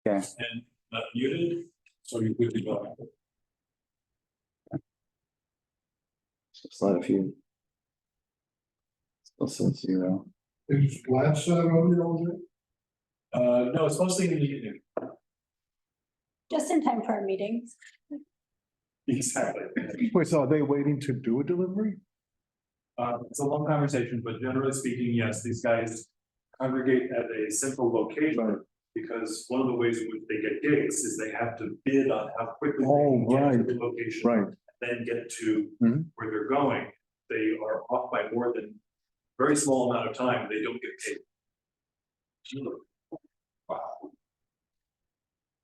Okay. And not muted, so you're good to go. Just let a few. Still says 0. Is last Saturday all day? No, it's mostly in the evening. Just in time for our meetings. Exactly. Wait, so are they waiting to do a delivery? It's a long conversation, but generally speaking, yes, these guys congregate at a central location. Because one of the ways in which they get gigs is they have to bid on how quickly Oh, they can get to right. the location. Right. And then get to Mhm. where they're going. They are off by more than very small amount of time, they don't get paid. Wow.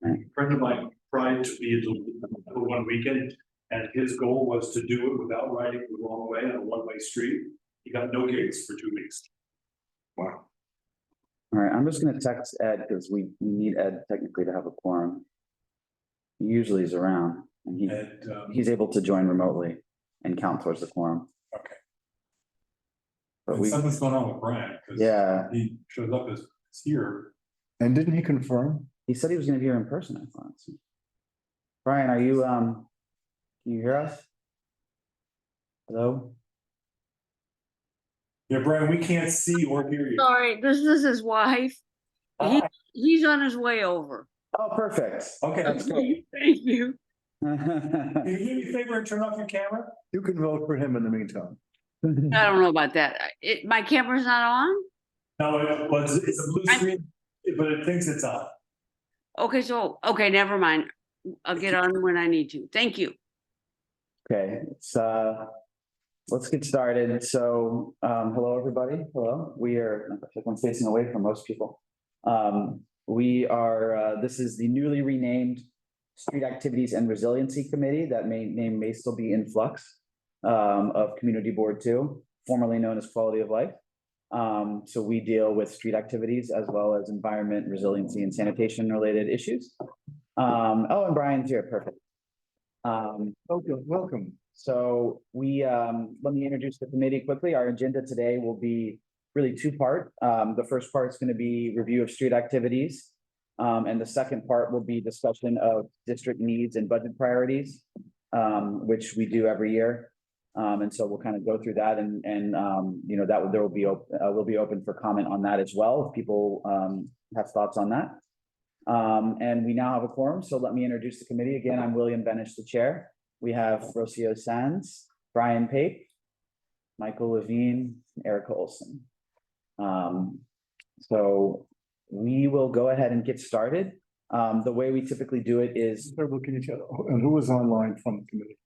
A friend of mine tried to be a delivery for one weekend, and his goal was to do it without riding the wrong way on a one-way street. He got no gigs for 2 weeks. Wow. All right, I'm just gonna text Ed because we need Ed technically to have a quorum. He usually is around and And he's able to join remotely and count towards the quorum. okay. But And we, something's going on with Brian, because yeah, he shows up as here. And didn't he confirm? he said he was gonna be here in person, I thought. Brian, are you, can you hear us? Hello? Yeah, Brian, we can't see or hear you. Sorry, this is his wife. He's on his way over. Oh, perfect. Okay. That's great. Thank you. Can you do me a favor and turn off your camera? You can vote for him in the meantime. I don't know about that. My camera's not on? No, it's a blue screen, but it thinks it's on. Okay, okay, never mind. I'll get on when I need to. Thank you. Okay, let's get started. So, hello, everybody. Hello. We are, I feel like I'm facing away from most people. We are, this is the newly renamed Street Activities and Resiliency Committee. That name may still be in flux, of Community Board 2, formerly known as Quality of Life. So we deal with street activities as well as environment, resiliency, and sanitation related issues. Oh, and Brian's here, perfect. Okay, welcome. So we, let me introduce the committee quickly. Our agenda today will be really two-part. The first part is going to be review of street activities. And the second part will be discussion of district needs and budget priorities, which we do every year. And so we'll kind of go through that and you know, there will be, we'll be open for comment on that as well, if people have thoughts on that. And we now have a quorum, so let me introduce the committee. Again, I'm William Benish, the chair. We have Rocio Sands, Brian Pape, Michael Levine, Erica Olson. So we will go ahead and get started. The way we typically do it is They're looking at each other. And who was online from the committee?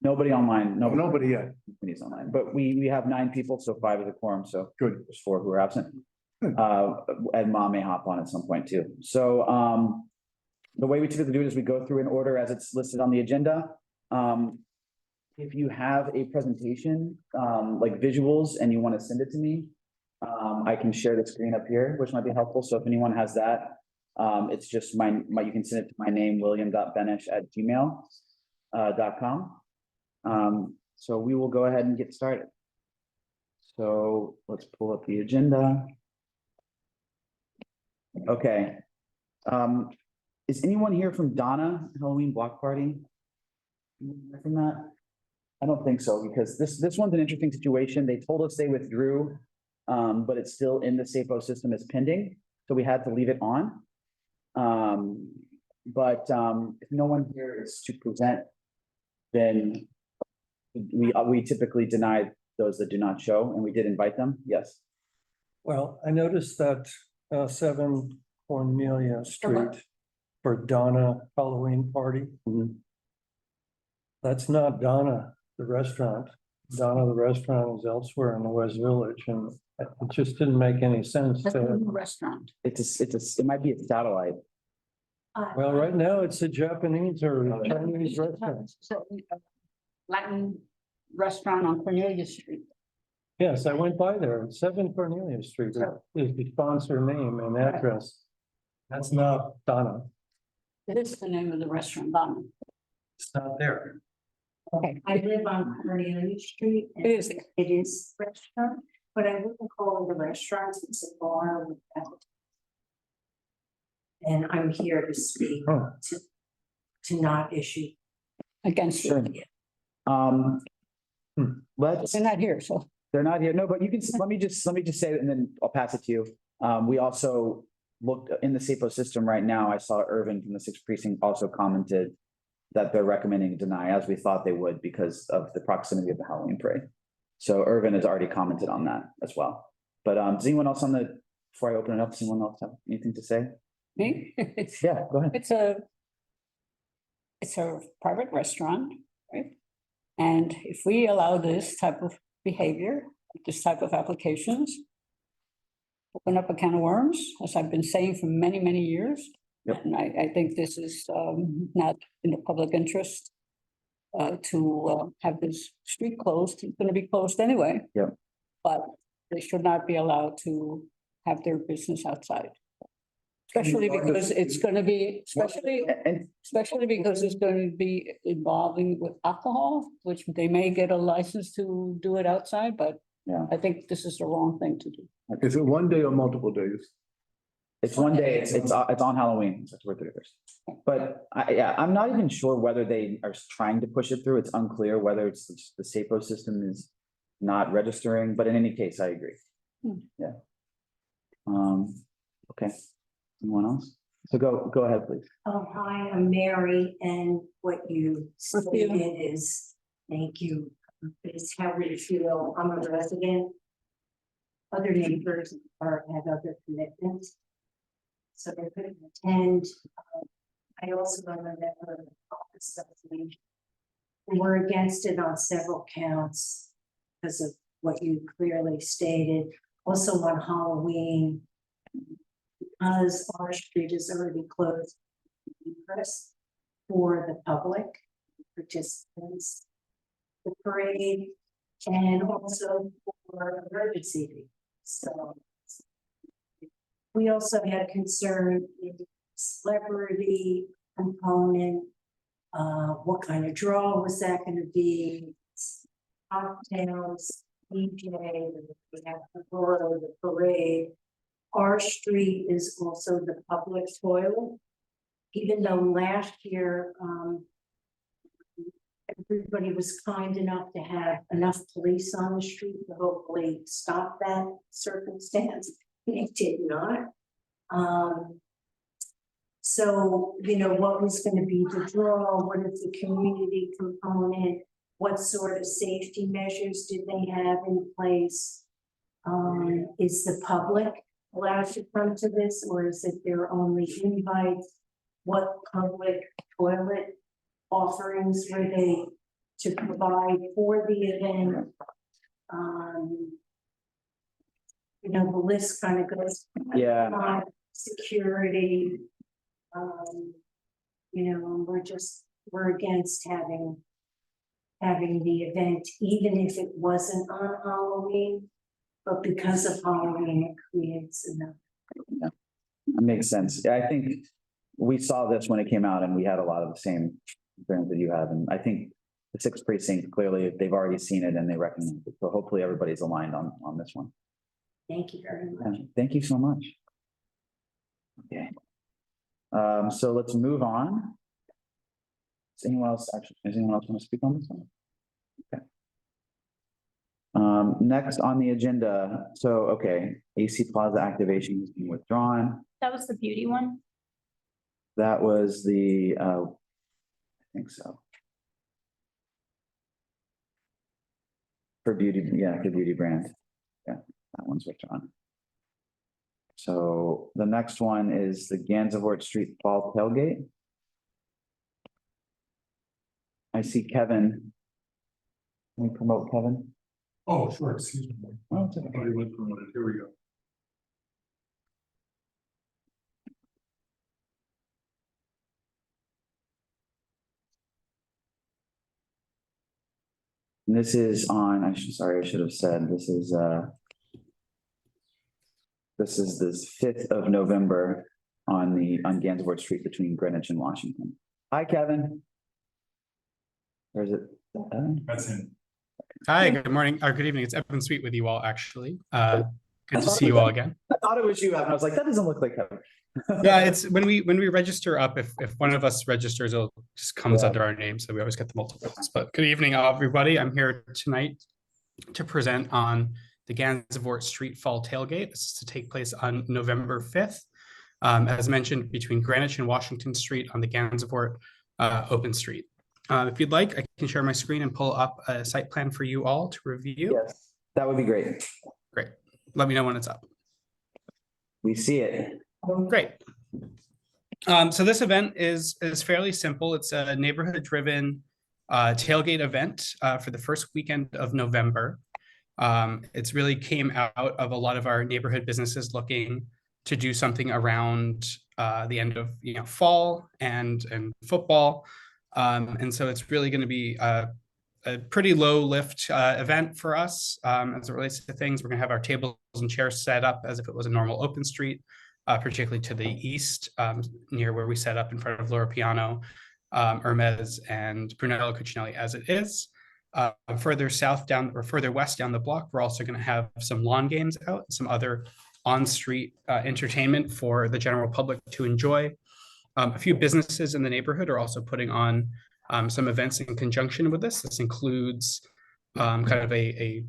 nobody online, No, nobody yet. nobody's online, but we have 9 people, so 5 is a quorum, so Good. there's 4 who are absent. Good. And Mom may hop on at some point too. So the way we typically do it is we go through in order as it's listed on the agenda. If you have a presentation, like visuals, and you want to send it to me, I can share the screen up here, which might be helpful. So if anyone has that, it's just you can send it to my name, william.benish@gmail.com. So we will go ahead and get started. So let's pull up the agenda. Okay. Is anyone here from Donna Halloween Block Party? From that? I don't think so, because this one's an interesting situation. They told us they withdrew, but it's still in the SAFO system as pending, so we had to leave it on. But if no one here is to present, then we typically deny those that do not show, and we did invite them. Yes. Well, I noticed that 7 Cornelia Street for Donna Halloween party. Mhm. That's not Donna, the restaurant. Donna, the restaurant is elsewhere in the West Village, and it just didn't make any sense That's a to. new restaurant. It might be a satellite. Well, right now it's a Japanese or Chinese restaurant. So, Latin restaurant on Cornelia Street. Yes, I went by there. 7 Cornelia Street is the sponsor name and address. That's not Donna. It is the name of the restaurant, Donna. It's not there. Okay. I live on Cornelia Street. and It is. It is restaurant, but I wouldn't call it a restaurant, it's a bar with that. And I'm here to speak Oh. to not issue. Against Sure. it. Let's, They're not here, so. they're not here. No, but you can, let me just say it and then I'll pass it to you. We also looked in the SAPO system right now. I saw Irvin from the 6th precinct also commented that they're recommending deny, as we thought they would because of the proximity of the Halloween parade. So Irvin has already commented on that as well. But does anyone else before I open it up, does anyone else have anything to say? Me? Yeah, go ahead. It's a private restaurant, right? And if we allow this type of behavior, this type of applications, open up a can of worms, as I've been saying for many, many years. Yep. And I think this is not in the public interest to have this street closed. It's gonna be closed anyway. Yep. But they should not be allowed to have their business outside. Especially because it's gonna be, And especially because it's going to be involving with alcohol, which they may get a license to do it outside, but yeah, I think this is the wrong thing to do. Is it one day or multiple days? it's one day, it's on Halloween, it's October 31st. But I'm not even sure whether they are trying to push it through. It's unclear whether it's the SAPO system is not registering, but in any case, I agree. Hmm. Yeah. Okay. Anyone else? So go ahead, please. Oh, hi, I'm Mary, and what you Thank you. stated is, thank you, is how we feel. I'm a resident. Other neighbors have other commitments. So they couldn't attend. I also am a member of the Office Association. We're against it on several counts because of what you clearly stated. Also on Halloween, because our street is already closed for the public participants, the parade, and also for emergency. So we also had concern in the celebrity component. What kind of draw was that going to be? Cocktails, DJ, we have the parade. Our street is also the public toilet. Even though last year, everybody was kind enough to have enough police on the street to hopefully stop that circumstance. They did not. So, you know, what was going to be the draw? What is the community component? What sort of safety measures did they have in place? Is the public allowed to come to this, or is it their only invites? What public toilet offerings were they to provide for the event? You know, the list kind of goes. Yeah. Security. You know, we're against having the event, even if it wasn't on Halloween. But because of Halloween, it creates enough. That makes sense. Yeah, I think we saw this when it came out and we had a lot of the same concerns that you have. And I think the 6th precinct, clearly, they've already seen it and they recommend it. So hopefully everybody's aligned on this one. Thank you very much. Yeah, thank you so much. Okay. So let's move on. Does anyone else want to speak on this one? Okay. Next on the agenda, so, okay, AC Plaza activation has been withdrawn. That was the beauty one? That was the, I think so. For beauty, yeah, the beauty brand. Yeah, that one's withdrawn. So the next one is the Gansevoort Street Fall Tailgate. I see Kevin. Can we promote Kevin? Oh, sure, excuse me. Oh, it's okay. Already went promoted, here we go. And this is on, I should have said, this is this 5th of November on Gansevoort Street between Greenwich and Washington. Hi, Kevin. Or is it? That's him. Hi, good morning, or good evening. It's Evan Sweet with you all, actually. Good to see you all again. I thought it was you, Evan. I was like, that doesn't look like him. Yeah, it's when we register up, if one of us registers, it just comes Yeah. under our name, so we always get the multiples. But good evening, everybody. I'm here tonight to present on the Gansevoort Street Fall Tailgate. This is to take place on November 5th. As mentioned, between Greenwich and Washington Street on the Gansevoort open street. If you'd like, I can share my screen and pull up a site plan for you all to review. Yes, that would be great. Great. Let me know when it's up. We see it. Great. So this event is fairly simple. It's a neighborhood-driven tailgate event for the first weekend of November. It's really came out of a lot of our neighborhood businesses looking to do something around the end of fall and football. And so it's really going to be a pretty low lift event for us as it relates to things. We're going to have our tables and chairs set up as if it was a normal open street, particularly to the east, near where we set up in front of Loro Piano, Hermes, and Brunello Cucinelli as it is. Further south down or further west down the block, we're also going to have some lawn games out, some other on-street entertainment for the general public to enjoy. A few businesses in the neighborhood are also putting on some events in conjunction with this. This includes kind of a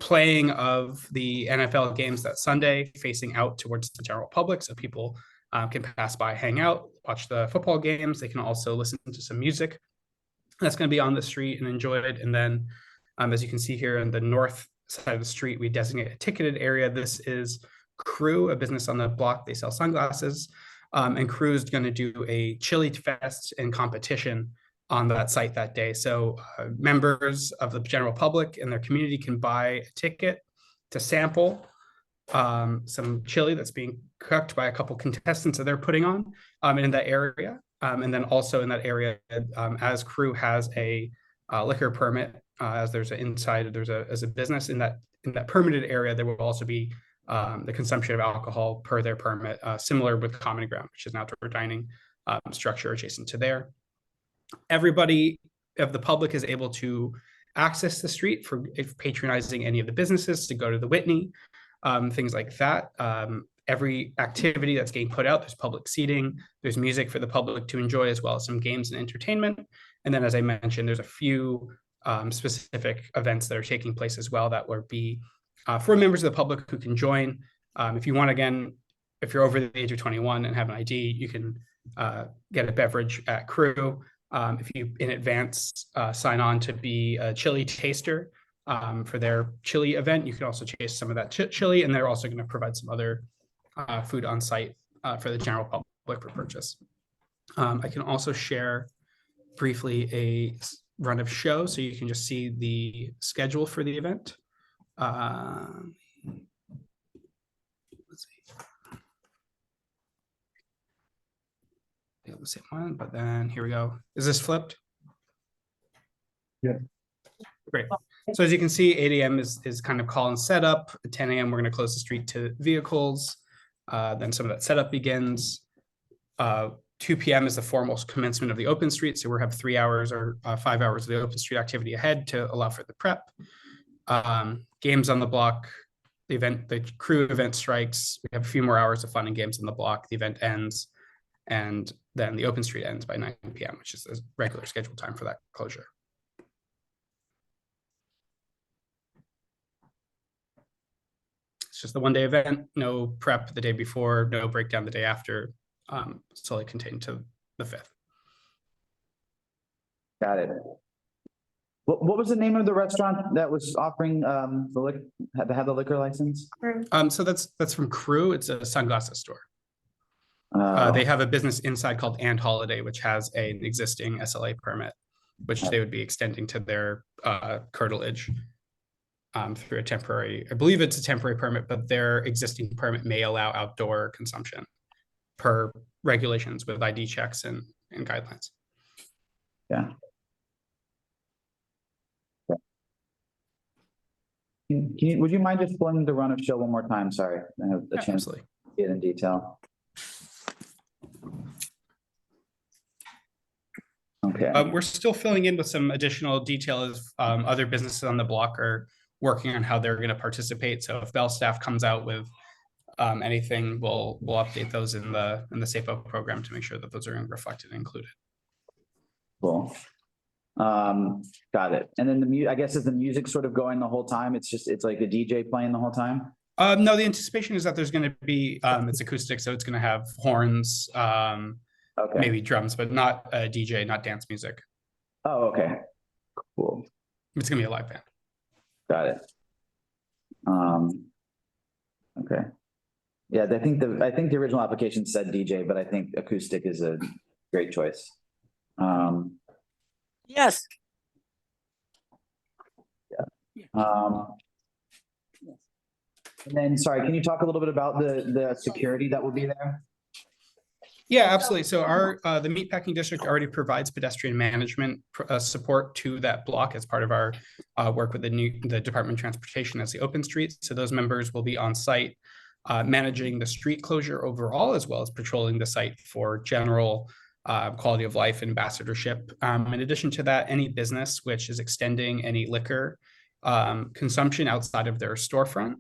playing of the NFL games that Sunday, facing out towards the general public, so people can pass by, hang out, watch the football games. They can also listen to some music that's going to be on the street and enjoy it. And then, as you can see here on the north side of the street, we designate a ticketed area. This is Crew, a business on the block. They sell sunglasses, and Crew is going to do a chili fest and competition on that site that day. So members of the general public and their community can buy a ticket to sample some chili that's being cooked by a couple contestants that they're putting on in that area. And then also in that area, as Crew has a liquor permit, as there's an inside, as a business in that permitted area, there will also be the consumption of alcohol per their permit, similar with Common Ground, which is an outdoor dining structure adjacent to there. Everybody of the public is able to access the street for patronizing any of the businesses, to go to the Whitney, things like that. Every activity that's getting put out, there's public seating, there's music for the public to enjoy, as well as some games and entertainment. And then, as I mentioned, there's a few specific events that are taking place as well that will be for members of the public who can join. If you want, again, if you're over the age of 21 and have an ID, you can get a beverage at Crew. If you in advance sign on to be a chili taster for their chili event, you can also taste some of that chili, and they're also going to provide some other food on site for the general public for purchase. I can also share briefly a run of show so you can just see the schedule for the event. Let's see. Yeah, the same one, but then here we go. Is this flipped? Yeah. Great. So as you can see, 8 a.m. is kind of call and setup. At 10 a.m. we're going to close the street to vehicles. Then some of that setup begins. 2 p.m. is the formal commencement of the open street. So we'll have 3 hours or 5 hours of the open street activity ahead to allow for the prep. Games on the block. The Crew event strikes. We have a few more hours of fun and games on the block. The event ends, and then the open street ends by 9 p.m., which is the regular scheduled time for that closure. It's just the one-day event, no prep the day before, no breakdown the day after, solely contained to the 5th. Got it. What was the name of the restaurant that was offering had to have the liquor license? So that's from Crew. It's a sunglasses store. Oh. They have a business inside called And Holiday, which has an existing SLA permit, which they would be extending to their curtilage through a temporary, I believe it's a temporary permit, but their existing permit may allow outdoor consumption per regulations with ID checks and guidelines. Yeah. Would you mind just pulling the run of show one more time? Sorry, I have the chance to get in detail. Okay. We're still filling in with some additional details. Other businesses on the block are working on how they're going to participate. So if Bell staff comes out with anything, we'll update those in the SAFO program to make sure that those are reflected and included. Cool. Got it. And then I guess, is the music sort of going the whole time? It's like a DJ playing the whole time? No, the anticipation is that there's going to be, it's acoustic, so it's going to have horns, Okay. maybe drums, but not a DJ, not dance music. Oh, okay. Cool. It's going to be a live band. Got it. Okay. Yeah, I think the original application said DJ, but I think acoustic is a great choice. Yes. And then, sorry, can you talk a little bit about the security that will be there? Yeah, absolutely. So our the meatpacking district already provides pedestrian management support to that block as part of our work with the Department of Transportation as the open streets. So those members will be on site managing the street closure overall, as well as patrolling the site for general quality of life ambassadorship. In addition to that, any business which is extending any liquor consumption outside of their storefront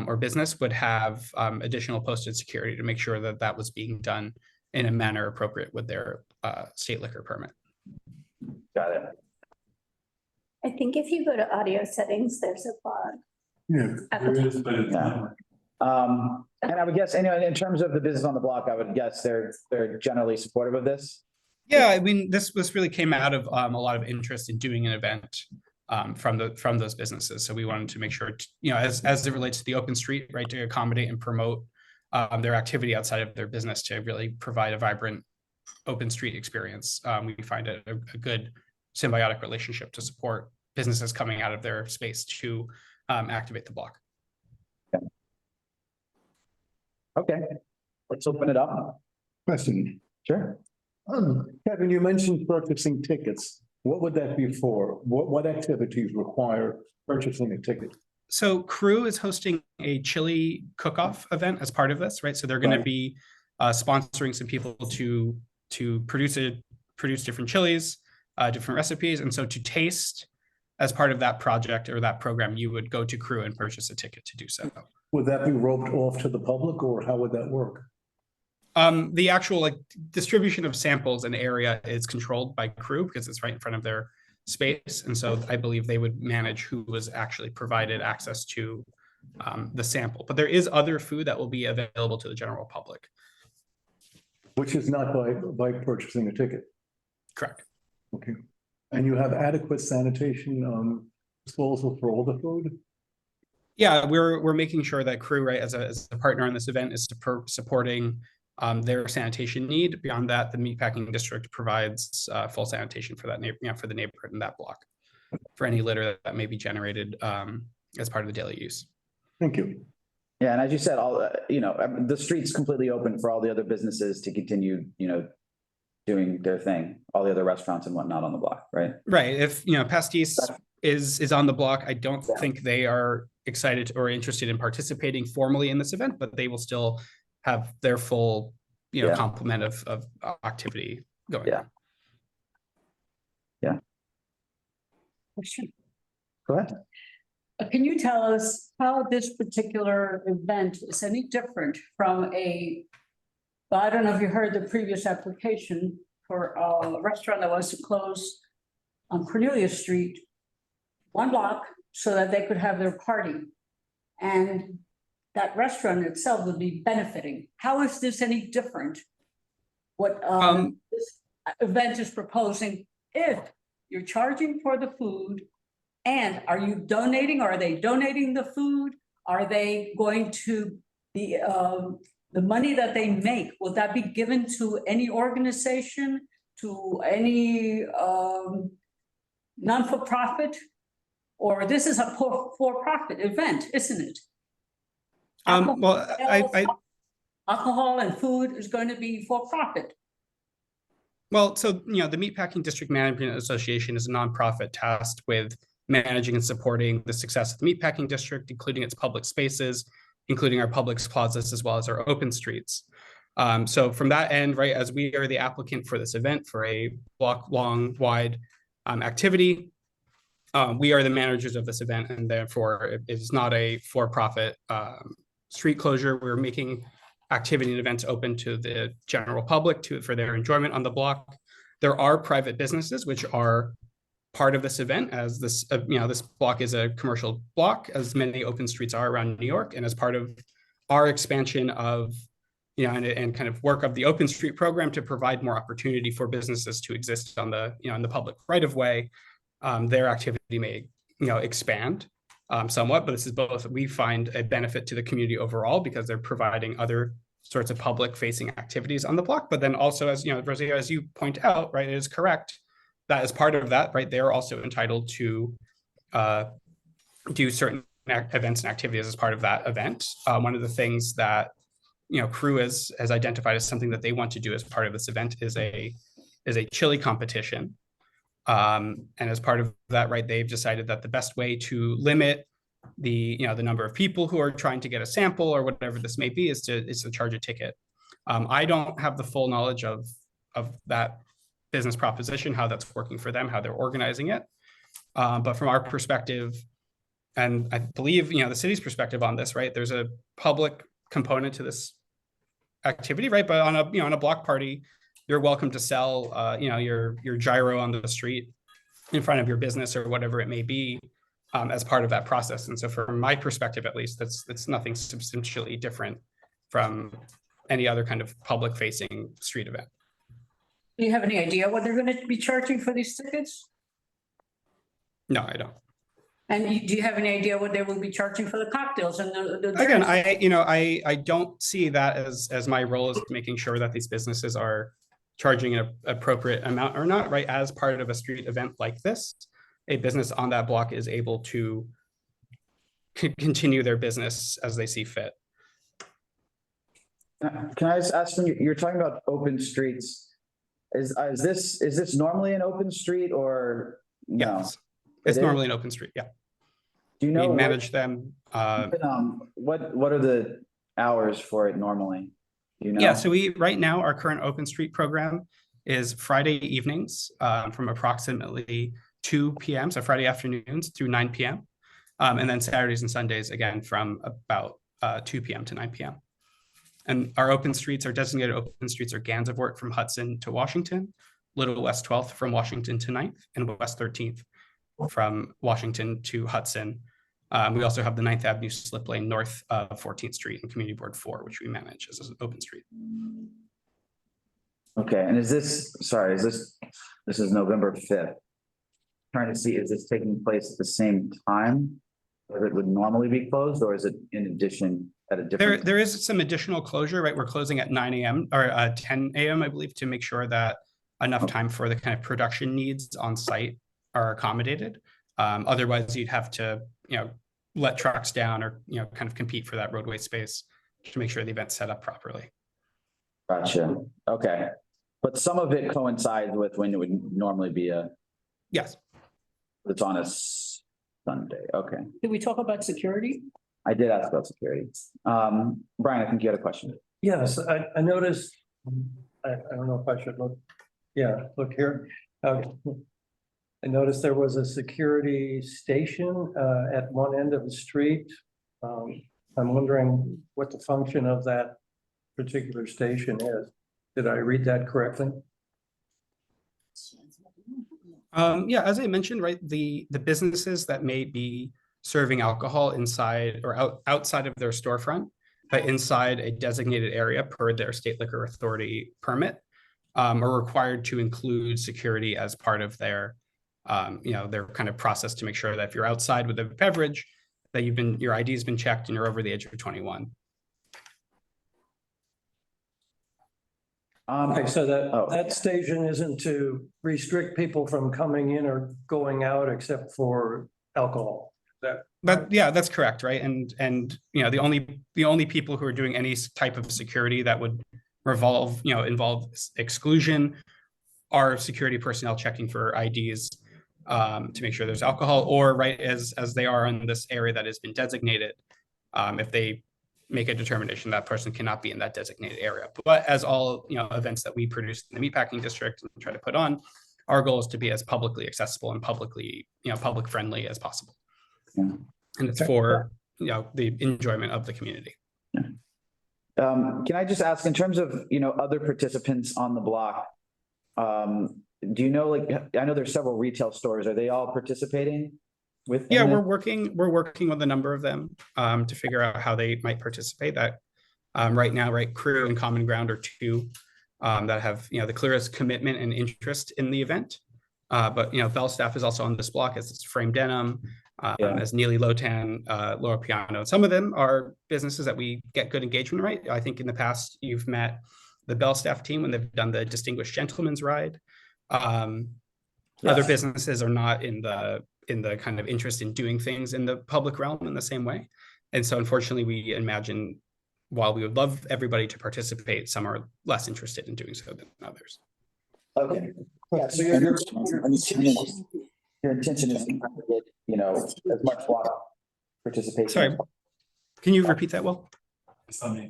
or business would have additional posted security to make sure that that was being done in a manner appropriate with their state liquor permit. Got it. I think if you go to audio settings, there's a bar. Yeah, there is, but it's Yeah. And I would guess, anyway, in terms of the business on the block, I would guess they're generally supportive of this. Yeah, I mean, this really came out of a lot of interest in doing an event from those businesses. So we wanted to make sure, as it relates to the open street, right, to accommodate and promote their activity outside of their business to really provide a vibrant open street experience. We find it a good symbiotic relationship to support businesses coming out of their space to activate the block. Okay, let's open it up. question. Sure. Kevin, you mentioned purchasing tickets. What would that be for? What activities require purchasing a ticket? So Crew is hosting a chili cook-off event as part of this, right? So they're going to be sponsoring some people to produce different chilies, different recipes. And so to taste as part of that project or that program, you would go to Crew and purchase a ticket to do so. Would that be roped off to the public, or how would that work? The actual distribution of samples and area is controlled by Crew because it's right in front of their space. And so I believe they would manage who was actually provided access to the sample. But there is other food that will be available to the general public. Which is not by purchasing a ticket. Correct. Okay. And you have adequate sanitation disposal for all the food? Yeah, we're making sure that Crew, right, as a partner on this event, is supporting their sanitation need. Beyond that, the meatpacking district provides full sanitation for that for the neighborhood in that block, for any litter that may be generated as part of the daily use. Thank you. Yeah, and as you said, the street's completely open for all the other businesses to continue, doing their thing, all the other restaurants and whatnot on the block, right? Right. If Pastis is on the block, I don't think they are excited or interested in participating formally in this event, but they will still have their full, complement of activity going on. Yeah. Question. Go ahead. Can you tell us how this particular event is any different from I don't know if you heard the previous application for a restaurant that was to close on Cornelia Street, one block, so that they could have their party. And that restaurant itself would be benefiting. How is this any different? What this event is proposing, if you're charging for the food, and are you donating? Are they donating the food? Are they going to be the money that they make? Will that be given to any organization, to any non-for-profit? Or this is a for-profit event, isn't it? Alcohol and food is going to be for-profit. Well, so, the Meatpacking District Management Association is a nonprofit tasked with managing and supporting the success of the Meatpacking District, including its public spaces, including our public plazas, as well as our open streets. So from that end, right, as we are the applicant for this event for a block long, wide activity, We are the managers of this event, and therefore it is not a for-profit street closure. We're making activity and events open to the general public for their enjoyment on the block. There are private businesses which are part of this event, as this this block is a commercial block, as many open streets are around New York, and as part of our expansion of and kind of work of the open street program to provide more opportunity for businesses to exist on the in the public right of way. Their activity may expand somewhat, but this is both, we find, a benefit to the community overall because they're providing other sorts of public facing activities on the block. But then also, as Rosie, as you point out, right, it is correct that as part of that, right, they're also entitled to do certain events and activities as part of that event. One of the things that Crew has identified as something that they want to do as part of this event is a chili competition. And as part of that, right, they've decided that the best way to limit the number of people who are trying to get a sample or whatever this may be is to charge a ticket. I don't have the full knowledge of that business proposition, how that's working for them, how they're organizing it. But from our perspective, and I believe the city's perspective on this, right, there's a public component to this activity, right? But on a block party, you're welcome to sell your gyro on the street in front of your business or whatever it may be, as part of that process. And so from my perspective, at least, that's nothing substantially different from any other kind of public facing street event. Do you have any idea what they're going to be charging for these tickets? No, I don't. And do you have any idea what they will be charging for the cocktails and the Again, drinks? I don't see that as my role is making sure that these businesses are charging an appropriate amount or not, right? As part of a street event like this, a business on that block is able to continue their business as they see fit. Can I just ask, when you're talking about open streets, is this normally an open street or no? Yes, it's normally an open street. Yeah. Do you know we manage them? What are the hours for it normally? Do you know? Yeah, so right now our current open street program is Friday evenings from approximately 2 p.m. So Friday afternoons through 9 p.m. And then Saturdays and Sundays again from about 2 p.m. to 9 p.m. And our open streets, our designated open streets are Gansevoort from Hudson to Washington, Little West 12th from Washington to 9th, and West 13th from Washington to Hudson. We also have the 9th Avenue slip lane north of 14th Street and Community Board 4, which we manage as an open street. Okay, and this is November 5th. Trying to see, is this taking place at the same time as it would normally be closed, or is it in addition at a different? There is some additional closure, right? We're closing at 9 a.m. or 10 a.m. I believe, to make sure that enough time for the kind of production needs on site are accommodated. Otherwise, you'd have to let trucks down or kind of compete for that roadway space to make sure the event's set up properly. Gotcha. Okay, but some of it coincides with when it would normally be yes. It's on a Sunday. Okay. Did we talk about security? I did ask about security. Brian, I think you had a question. Yes, I noticed, I don't know if I should look. Yeah, look here. I noticed there was a security station at one end of the street. I'm wondering what the function of that particular station is. Did I read that correctly? Yeah, as I mentioned, right, the businesses that may be serving alcohol inside or outside of their storefront, but inside a designated area per their state liquor authority permit, are required to include security as part of their their kind of process to make sure that if you're outside with a beverage, that your ID has been checked and you're over the age of 21. Okay, so that station isn't to restrict people from coming in or going out except for alcohol. Yeah, that's correct, right? And the only people who are doing any type of security that would involve exclusion are security personnel checking for IDs to make sure there's alcohol, or right as they are in this area that has been designated, if they make a determination that person cannot be in that designated area. But as all events that we produce in the meatpacking district and try to put on, our goal is to be as publicly accessible and publicly, public friendly as possible. Yeah. And it's for, the enjoyment of the community. Can I just ask, in terms of, other participants on the block, do you know, I know there's several retail stores. Are they all participating with? Yeah, we're working with a number of them to figure out how they might participate. That right now, Crew and Common Ground are two that have, the clearest commitment and interest in the event. But, Bell Staff is also on this block, as it's Frame Denim, as Neely Lotan, Laura Piano. Some of them are businesses that we get good engagement, right? I think in the past, you've met the Bell Staff team when they've done the Distinguished Gentleman's Ride. Other businesses are not in the kind of interest in doing things in the public realm in the same way. And so unfortunately, we imagine while we would love everybody to participate, some are less interested in doing so than others. Okay. Yeah, so your intention is to get, as much block participation. Sorry, can you repeat that, Will?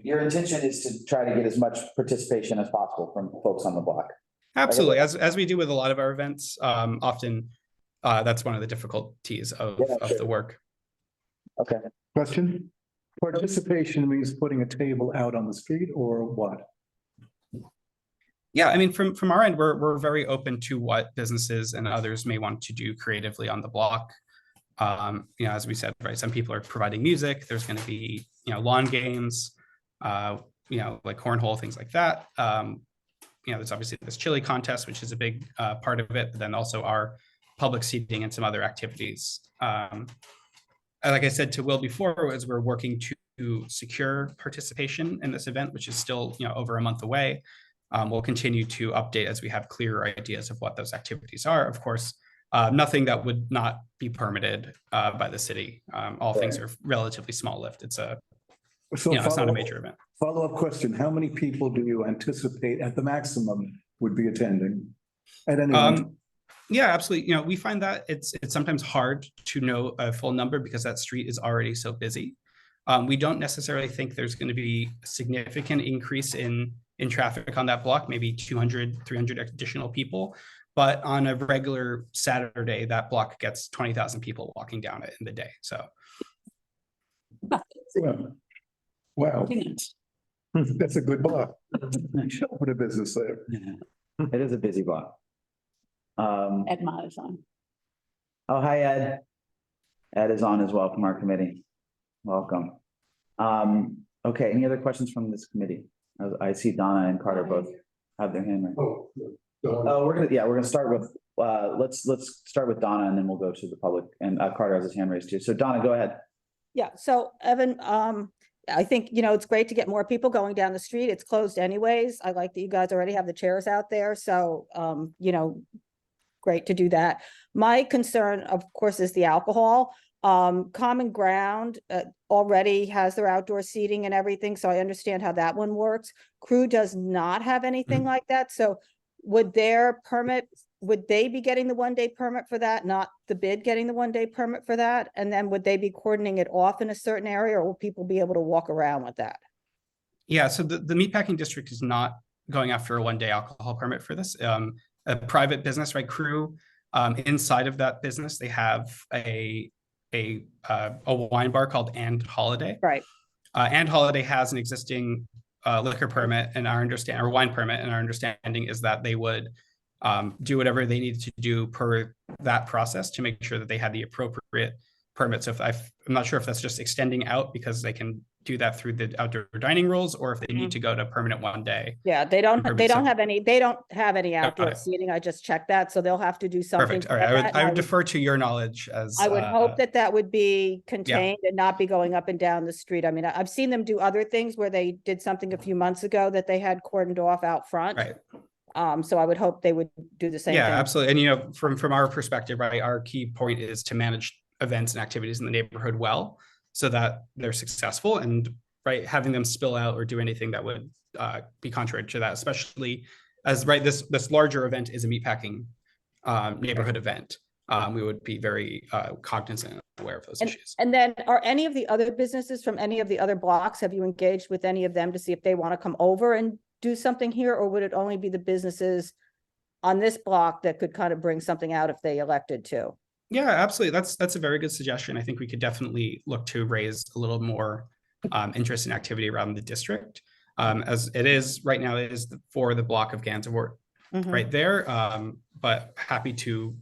Your intention is to try to get as much participation as possible from folks on the block. Absolutely, as we do with a lot of our events, often that's one of the difficulties of the work. Okay. Question? Participation means putting a table out on the street or what? Yeah, I mean, from our end, we're very open to what businesses and others may want to do creatively on the block. As we said, right, some people are providing music. There's going to be, lawn games, like cornhole, things like that. There's obviously this chili contest, which is a big part of it, but then also our public seating and some other activities. Like I said to Will before, as we're working to secure participation in this event, which is still, over a month away. We'll continue to update as we have clearer ideas of what those activities are. Of course, nothing that would not be permitted by the city. All things are relatively small lift. It's it's not a major event. Follow-up question. How many people do you anticipate at the maximum would be attending at any time? Yeah, absolutely. We find that it's sometimes hard to know a full number because that street is already so busy. We don't necessarily think there's going to be a significant increase in traffic on that block, maybe 200, 300 additional people. But on a regular Saturday, that block gets 20,000 people walking down it in the day. So. Wow. That's a good block. Put a business there. It is a busy block. Ed Ma is on. Oh, hi, Ed. Ed is on as well from our committee. Welcome. Okay, any other questions from this committee? I see Donna and Carter both have their hand raised. We're gonna start with let's start with Donna and then we'll go to the public, and Carter has his hand raised too. So Donna, go ahead. Yeah, so Evan, I think, it's great to get more people going down the street. It's closed anyways. I like that you guys already have the chairs out there. So, great to do that. My concern, of course, is the alcohol. Common Ground already has their outdoor seating and everything, so I understand how that one works. Crew does not have anything like that. So would their permit, would they be getting the one-day permit for that, not the bid getting the one-day permit for that? And then would they be cordoning it off in a certain area, or will people be able to walk around with that? Yeah, so the meatpacking district is not going after a one-day alcohol permit for this. A private business, right, Crew, inside of that business, they have a wine bar called And Holiday. Right. And Holiday has an existing liquor permit, and or wine permit, and our understanding is that they would do whatever they need to do per that process to make sure that they had the appropriate permit. So I'm not sure if that's just extending out because they can do that through the outdoor dining rules, or if they need to go to permanent one day. Yeah, they don't have any outdoor seating. I just checked that, so they'll have to do something. Perfect. All right, I would defer to your knowledge as I would hope that would be contained and not be going up and down the street. I mean, I've seen them do other things where they did something a few months ago that they had cordoned off out front. Right. So I would hope they would do the same thing. Yeah, absolutely. And from our perspective, right, our key point is to manage events and activities in the neighborhood well, so that they're successful, and right, having them spill out or do anything that would be contrary to that, especially as this larger event is a meatpacking neighborhood event. We would be very cognizant and aware of those issues. And then are any of the other businesses from any of the other blocks, have you engaged with any of them to see if they want to come over and do something here, or would it only be the businesses on this block that could kind of bring something out if they elected to. Yeah, absolutely. That's a very good suggestion. I think we could definitely look to raise a little more interest and activity around the district. As it is right now, it is for the block of Gansevoort Mhm. right there. But happy to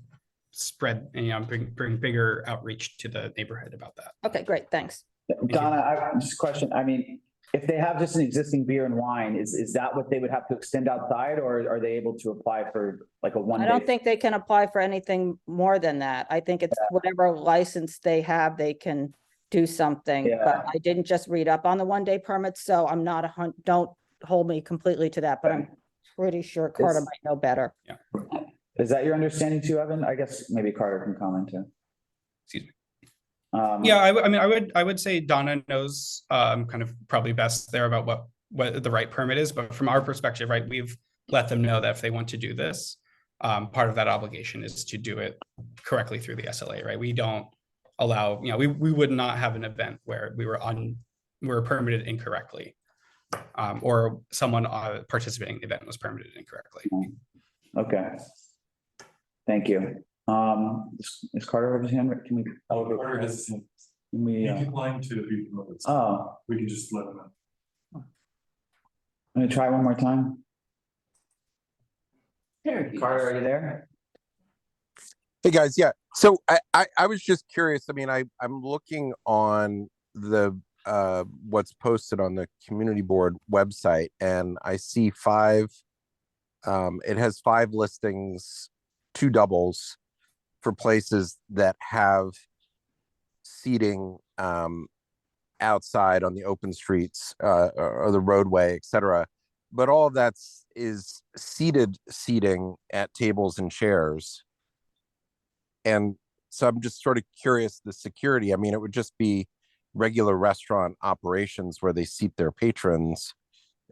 spread, bring bigger outreach to the neighborhood about that. Okay, great, thanks. Donna, I just question, I mean, if they have just an existing beer and wine, is that what they would have to extend outside, or are they able to apply for like a one I day? don't think they can apply for anything more than that. I think it's whatever license they have, they can do something. Yeah. But I didn't just read up on the one-day permits, so I'm not don't hold me completely to that, but I'm pretty sure Carter It's- might know better. Is that your understanding too, Evan? I guess maybe Carter can comment too. Excuse me. Yeah, I mean, I would say Donna knows kind of probably best there about what the right permit is, but from our perspective, right, we've let them know that if they want to do this, part of that obligation is to do it correctly through the SLA, right? We don't allow, we would not have an event where we were permitted incorrectly, or someone participating in the event was permitted incorrectly. okay. Thank you. Is Carter over his hand? Can we? Carter has, Can we? he declined to be promoted. So Oh, we can just let him know. I'm gonna try one more time. Carter, are you there? Hey guys, yeah. So I was just curious. I mean, I'm looking on the what's posted on the community board website, and I see it has 5 listings, 2 doubles for places that have seating outside on the open streets or the roadway, etc. But all of is seated seating at tables and chairs. And so I'm just sort of curious, the security. I mean, it would just be regular restaurant operations where they seat their patrons.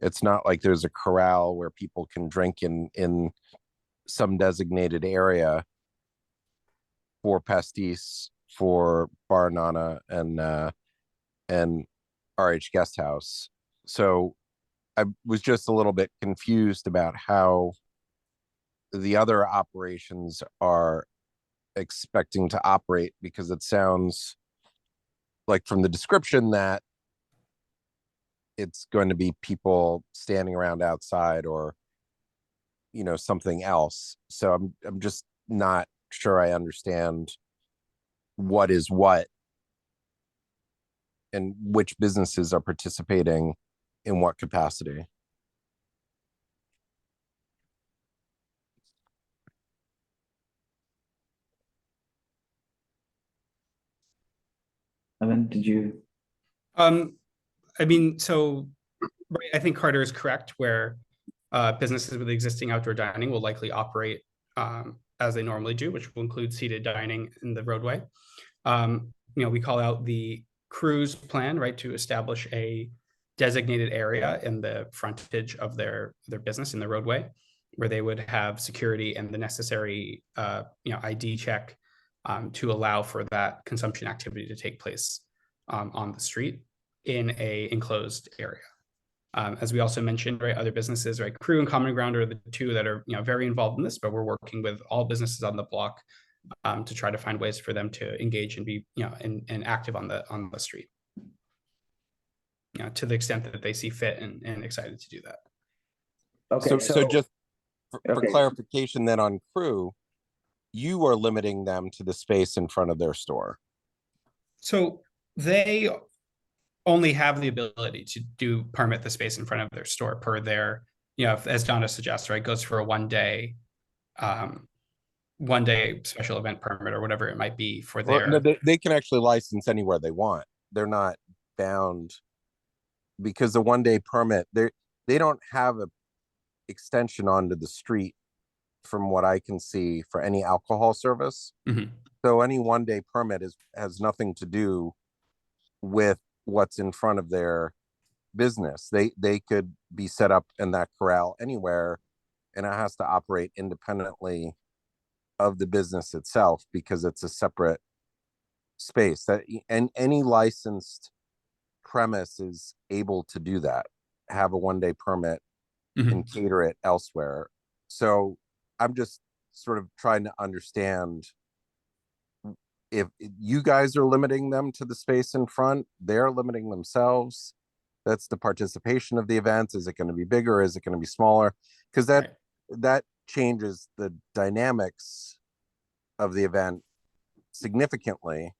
It's not like there's a corral where people can drink in some designated area for pastis, for Bar Nana and RH Guest House. So I was just a little bit confused about how the other operations are expecting to operate, because it sounds like from the description that it's going to be people standing around outside or something else. So I'm just not sure I understand what is what and which businesses are participating in what capacity. Evan, did you? I mean, so right, I think Carter is correct where businesses with existing outdoor dining will likely operate as they normally do, which will include seated dining in the roadway. We call out the cruise plan, right, to establish a designated area in the frontage of their business in the roadway, where they would have security and the necessary ID check to allow for that consumption activity to take place on the street in a enclosed area. As we also mentioned, right, other businesses, right, Crew and Common Ground are the 2 that are very involved in this, but we're working with all businesses on the block to try to find ways for them to engage and be and active on the street, to the extent that they see fit and excited to do that. Okay, so just for okay. clarification, then on Crew, you are limiting them to the space in front of their store. So they only have the ability to permit the space in front of their store per their, as Donna suggests, right, goes for a one day special event permit or whatever it might be for their. No, they can actually license anywhere they want. They're not bound, because the one-day permit, they don't have a extension onto the street from what I can see for any alcohol service. Mhm. So any one-day permit has nothing to do with what's in front of their business. They could be set up in that corral anywhere, and it has to operate independently of the business itself, because it's a separate space. And any licensed premise is able to do that, have a one-day permit Mhm. and cater it elsewhere. So I'm just sort of trying to understand if you guys are limiting them to the space in front, they're limiting themselves. That's the participation of the event. Is it going to be bigger? Is it going to be smaller? Because that changes the dynamics of the event significantly.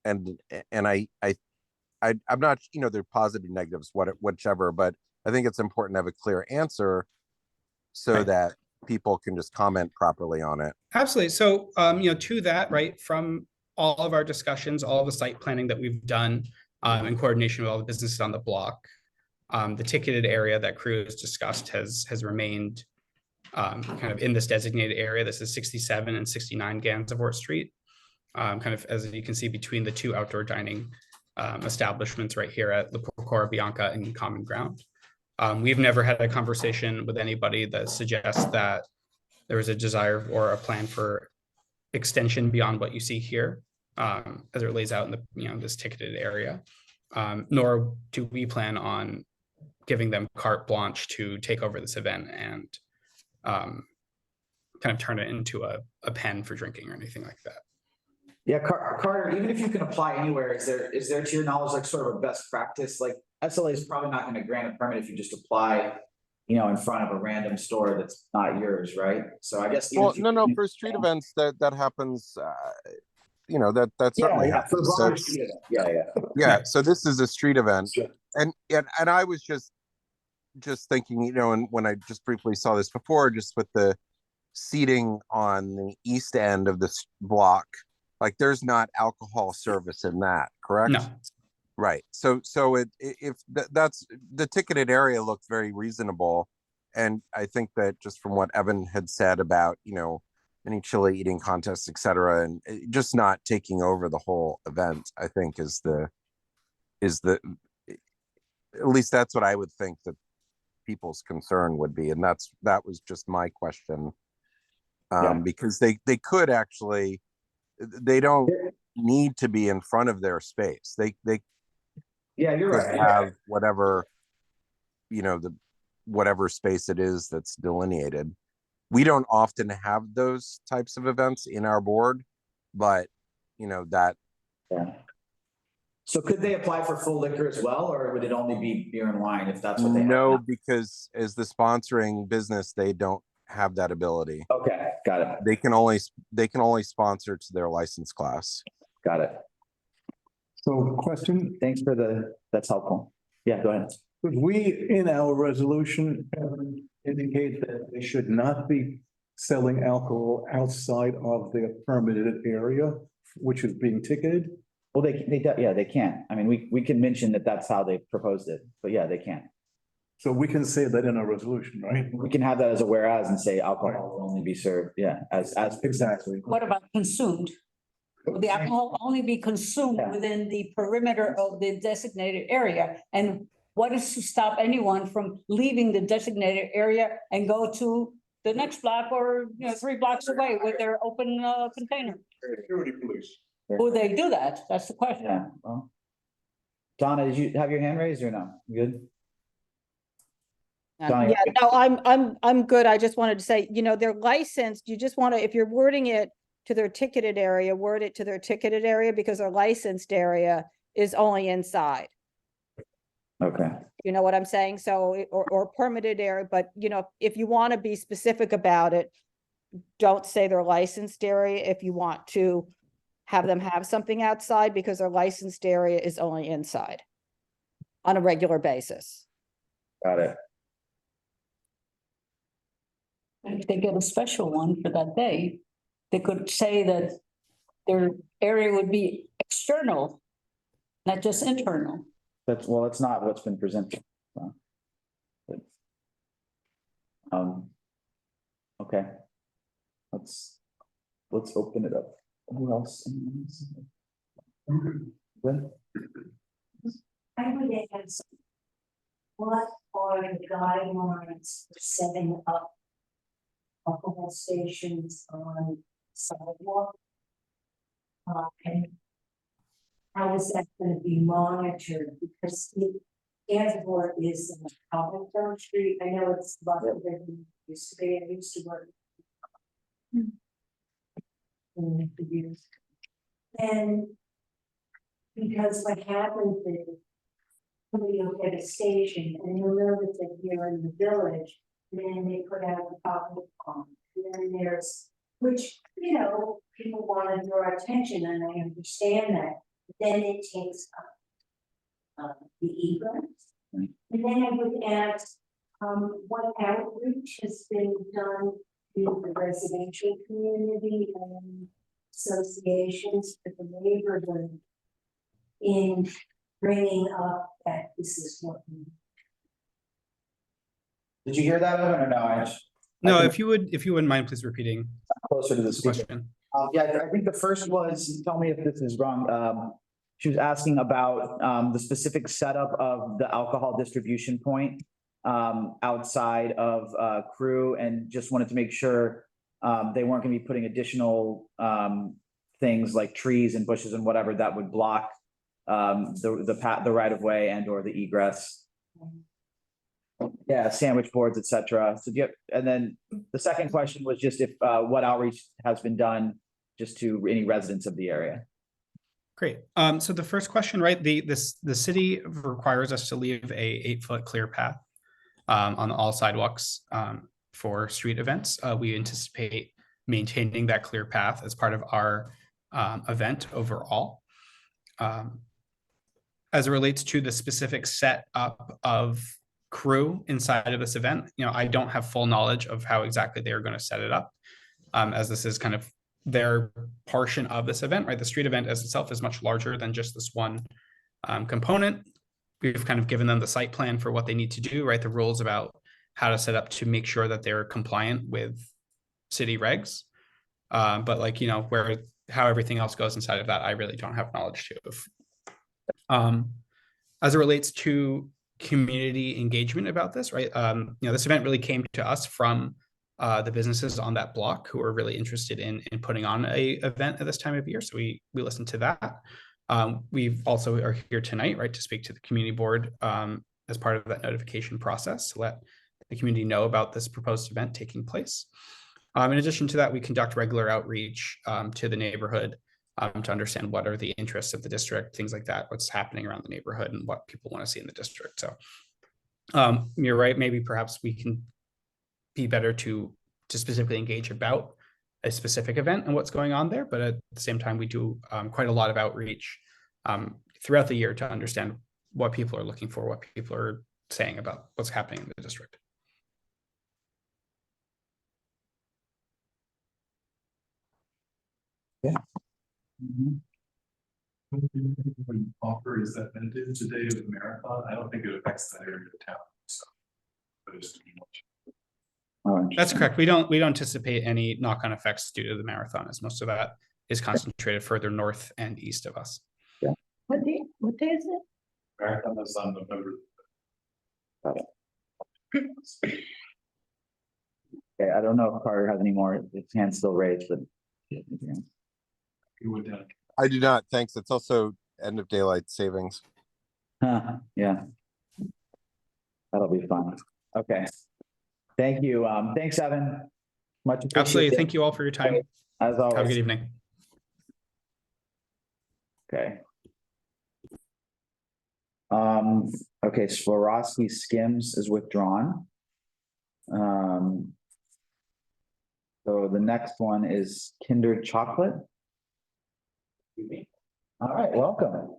And I'm not, they're positive, negatives, whichever, but I think it's important to have a clear answer so that people can just comment properly on it. Absolutely. So, to that, right, from all of our discussions, all of the site planning that we've done in coordination with all the businesses on the block, the ticketed area that crew has discussed has remained kind of in this designated area. This is 67 and 69 Gansevoort Street. Kind of as you can see between the two outdoor dining establishments right here at La Procura Bianca and Common Ground. We've never had a conversation with anybody that suggests that there is a desire or a plan for extension beyond what you see here as it lays out in the this ticketed area. Nor do we plan on giving them carte blanche to take over this event and kind of turn it into a pen for drinking or anything like that. Yeah, Carter, even if you can apply anywhere, is there to your knowledge like sort of a best practice? Like SLA is probably not going to grant a permit if you just apply, in front of a random store that's not yours, right? So I guess. Well, no, for street events that happens. That certainly happens. So, yeah. So this is a street event, and I was just thinking, and when I just briefly saw this before, just with the seating on the east end of this block, like there's not alcohol service in that, correct? No. Right. So if that's the ticketed area looked very reasonable, and I think that just from what Evan had said about any chili eating contests, etc., and just not taking over the whole event, I think is the at least that's what I would think that people's concern would be, and that was just my question, because they could actually, they don't need to be in front of their space. They you're right. Have whatever whatever space it is that's delineated. We don't often have those types of events in our board, but that. Yeah. So could they apply for full liquor as well, or would it only be beer and wine if that's what they have? No, because as the sponsoring business, they don't have that ability. Okay, got it. They can only sponsor to their license class. Got it. So question, Thanks for that's helpful. Yeah, go ahead. could we, in our resolution, indicate that they should not be selling alcohol outside of their permitted area, which is being ticketed? Well, they can. I mean, we can mention that that's how they proposed it, but yeah, they can. So we can say that in our resolution, right? We can have that as a whereas and say alcohol will only be served, as Exactly. What about consumed? Will the alcohol only be consumed within the perimeter of the designated area? And what is to stop anyone from leaving the designated area and go to the next block or 3 blocks away with their open container? Security police. Will they do that? That's the question. Yeah. Well, Donna, did you have your hand raised or no? You good? Yeah, no, I'm good. I just wanted to say, they're licensed. You just want to, if you're wording it to their ticketed area, word it to their ticketed area, because their licensed area is only inside. Okay. You know what I'm saying? So, or permitted area, but if you want to be specific about it, don't say their licensed area if you want to have them have something outside, because their licensed area is only inside on a regular basis. Got it. If they get a special one for that day, they could say that their area would be external, not just internal. That's not what's been presented. Okay. Let's open it up. Who else? Good. I would ask, what are the guidelines for setting up alcohol stations on sidewalk? And how is that going to be monitored? Because Gansevoort is in Covington Street. I know it's a lot of it used to be. I used to work in the years. And because what happens is somebody will get a station and you'll notice that here in the village, then they put out a public pond. And then there's, which, you know, people want to draw attention and I understand that. But then it takes up the egress. And then I would ask, what outreach has been done in the residential community and associations for the neighborhood in bringing up that this is what we. Did you hear that, Evan, or no? No, can- if you wouldn't mind, please repeating Closer to the the speaker. question. Yeah, I think the first was, tell me if this is wrong. She was asking about the specific setup of the alcohol distribution point outside of Crew, and just wanted to make sure they weren't going to be putting additional things like trees and bushes and whatever that would block the right of way and or the egress. Yeah, sandwich boards, et cetera. So and then the second question was just if what outreach has been done just to any residents of the area. Great. So the first question, right? The city requires us to leave a 8-foot clear path on all sidewalks for street events. We anticipate maintaining that clear path as part of our event overall. As it relates to the specific setup of Crew inside of this event, you know, I don't have full knowledge of how exactly they are going to set it up, as this is kind of their portion of this event, right? The street event as itself is much larger than just this one component. We've kind of given them the site plan for what they need to do, right? The rules about how to set up to make sure that they're compliant with city regs. But like, you know, how everything else goes inside of that, I really don't have knowledge of. As it relates to community engagement about this, right? You know, this event really came to us from the businesses on that block who are really interested in putting on a event at this time of year. So we listened to that. We've also are here tonight, right, to speak to the community board as part of that notification process to let the community know about this proposed event taking place. In addition to that, we conduct regular outreach to the neighborhood to understand what are the interests of the district, things like that, what's happening around the neighborhood and what people want to see in the district. So you're right, maybe perhaps we can be better to specifically engage about a specific event and what's going on there. But at the same time, we do quite a lot of outreach throughout the year to understand what people are looking for, what people are saying about what's happening in the district. Yeah. Offer is that when it is today of the marathon, I don't think it affects that area of town, so. But it's too much. That's correct. We don't anticipate any knock-on effects due to the marathon, as most of that is concentrated further north and east of us. What day is it? Marathon is on November. Okay, I don't know if Carter has any more. His hand's still raised, but. You would down. I do not, thanks. It's also end of daylight savings. Yeah. That'll be fun. Okay. Thank you. Thanks, Evan. Much appreciated. Absolutely. Thank you all for your time. As always. Have a good evening. Okay. Okay, Swarovski Skims is withdrawn. So the next one is Kinder Chocolate. All right, welcome.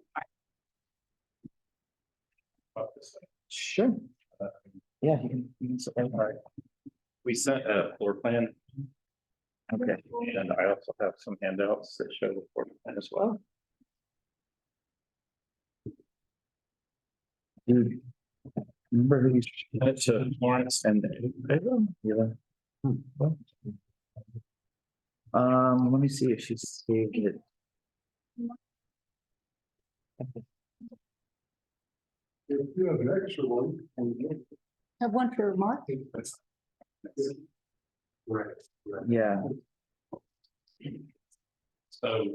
Sure. Yeah, you can sit right there. We sent a floor plan. Okay. And I also have some handouts that show the floor plan as well. Dude, remember who That's Lawrence and yeah. Let me see if she saved it. If you have an extra one. Have one for Mark. Right. Yeah. So.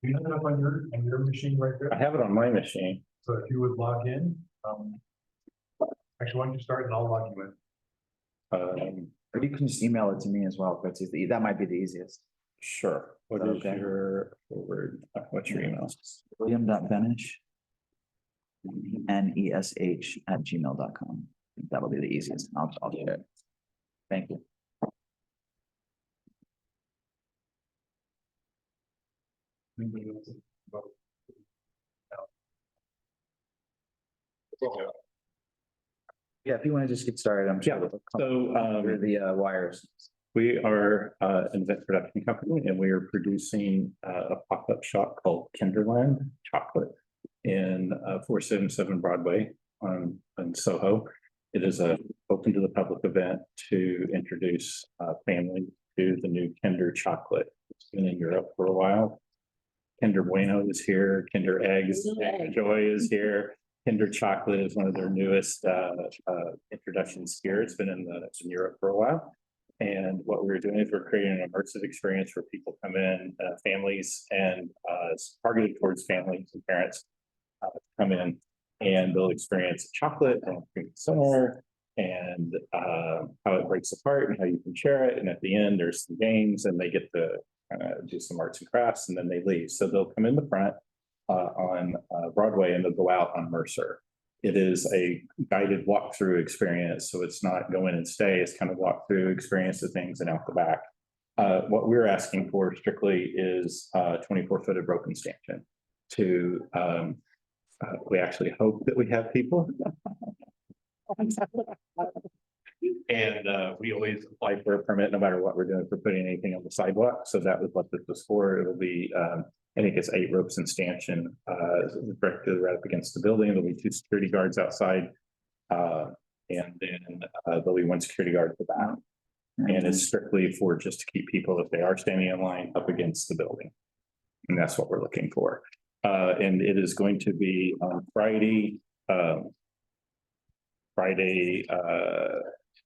You have it up on your machine right there? I have it on my machine. So if you would log in, actually, why don't you start and I'll log you in. Or you can just email it to me as well, if it's easy. That might be the easiest. Sure. What is Okay. your forward? What's your email? William.benish. NESH@gmail.com. That'll be the easiest. I'll do it. Thank you. Yeah, if you want to just get started, I'm sure. So, Through the wires. we are an event production company and we are producing a pop-up shop called Kinderland Chocolate in 477 Broadway on Soho. It is a open to the public event to introduce families to the new Kinder chocolate. It's been in Europe for a while. Kinder Bueno is here, Kinder Eggs, Egg. Joy is here. Kinder Chocolate is one of their newest introductions here. It's been in Europe for a while. And what we're doing is we're creating an immersive experience where people come in, families, and it's targeted towards families and parents come in and they'll experience chocolate and center and how it breaks apart and how you can share it. And at the end, there's some games and they get to do some arts and crafts and then they leave. So they'll come in the front on Broadway and they'll go out on Mercer. It is a guided walkthrough experience. So it's not go in and stay, it's kind of walk through experience of things and out the back. What we're asking for strictly is 24-foot of broken stanchion to, we actually hope that we have people. And we always apply for a permit no matter what we're doing for putting anything on the sidewalk. So that was what this was for. It'll be, I think it's 8 ropes and stanchion directly right up against the building. There'll be 2 security guards outside. And then there'll be 1 security guard at the back. And it's strictly for just to keep people, if they are standing in line, up against the building. And that's what we're looking for. And it is going to be on Friday,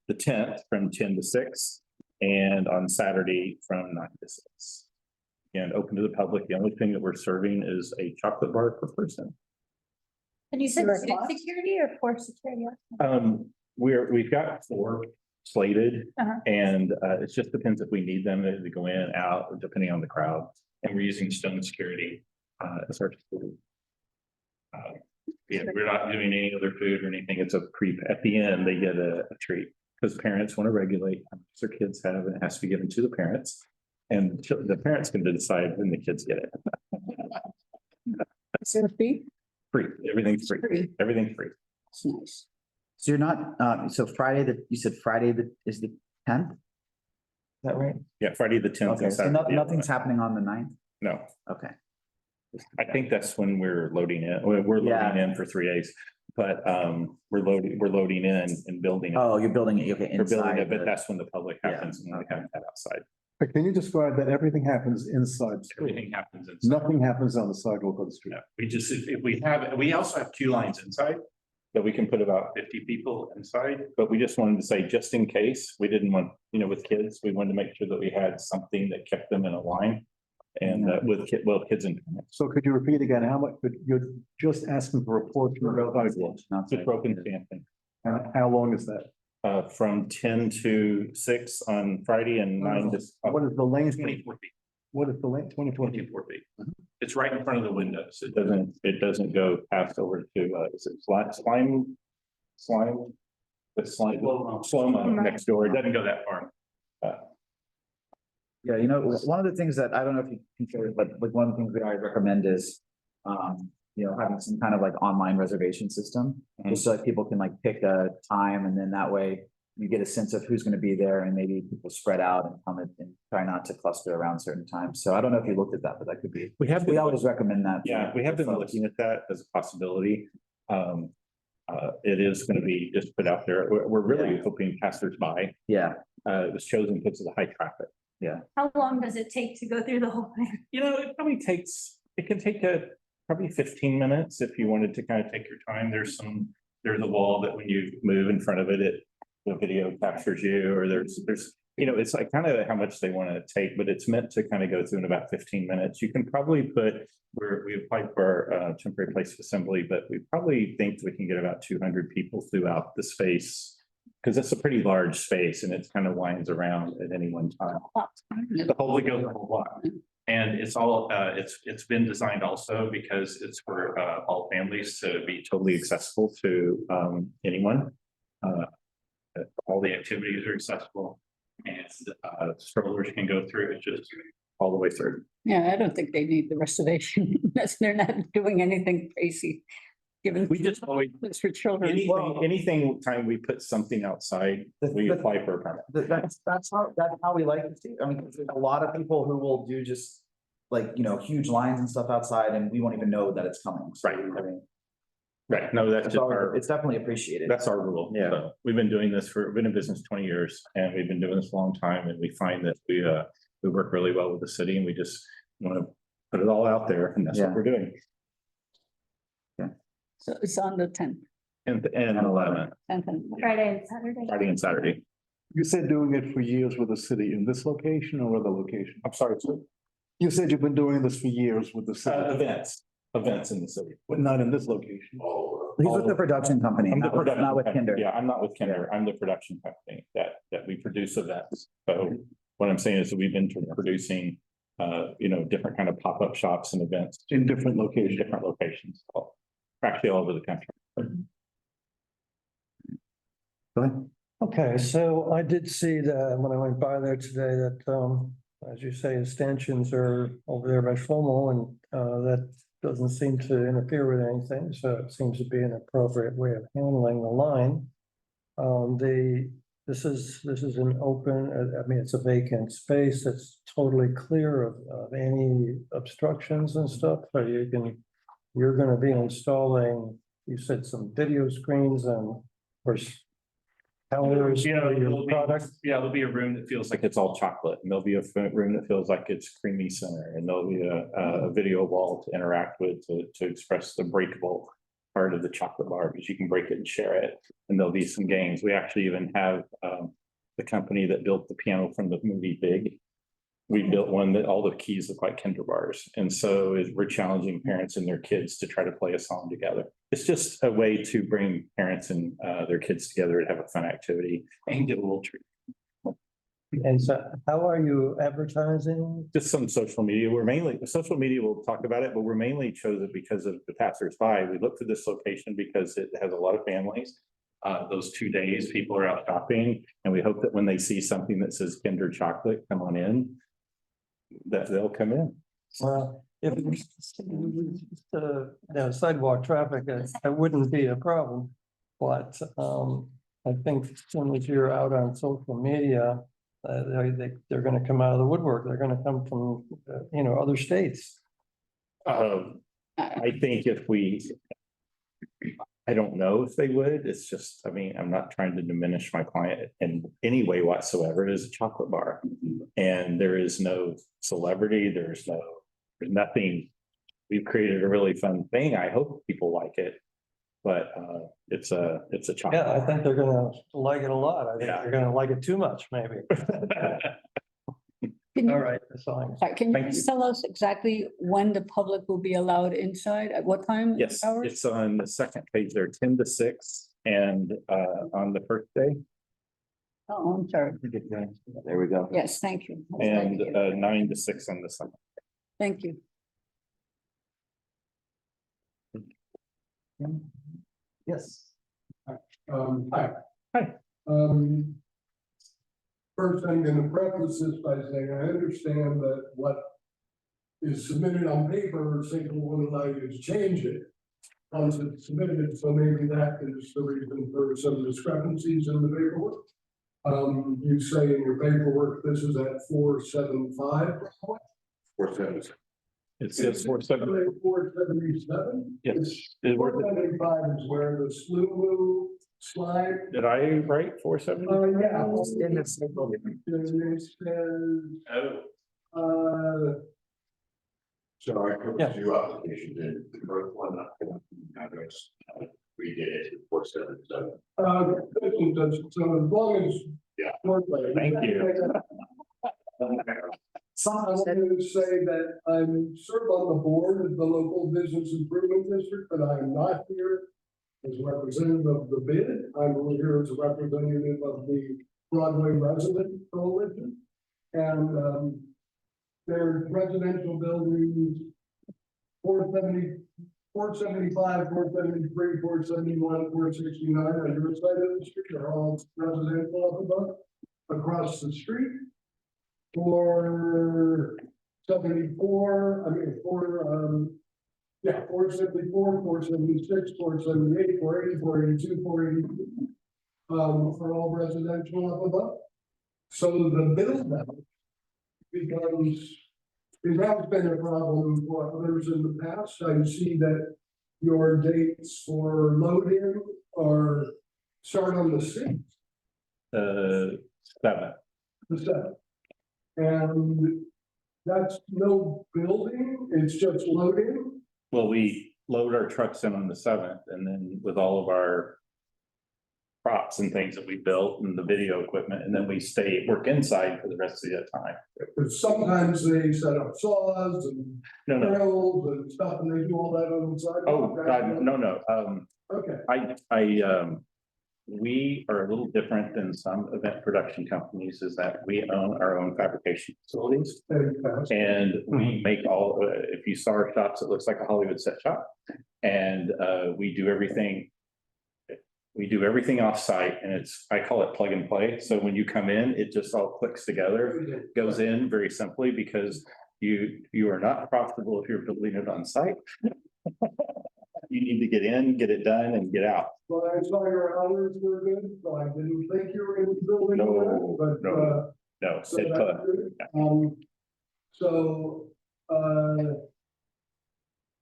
the 10th from 10 to 6 and on Saturday from 9 to 6. And open to the public. The only thing that we're serving is a chocolate bar per person. And you said 2 security or 4 security? We've got 4 slated Uh-huh. and it just depends if we need them to go in, out, depending on the crowd. And we're using Stone Security as our security. Yeah, we're not doing any other food or anything. It's a at the end, they get a treat because parents want to regulate how much their kids have and it has to be given to the parents. And the parents can decide when the kids get it. Is it free? Free, everything's free, Free. everything's free. That's nice. So you're not, so Friday, you said Friday is the 10th? Is that right? Yeah, Friday the 10th. Okay, so nothing's happening on the 9th? No, Okay. I think that's when we're loading in. We're loading in for 3 days, but we're loading in and building. Oh, you're building it, okay, We're building inside. it, but that's when the public happens and we okay. have that outside. But can you describe that everything happens inside the school? Everything happens inside. Nothing happens on the sidewalk or the street. Yeah, we just, if we have, we also have queue lines inside that we can put about 50 people inside, but we just wanted to say, just in case, we didn't want, with kids, we wanted to make sure that we had something that kept them in a line. And with kids and parents. So could you repeat again, how much, you're just asking for a portion of the sidewalk? Just broken stamping. And how long is that? From 10 to 6 on Friday and 9 to. What is the length? 24 feet. What is the length? 24 feet? 24 feet. It's right in front of the windows. It doesn't go past over to, is it slime? The slow-mo next door. It doesn't go that far. Yeah, one of the things that, I don't know if you consider it, but like one of the things we always recommend is, having some kind of like online reservation system. Just so that people can like pick a time and then that way you get a sense of who's going to be there and maybe people spread out and come and try not to cluster around certain times. So I don't know if you looked at that, but that could be, we always recommend that. Yeah, we have been looking at that as a possibility. It is going to be just put out there. We're really hoping passersby. Yeah. It was chosen because of the high traffic. Yeah. How long does it take to go through the whole thing? It can take probably 15 minutes if you wanted to kind of take your time. There's a wall that when you move in front of it, the video captures you, or there's, it's like kind of how much they want to take, but it's meant to kind of go through in about 15 minutes. You can probably we applied for temporary place of assembly, but we probably think we can get about 200 people throughout the space because it's a pretty large space and it kind of winds around at any one time. The whole, it goes the whole block. And it's all, it's been designed also because it's for all families to be totally accessible to anyone. All the activities are accessible and strollers can go through it just all the way through. Yeah, I don't think they need the reservation. They're not doing anything crazy. Given We just always, it's for children. anything time we put something outside, we apply for a permit. That's how we like to see it. I mean, 'cause there's a lot of people who will do just like, you know, huge lines and stuff outside and we won't even know that it's coming. So, Right. I mean, Right, no, that's just our, it's definitely appreciated. that's our rule. Yeah. So we've been doing this we've been in business 20 years and we've been doing this a long time and we find that we work really well with the city and we just want to put it all out there and that's what Yeah. we're doing. So it's on the 10th. And 11th, Friday and Saturday. Friday and Saturday. You said doing it for years with the city in this location or other location? I'm sorry, sir. You said you've been doing this for years with the city, Events in the city. but not in this location. He's with the production company, I'm the not with production. Kinder. Yeah, I'm not with Kinder. I'm the production company that we produce events. So what I'm saying is that we've been producing, different kind of pop-up shops and events In different in locations. different locations, actually all over the country. Go ahead. Okay, so I did see that when I went by there today that, as you say, stanchions are over there by Schlomo and, that doesn't seem to interfere with anything, so it seems to be an appropriate way of handling the line. This is an open, I mean, it's a vacant space that's totally clear of any obstructions and stuff, so you're gonna be installing, you said some video screens and, of course, counters for your product. There'll be a room that feels like it's all chocolate, and there'll be a room that feels like it's creamy center, and there'll be a video wall to interact with to express the breakable part of the chocolate bar, because you can break it and share it, and there'll be some games. We actually even have the company that built the piano from the movie Big. We built one that all the keys look like Kinder bars, and so we're challenging parents and their kids to try to play a song together. It's just a way to bring parents and their kids together and have a fun activity and get a little treat. And so how are you advertising? Just some social media. Social media will talk about it, but we're mainly chosen because of the passersby. We look for this location because it has a lot of families. Those 2 days, people are out shopping, and we hope that when they see something that says Kinder chocolate, come on in, that they'll come in. Well, if sidewalk traffic, that wouldn't be a problem. But I think as soon as you're out on social media, they're gonna come out of the woodwork. They're gonna come from, other states. I think I don't know if they would. It's just, I mean, I'm not trying to diminish my client in any way whatsoever. It is a chocolate bar. And there is no celebrity, there's nothing. We've created a really fun thing. I hope people like it. But it's a chocolate. Yeah, I think they're gonna like it a lot. I think Yeah. they're gonna like it too much, maybe. All right, that's all. Sorry, can you Thank you. just tell us exactly when the public will be allowed inside, at what time? Yes, hours? it's on the second page there, 10 to 6, and on the first day. Oh, I'm sorry. There we go. Yes, thank you. And 9 to 6 on the second. Thank you. Yes. Hi. Hi. First, I'm gonna preface this by saying I understand that what is submitted on paper, Fiscal won't allow you to change it. Once it's submitted, so maybe that is the reason for some discrepancies in the paperwork. You say in your paperwork, this is at 475. 477. It says 477. 477? Yes. 475 is where the SLU slide. Did I write 470? Yeah. In this- It says, Oh. So I put Yeah. 2 applications in, the first one, address, we did it, 477. So as long as. Yeah. Thank you. I wanted to say that I'm serve on the board of the local business improvement district, but I am not here as a representative of the bid. I'm here as a representative of the Broadway Resident Coalition. And their residential buildings, 470, 475, 473, 471, 469 on your side of the street are all residential up above. Across the street, 474, 474, 476, 478, 480, 482, 482. Are all residential up above. So the build out becomes, it has been a problem for others in the past. I see that your dates for load-in are start on the 6th. 7th. The 7th. And that's no building, it's just loading. Well, we load our trucks in on the 7th, and then with all of our props and things that we built and the video equipment, and then we work inside for the rest of the time. Because sometimes they set up saws and drills and stuff, and they do all that on the side. Oh, God, no. Okay. We are a little different than some event production companies, is that we own our own fabrication facilities. And we make if you saw our shops, it looks like a Hollywood set shop. And we do everything. We do everything off site, and I call it plug and play. So when you come in, it just all clicks together, goes in very simply, because you are not profitable if you're building it on site. You need to get in, get it done, and get out. Well, I saw your hours were good, so I didn't think you were in the building.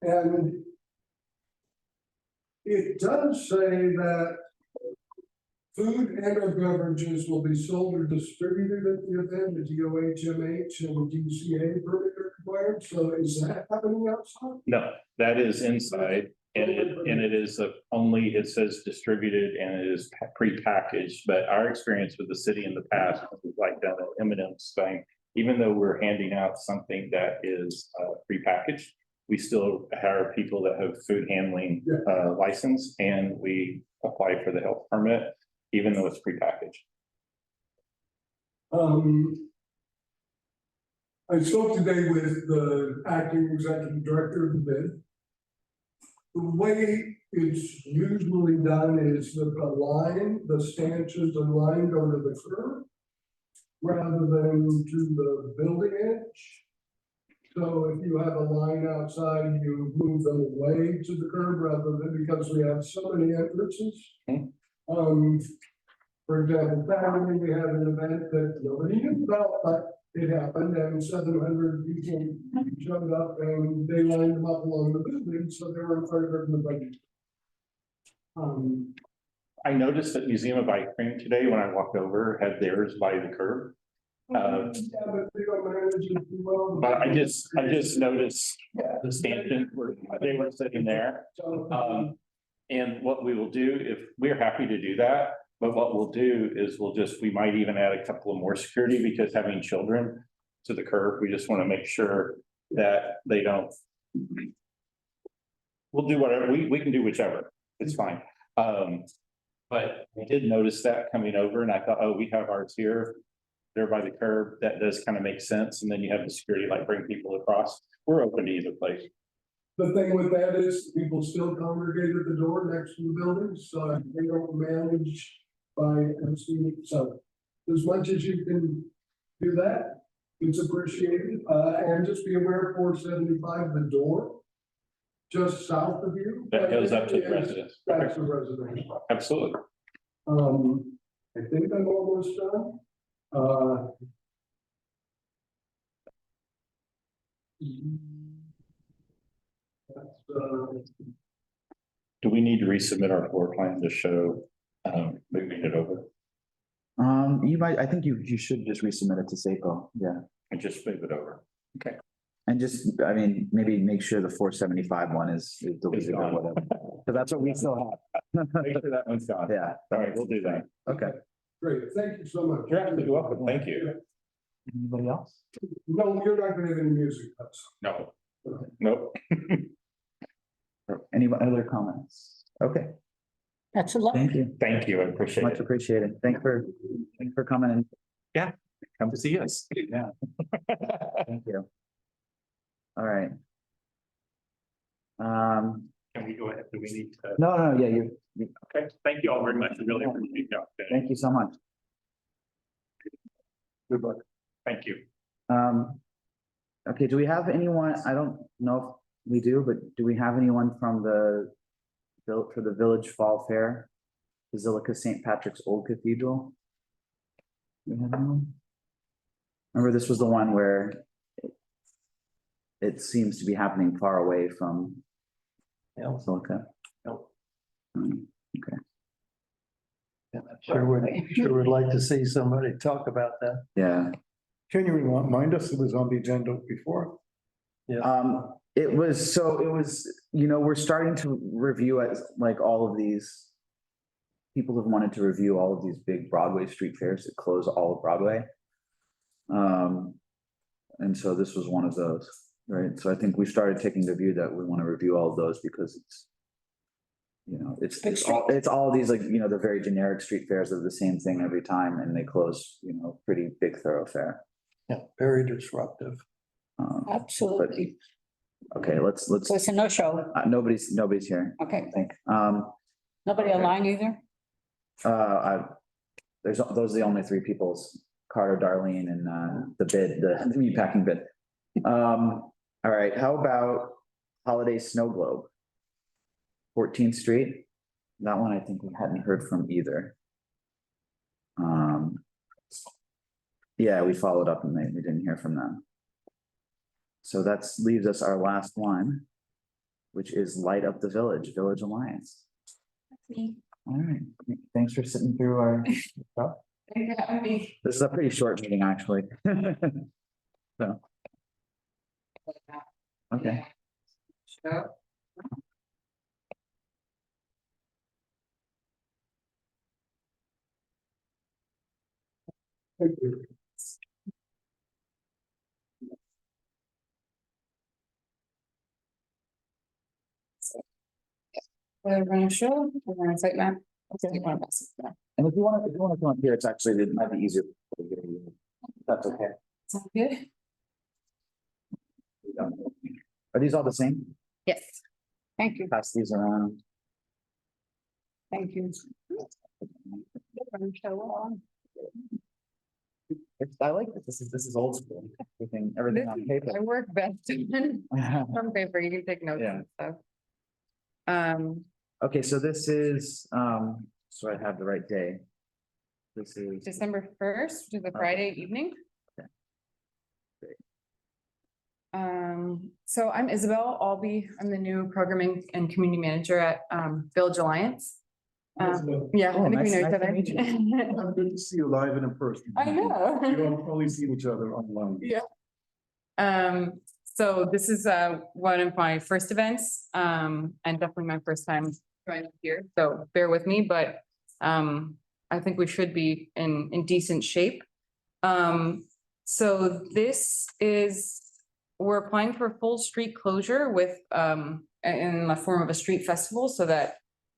And it does say that food and or beverages will be sold or distributed at the event, the DOHMH and DCA permit are required. So is that happening outside? No, that is inside. And it is only, it says distributed and it is pre-packaged, but our experience with the city in the past, like down at M&M's thing, even though we're handing out something that is pre-packaged, we still hire people that have food handling license, and we apply for the health permit, even though it's pre-packaged. I spoke today with the acting executive director of the bid. The way it's usually done is that the stanchions and line go to the curb rather than to the building edge. So if you have a line outside, you move them away to the curb rather than, because we have so many entrances. For example, Saturday we had an event that nobody knew about, but it happened, and 700 people showed up and they lined them up along the building, so they were in front of everybody. I noticed that Museum of Ice Cream today, when I walked over, had theirs by the curb. But I just noticed the stanchions where they were sitting there. And what we will do, if we're happy to do that, but what we'll do is we might even add a couple of more security, because having children to the curb, we just want to make sure that they don't. We'll do whatever, we can do whichever, it's fine. But I did notice that coming over, and I thought, oh, we have ours here. They're by the curb. That does kind of make sense. And then you have the security, like bring people across. We're open to either place. The thing with that is people still congregate at the door next to the buildings, so they don't manage by MC. So as much as you can do that, it's appreciated. And just be aware, 475, the door just south of you. That goes up to the residents. That's the residence. Absolutely. I think I'm almost done. Do we need to resubmit our floor plan to show moving it over? You might, I think you should just resubmit it to SAPO, yeah. And just move it over. Okay. And just, I mean, maybe make sure the 475 one is deleted or whatever. So that's what we still have. Make sure that one's gone. Yeah. All right, we'll do that. Okay. Great, thank you so much. You're absolutely welcome. Thank you. Anybody else? No, you're not gonna have any music. No. Nope. Any other comments? Okay. That's a lot. Thank you. Thank you, I appreciate Much it. appreciated. Thanks for coming in. Yeah, come to see us. Yeah. Thank you. All right. Can we go ahead? Do we need to? No, yeah, Okay, thank you all very much. I really appreciate the opportunity. thank you so much. Good luck. Thank you. Okay, do we have anyone, I don't know if we do, but do we have anyone from for the Village Fall Fair? Basilica St. Patrick's Old Cathedral? Do we have anyone? Remember, this was the one where it seems to be happening far away from Basilica. Okay, Sure would like to see somebody talk about that. yeah. Can you remind us, it was on the agenda before? It was, we're starting to review as like all of these. People have wanted to review all of these big Broadway street fairs that close all of Broadway. And so this was one of those, right? So I think we started taking the view that we want to review all of those because it's all these like, the very generic street fairs are the same thing every time and they close, pretty big thoroughfare. Yeah, very disruptive. Absolutely. Okay, let's. So it's a no-show. Nobody's here. Okay. I think. Nobody online either? Those are the only three people's Carter, Darlene, and the meatpacking bid. All right, how about Holiday Snow Globe? 14th Street. That one I think we hadn't heard from either. Yeah, we followed up and we didn't hear from them. So that leaves us our last one, which is Light Up the Village Alliance. All right, thanks for sitting through our stuff. This is a pretty short meeting, actually. So. Okay. Thank you. We're going to show, we're going to site map. Okay. And if you want to come up here, it's actually, it might be easier. That's okay. Sound good? Are these all the same? Yes. Thank you. Pass these around. Thank you. I like that this is old school. Everything on paper. I work best on paper, you can take notes and stuff. Okay, so this is, so I have the right day. This is December 1st, which is a Friday evening. Okay. Great. So I'm Isabel Albee. I'm the new programming and community manager at Village Alliance. Yeah, Oh, I think we nice know each to other. meet you. I'm good to see you live and in person. I know. We don't only see each other online. Yeah. So this is one of my first events, and definitely my first time joining here, so bear with me, but I think we should be in decent shape. So this is, we're applying for full street closure with in the form of a street festival so that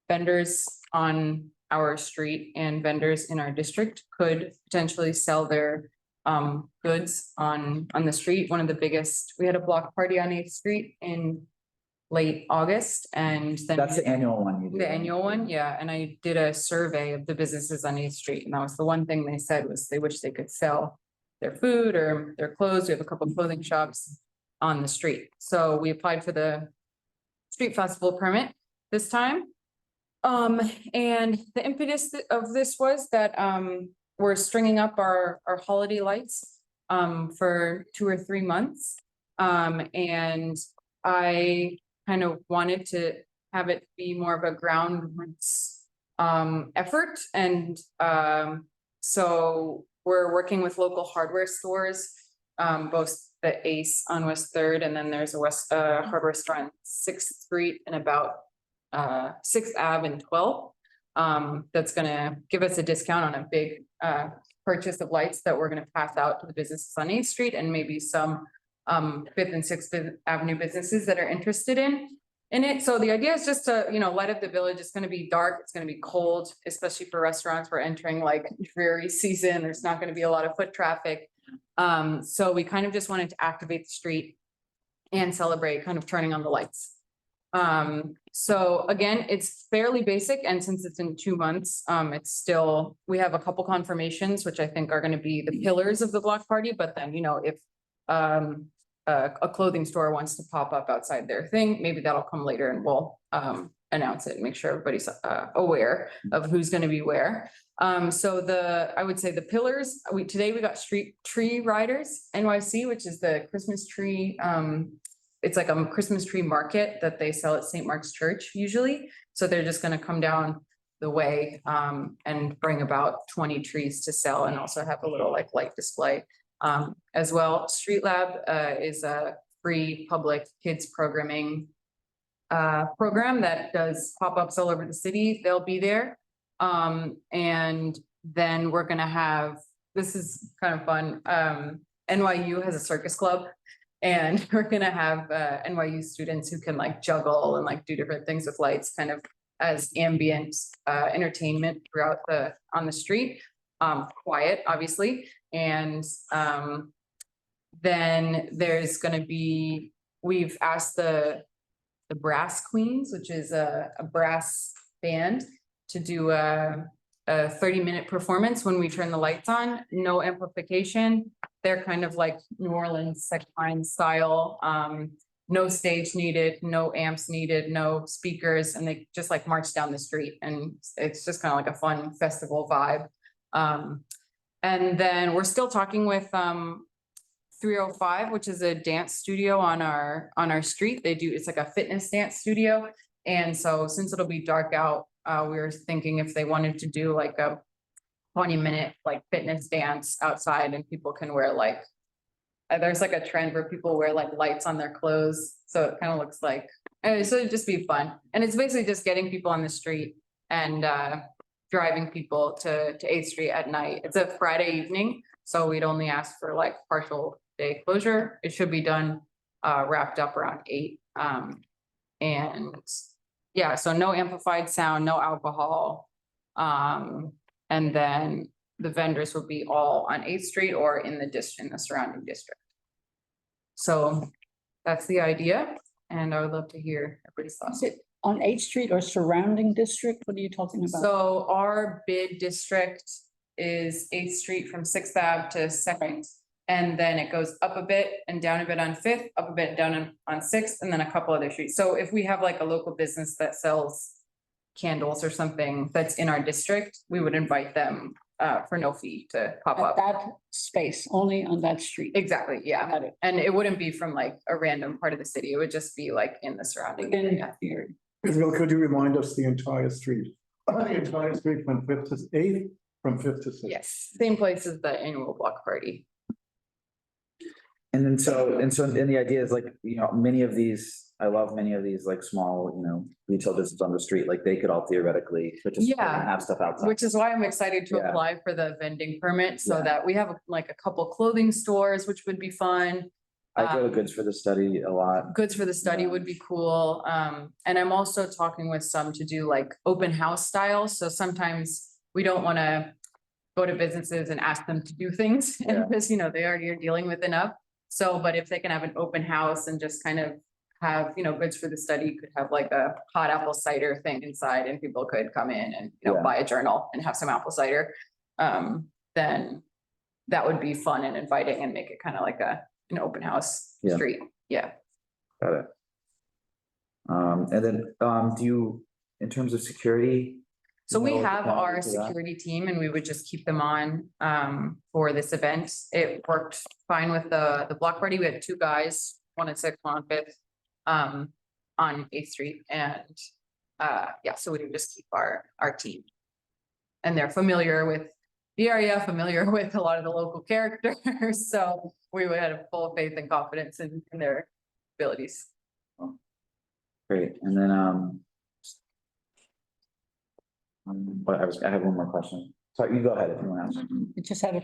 vendors on our street and vendors in our district could potentially sell their goods on the street. One of the biggest, we had a block party on 8th Street in late August, and then That's the annual one you do. the annual one, yeah, and I did a survey of the businesses on 8th Street, and that was the one thing they said was they wish they could sell their food or their clothes. We have a couple of clothing shops on the street, so we applied for the street festival permit this time. And the impetus of this was that we're stringing up our holiday lights for 2 or 3 months. And I kind of wanted to have it be more of a groundroots effort. And so we're working with local hardware stores, both the Ace on West 3rd, and then there's a hardware store on 6th Street and about 6th Ave and 12th. That's gonna give us a discount on a big purchase of lights that we're gonna pass out to the businesses on 8th Street and maybe some 5th and 6th Avenue businesses that are interested in. in it. So the idea is just to, light up the village. It's gonna be dark, it's gonna be cold, especially for restaurants. We're entering like dreary season. There's not gonna be a lot of foot traffic. So we kind of just wanted to activate the street and celebrate kind of turning on the lights. So again, it's fairly basic, and since it's in 2 months, it's still, we have a couple confirmations, which I think are gonna be the pillars of the block party, but then, if a clothing store wants to pop up outside their thing, maybe that'll come later and we'll announce it and make sure everybody's aware of who's gonna be where. So I would say the pillars, today we got street tree riders, NYC, which is the Christmas tree, it's like a Christmas tree market that they sell at St. Mark's Church usually. So they're just gonna come down the way and bring about 20 trees to sell, and also have a little like light display as well. Street Lab is a free public kids programming program that does pop-ups all over the city. They'll be there. And then we're gonna have, this is kind of fun, NYU has a circus club. And we're gonna have NYU students who can like juggle and like do different things with lights, kind of as ambient entertainment throughout on the street. Quiet, obviously. And then there's gonna be, we've asked the Brass Queens, which is a brass band, to do a 30-minute performance when we turn the lights on. No amplification. They're kind of like New Orleans section style. No stage needed, no amps needed, no speakers, and they just like march down the street, and it's just kind of like a fun festival vibe. And then we're still talking with 305, which is a dance studio on our street. It's like a fitness dance studio. And so since it'll be dark out, we were thinking if they wanted to do like a 20-minute like fitness dance outside, and people can wear like, there's like a trend where people wear like lights on their clothes. So it kind of looks like, so it'd just be fun. And it's basically just getting people on the street and driving people to 8th Street at night. It's a Friday evening, so we'd only ask for like partial day closure. It should be done, wrapped up around 8. And yeah, so no amplified sound, no alcohol. And then the vendors will be all on 8th Street or in the surrounding district. So that's the idea, and I would love to hear everybody's thoughts. Is it on 8th Street or surrounding district? What are you talking about? So our bid district is 8th Street from 6th Ave to 2nd. And then it goes up a bit and down a bit on 5th, up a bit down on 6th, and then a couple other streets. So if we have like a local business that sells candles or something that's in our district, we would invite them for no fee to pop At up. that space, only on that street. Exactly, yeah. Got it. And it wouldn't be from like a random part of the city. It would just be like in the surrounding Within area. here. Israel, could you remind us the entire street? The entire street from 5th to 8th, from 5th to 6th? Yes, same place as the annual block party. And then the idea is like, many of these, I love many of these like small, retail businesses on the street, like they could all theoretically participate and Yeah. have stuff outside. Which is why I'm excited to Yeah. apply for the vending permit, so Yeah. that we have like a couple clothing stores, which would be fun. I go to Goods for the Study a lot. Goods for the study Yeah. would be cool. And I'm also talking with some to do like open house style. So sometimes we don't want to go to businesses and ask them to do things Yeah. because, they already are dealing with enough. So, but if they can have an open house and just kind of have, Goods for the Study could have like a hot apple cider thing inside, and people could come in and, Yeah. buy a journal and have some apple cider. Then that would be fun and inviting and make it kind of like an open house Yeah. street. Yeah. Got it. And then, do you, in terms of security? So we know what the have plan our is for that? security team, and we would just keep them on for this event. It worked fine with the block party. We had 2 guys, one at 6th, one on 5th, on 8th Street. And yeah, so we would just keep our team. And they're familiar with the area, familiar with a lot of the local characters. So we would have full faith and confidence in their abilities. Great, and then, but I have one more question. Sorry, you go ahead if you want to ask. It just had a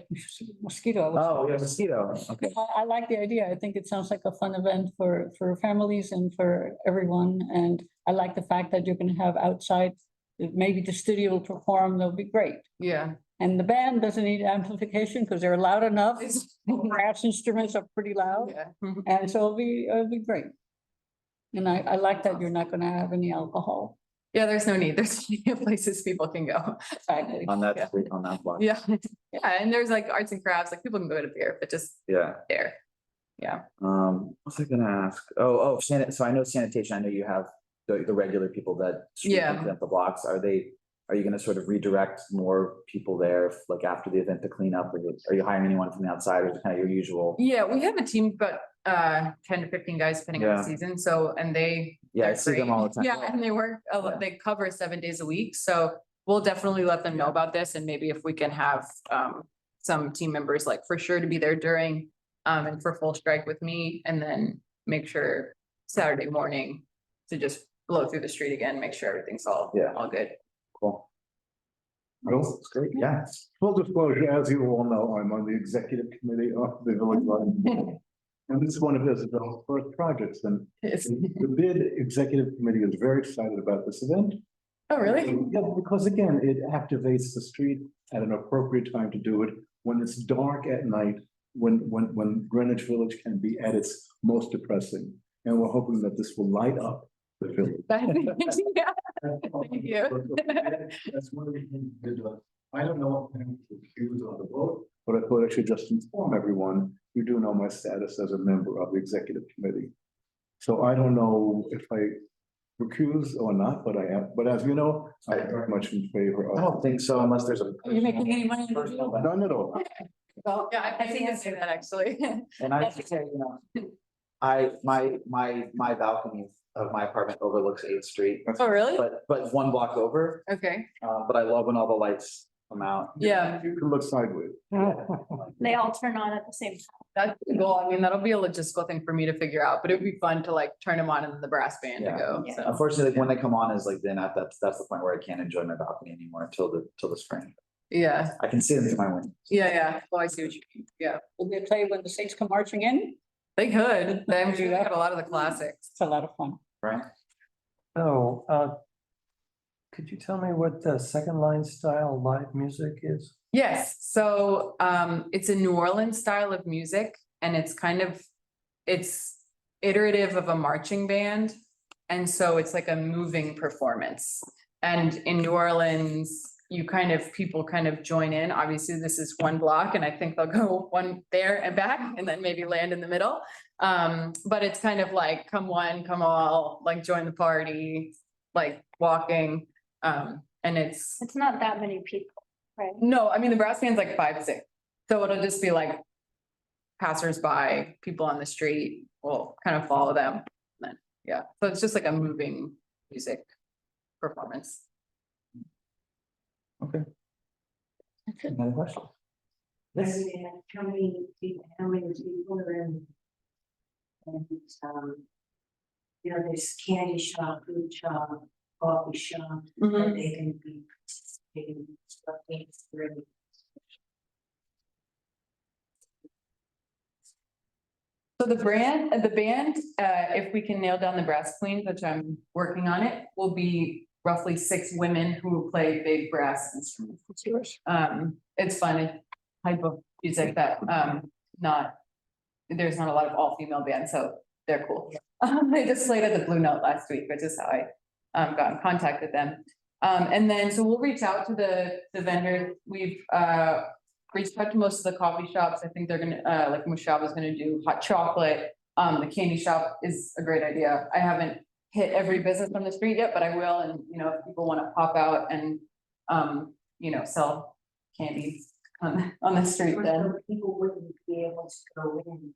mosquito. I was- Oh, yeah, mosquito. Okay. I like the idea. I think it sounds like a fun event for families and for everyone. And I like the fact that you're gonna have outside, maybe the studio will perform, that'll be great. Yeah. And the band doesn't need amplification because they're loud enough. Brass instruments are pretty loud. Yeah. And so it'll be great. And I like that you're not gonna have any alcohol. Yeah, there's no need. There's plenty of places people can go. Exactly. On that Yeah. street, on that block. Yeah, yeah, and there's like arts and crafts, like people can go to beer, but just Yeah. there. Yeah. What was I gonna ask? So I know sanitation, I know you have the regular people that. Yeah. At the blocks, are you gonna sort of redirect more people there, like after the event to clean up? Or are you hiring anyone from the outside, or is it kind of your usual? Yeah, we have a team, but 10 to 15 guys depending on the Yeah. season, so, and Yeah, I they're see them great. all the time. Yeah, and they work, they cover 7 days a week, so we'll definitely let them know about this, and maybe if we can have some team members like for sure to be there during and for full strike with me, and then make sure Saturday morning to just blow through the street again, make sure everything's all good. Cool. Well, That's great, yeah. Full disclosure, as you all know, I'm on the executive committee of the Village Garden Board. And this is one of Isabel's first projects, and It's- the bid executive committee is very excited about this event. Oh, really? Yeah, because again, it activates the street at an appropriate time to do it, when it's dark at night, when Greenwich Village can be at its most depressing. And we're hoping that this will light up the village. Yeah. Thank you. That's one of the things we did. I don't know what he was on the vote, but I thought I should just inform everyone, you do know my status as a member of the executive committee. So I don't know if I recuse or not, but I am, but as you know, I am very much in favor I of. don't think so unless there's a. Are you making any money? None at all. Well, yeah, I think I say that actually. And I have to say, my balcony of my apartment overlooks 8th Street, Oh, really? but one block over. Okay, But I love when all the lights come out. yeah, You can look sideways. They all turn on at the same time. that's the goal. I mean, that'll be a logistical thing for me to figure out, but it'd be fun to like turn them on and then the brass band to Yeah. go, Yeah. so. Unfortunately, like, when they come on is like, then that's the point where I can't enjoy my balcony anymore until the spring. Yeah, I can see them through my window. yeah. Oh, I see what you mean. Yeah, Will they play when the Saints come marching in? they could. I'm sure they have a lot of the classics. It's a lot of fun. Right? Oh, could you tell me what the second line style live music is? Yes, so it's a New Orleans style of music and it's it's iterative of a marching band. And so it's like a moving performance. And in New Orleans, people kind of join in. Obviously, this is one block and I think they'll go one there and back and then maybe land in the middle. But it's kind of like come one, come all, like join the party, like walking. And it's Not that many people, right? no, I mean, the brass band's like 5, 6. So it'll just be like passersby, people on the street will kind of follow them. Then, yeah, so it's just like a moving music performance. Okay. Another question? Yes. How many people are in? And, there's candy shop, food shop, coffee shop, that they can be participating in stuff. So the band, if we can nail down the brass queens, which I'm working on it, will be roughly 6 women who play big brass instruments. It's fun, it's type of music that, there's not a lot of all-female bands, so they're cool. They just played at the Blue Note last week, which is how I got in contact with them. And then, so we'll reach out to the vendors. We've reached out to most of the coffee shops. I think they're gonna, like Mushab is gonna do hot chocolate. The candy shop is a great idea. I haven't hit every business on the street yet, but I will. And, if people wanna pop out and, sell candy on the street, then. People wouldn't be able to go in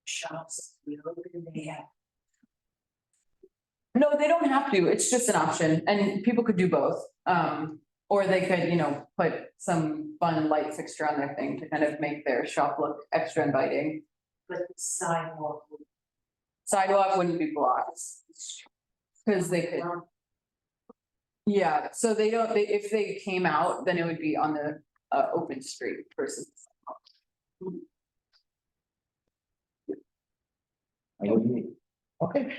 shops, they have. No, they don't have to. It's just an option and people could do both. Or they could, put some fun light fixture on their thing to kind of make their shop look extra inviting. But the sidewalk. Sidewalk wouldn't be blocked. Cause they could. Yeah, so if they came out, then it would be on the open street versus. Okay.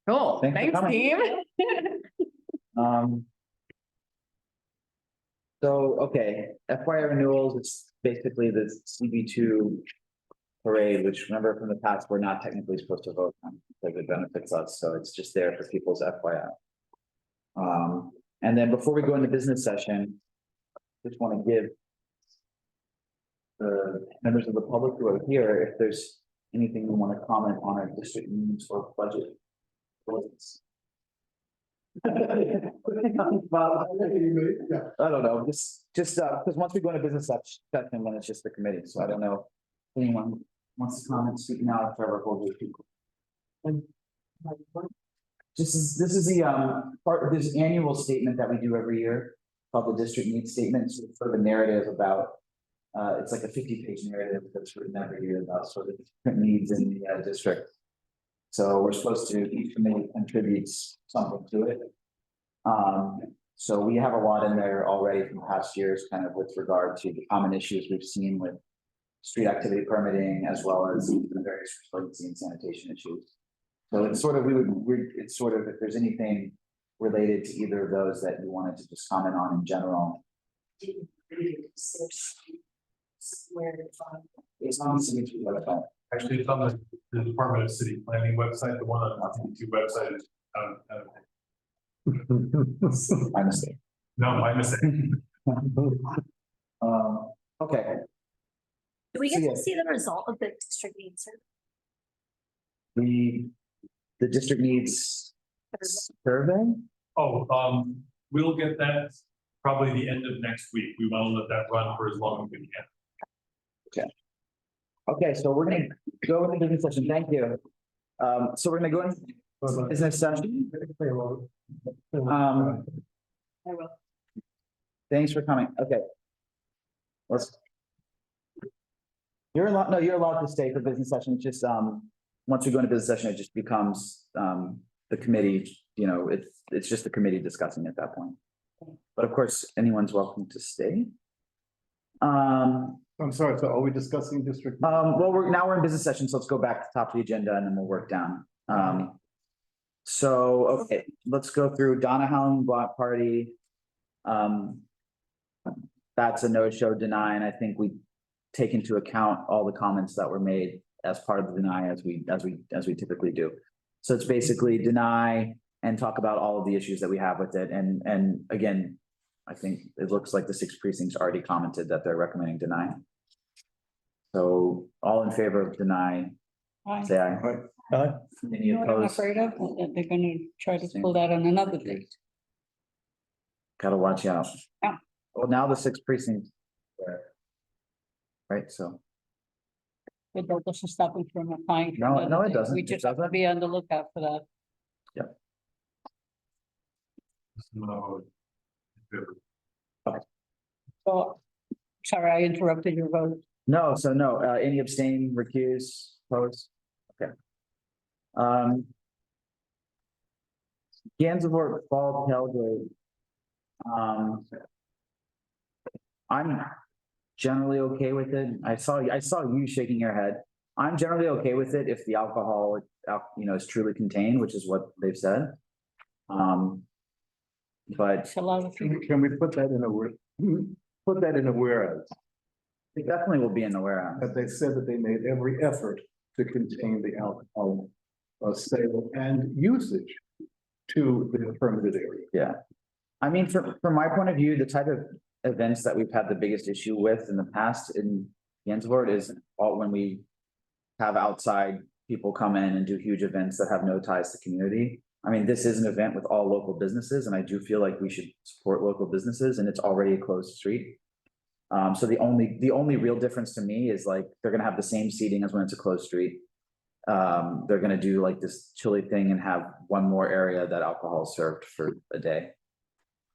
Cool, Thanks for thanks, coming. team. Um. So, okay, FYI renewals, it's basically the CB2 parade, which remember from the past, we're not technically supposed to vote on because it benefits us, so it's just there for people's FYI. And then before we go into business session, just want to give the members of the public who are here, if there's anything you want to comment on our district needs or budget. I don't know, just because once we go into business session, then it's just the committee, so I don't know if anyone wants to comment, speak now, if ever hold your people. This is the part of this annual statement that we do every year called the district needs statement. So sort of a narrative about it's like a 50-page narrative that's written every year about sort of the different needs in the district. So we're supposed to, each committee contributes something to it. So we have a lot in there already from past years, kind of with regard to the common issues we've seen with street activity permitting, as well as the various resiliency and sanitation issues. So it's sort of, it's sort of, if there's anything related to either of those that you wanted to just comment on in general. It's on the CB2 website. Actually, it's on the Department of City Planning website, the one on the CB2 website is, My mistake. no, my mistake. Okay, Do we get So, yeah. to see the result of the district needs survey? the district needs survey. Oh, we'll get that probably the end of next week. We want to let that run for as long as we can. Okay, so we're gonna go into business session. Thank you. So we're gonna go into business session. I will. Thanks for coming. Okay. Let's. You're allowed to stay for business session. It's just, once we go into business session, it just becomes, the committee, you know, it's just the committee discussing at that point. But of course, anyone's welcome to stay. I'm sorry, so are we discussing district? Well, we're in business session, so let's go back to the top of the agenda and then we'll work down. So, okay, let's go through Donna Howland Block Party. That's a no-show deny, and I think we take into account all the comments that were made as part of the deny as we typically do. So it's basically deny and talk about all of the issues that we have with it. And again, I think it looks like the 6 precincts already commented that they're recommending deny. So all in favor of deny, say aye. Any You know what I'm opposed? afraid of? That they're gonna try to pull that on another date. Gotta watch out. Yeah. Well, now the 6 precincts. Right, so, But that doesn't stop them from applying. for No, another no, it date. doesn't. We It just have to doesn't. be on the lookout for that. No. So, sorry, I interrupted your vote. no, any abstain, recuse, opposed? Okay. Gansevoort Fall Tailgate. I'm generally okay with it. I saw you shaking your head. I'm generally okay with it if the alcohol, you know, is truly contained, which is what they've said. But It's a lot of. Can we put that in a whereas? it definitely will be in the warehouse. That they said that they made every effort to contain the alcohol sale and usage to the permitted area. Yeah. I mean, from my point of view, the type of events that we've had the biggest issue with in the past in Gansevoort is all when we have outside people come in and do huge events that have no ties to community. I mean, this is an event with all local businesses, and I do feel like we should support local businesses, and it's already a closed street. So the only real difference to me is like, they're gonna have the same seating as when it's a closed street. They're gonna do like this chili thing and have one more area that alcohol is served for a day.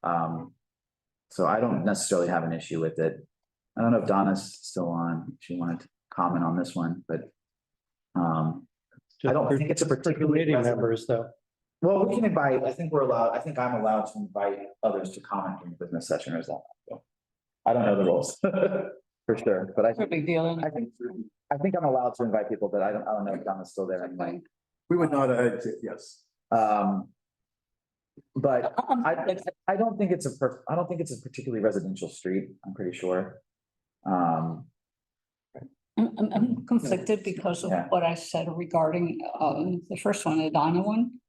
So I don't necessarily have an issue with it. I don't know if Donna's still on, if she wanted to comment on this one, but I don't think it's a particularly Committee members though. Well, we can invite, I think we're allowed, I think I'm allowed to invite others to comment in the business session as well. So, I don't know the rules for sure, but No big deal. I think I'm allowed to invite people, but I don't know if Donna's still there anyway. We would not exit, yes. But I don't think it's I don't think it's a particularly residential street, I'm pretty sure. I'm conflicted because of Yeah. what I said regarding the first one, the Donna one.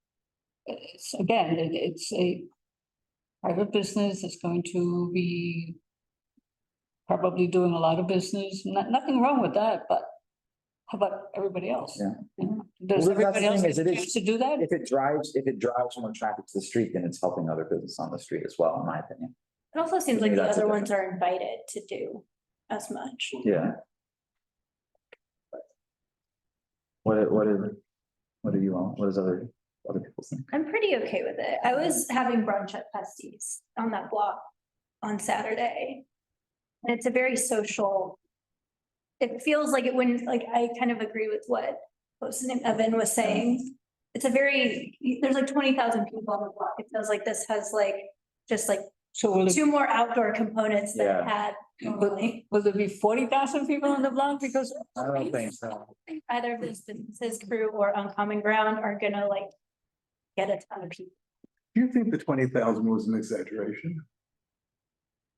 It's again, it's a private business, it's going to be probably doing a lot of business, nothing wrong with that, but how about everybody else? Yeah. You know, Well, does that's the everybody else thing is, get a it is- chance to do that? If it drives more traffic to the street, then it's helping other business on the street as well, in my opinion. It also seems like Maybe the that's a other ones are invited to do as much. Yeah. What do you want? What does other people think? I'm pretty okay with it. I was having brunch at Pesties on that block on Saturday. And it's a very social. It feels like it wouldn't, like, I kind of agree with what his name Evan was saying. It's a very, there's like 20,000 people on the block. It feels like this has like, just like So will it, two more outdoor components than Yeah. it had normally. will there be 40,000 people on the block because? I don't think so. Either of those businesses, Crew or Uncommon Ground, are gonna like get a ton of people. Do you think the 20,000 was an exaggeration?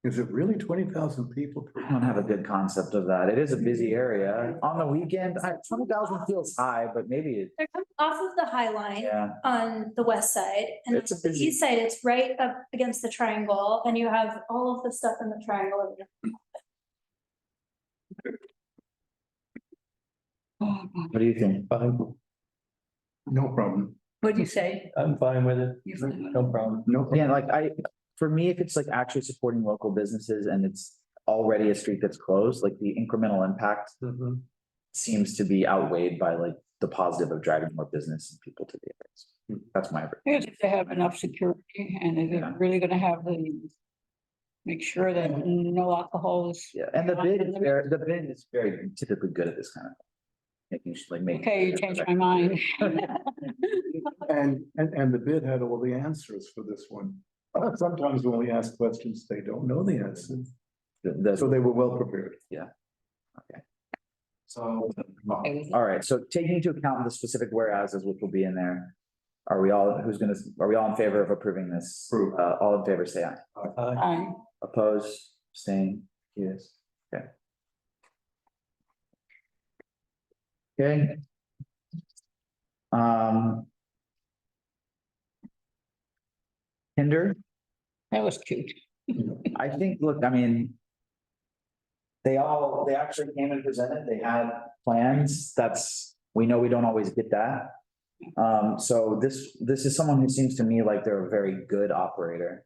Is it really 20,000 people? I don't have a good concept of that. It is a busy area. On the weekend, 20,000 feels high, but maybe it, They're coming off of the High Line yeah. on the west side, and It's a on the busy- east side, it's right up against the triangle, and you have all of the stuff in the triangle. What do you think? Fine, No problem. What do you say? I'm fine with it. You fine with it? No problem. No problem. Yeah, like for me, if it's like actually supporting local businesses and it's already a street that's closed, like the incremental impact Mhm. seems to be outweighed by like the positive of driving more business and people to the areas. That's my. Here's if they have enough security and Yeah. they're really gonna have make sure that no alcohol is. Yeah, and the bid is very typically good at this kind of thing. Making. Okay, you changed my mind. And the bid had all the answers for this one. Sometimes when we ask questions, they don't know the answers. So they were well prepared. So, all right, so taking into account the specific whereases which will be in there. Are we all in favor of approving this? Approve. All in favor, say aye. Aye. Oppose, abstain, yes, okay. Okay. Hinder, That was cute. I think, look, I mean. They actually came and presented, they had plans, we know we don't always get that. So this is someone who seems to me like they're a very good operator.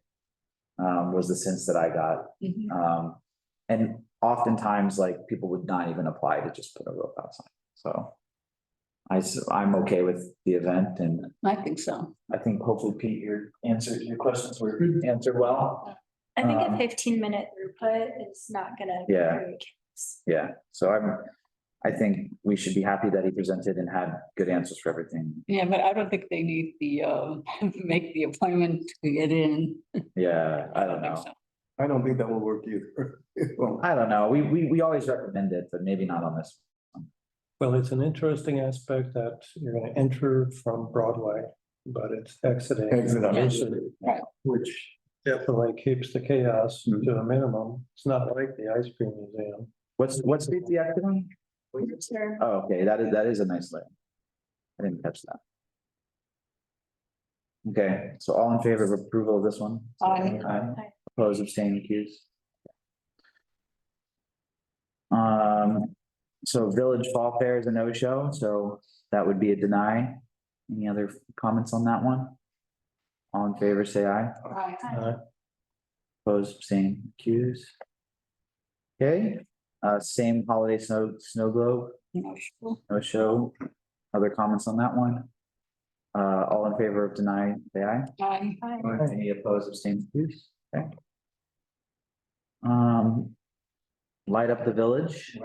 Was the sense that I got. Mhm. And oftentimes, like, people would not even apply to just put a rope outside, so. I'm okay with the event, and I think so. I think hopefully, Pete, your questions were answered well. I think a 15-minute throughput is not gonna. Yeah. really count. Yeah, so I think we should be happy that he presented and had good answers for everything. Yeah, but I don't think they need the, make the appointment to get in. Yeah, I don't think know. so. I don't think that will work either. Well, I don't know. We always recommend it, but maybe not on this. Well, it's an interesting aspect that you're gonna enter from Broadway, but it's exiting. Exit on University, Right. Which definitely keeps the chaos to a minimum. It's not like the ice cream museum. What's the active one? Sure. Oh, okay, that is a nice layout. I didn't catch that. Okay, so all in favor of approval of this one? Aye. Aye. Oppose, abstain, accused. So Village Fall Fair is a no-show, so that would be a deny. Any other comments on that one? All in favor, say aye. Aye. Opposed, abstain, accused. Okay, same holiday snow globe, No, sure. no show. Other comments on that one? All in favor of deny, say aye. Aye. Any opposed, abstain, accused? Okay. Light up the village.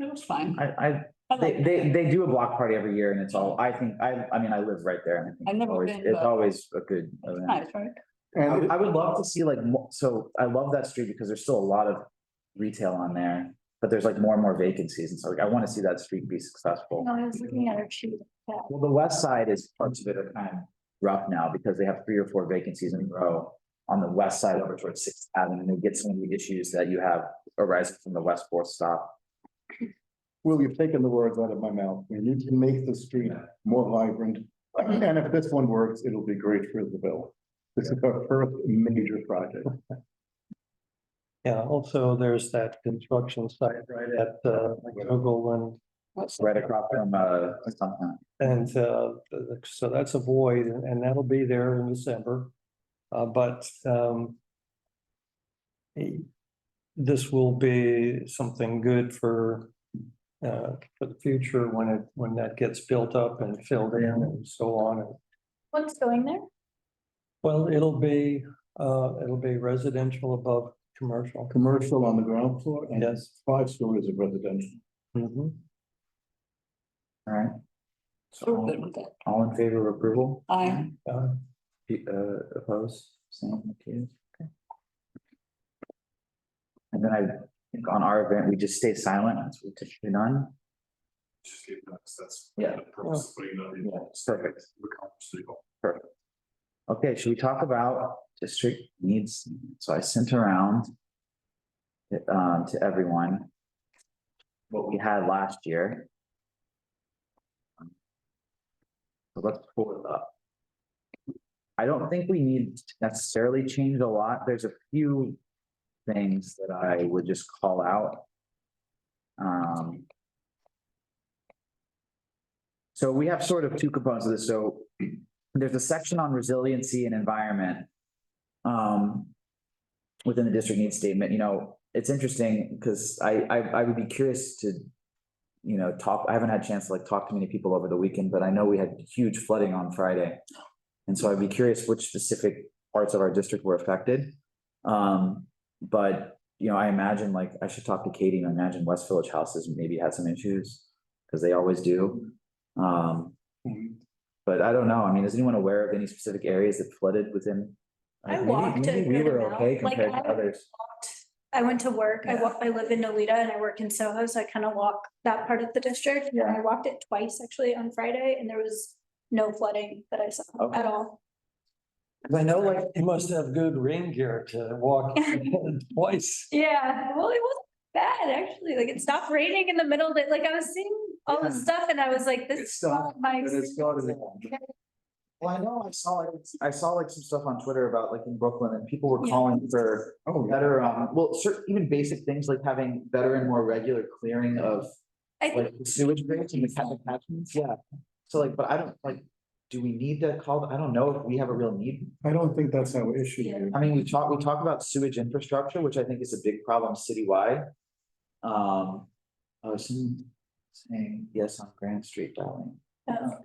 It was fine. I They do a block party every year and it's all, I think, I mean, I live right there and I think I've it's never always, been, it's but- always a good event. Nice, right? And I would love to see like, so I love that street because there's still a lot of retail on there, but there's like more and more vacancies. And so like, I want to see that street be successful. No, I was looking at our sheet. Yeah. Well, the west side is parts of it are kind of rough now because they have 3 or 4 vacancies in a row on the west side over towards Sixth Avenue. And they get some of the issues that you have arising from the West Fourth stop. Will, you've taken the words out of my mouth. We need to make the street more vibrant. And if this one works, it'll be great for the bill. This is our first major project. Yeah, also there's that construction site right at Google Right across from, something. and so that's a void and that'll be there in December. But this will be something good for the future when that gets built up and filled in and so on. What's going there? Well, it'll be residential above commercial. Commercial on the ground floor and Yes. 5 stories of residential. Mhm. All right. So we're good with that. All in favor of approval? Aye. Opposed? Same, okay. And then I think on our event, we just stay silent, as we typically done. Just give us, that's. Yeah. the purpose of putting it on the- Yeah, perfect. We accomplish the goal. Perfect. Okay, should we talk about district needs? So I sent around to everyone what we had last year. So let's pull it up. I don't think we need to necessarily change a lot. There's a few things that I would just call out. So we have sort of 2 components of this. So there's a section on resiliency and environment within the district needs statement. You know, it's interesting because I would be curious to, you know, talk. I haven't had a chance to like talk to many people over the weekend, but I know we had huge flooding on Friday. And so I'd be curious which specific parts of our district were affected. But, you know, I imagine like I should talk to Katie and I imagine West Village houses maybe had some issues because they always do. But I don't know. I mean, is anyone aware of any specific areas that flooded within? I walked maybe a we good were amount. okay Like, compared to others. I went to work, Yeah. I live in Nolita and I work in Soho, so I kind of walk that part of the district. And Yeah. I walked it twice actually on Friday and there was no flooding that I saw Okay. at all. Cause I know like, You must have good rain gear to walk twice. Yeah, well, it wasn't bad actually, like it stopped raining in the middle of it, like I was seeing all the Yeah. stuff and I was like, this It's is not my. well, I know I saw like some stuff on Twitter about like in Brooklyn and people were Yeah. calling for better, well, certain, even basic things like having better and more regular clearing of I like the sewage rates and the catchments, yeah. So like, but I don't like, do we need to call, I don't know if we have a real need. I don't think that's our issue. Yeah. I mean, we talk about sewage infrastructure, which I think is a big problem citywide. I was saying yes on Grand Street, darling.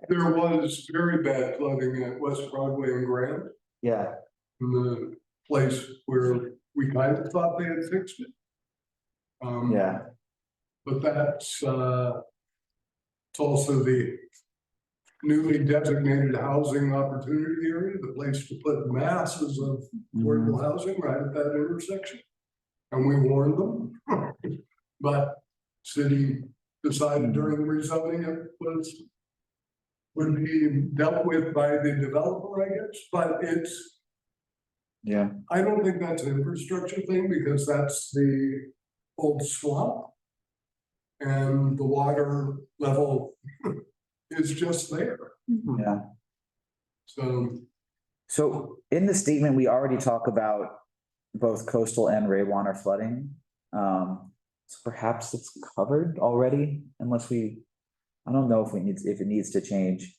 There was very bad flooding at West Broadway and Grand, Yeah, in the place where we kind of thought they had fixed it. yeah, But that's, it's also the newly designated housing opportunity area, the place to put masses of affordable housing right at that intersection. And we warned them, but city decided during the rezoning it would be dealt with by the developer, I guess, but it's, yeah. I don't think that's an infrastructure thing because that's the old swamp. And the water level is just there. Yeah. So in the statement, we already talk about both coastal and rainwater flooding. So perhaps it's covered already, unless I don't know if it needs to change.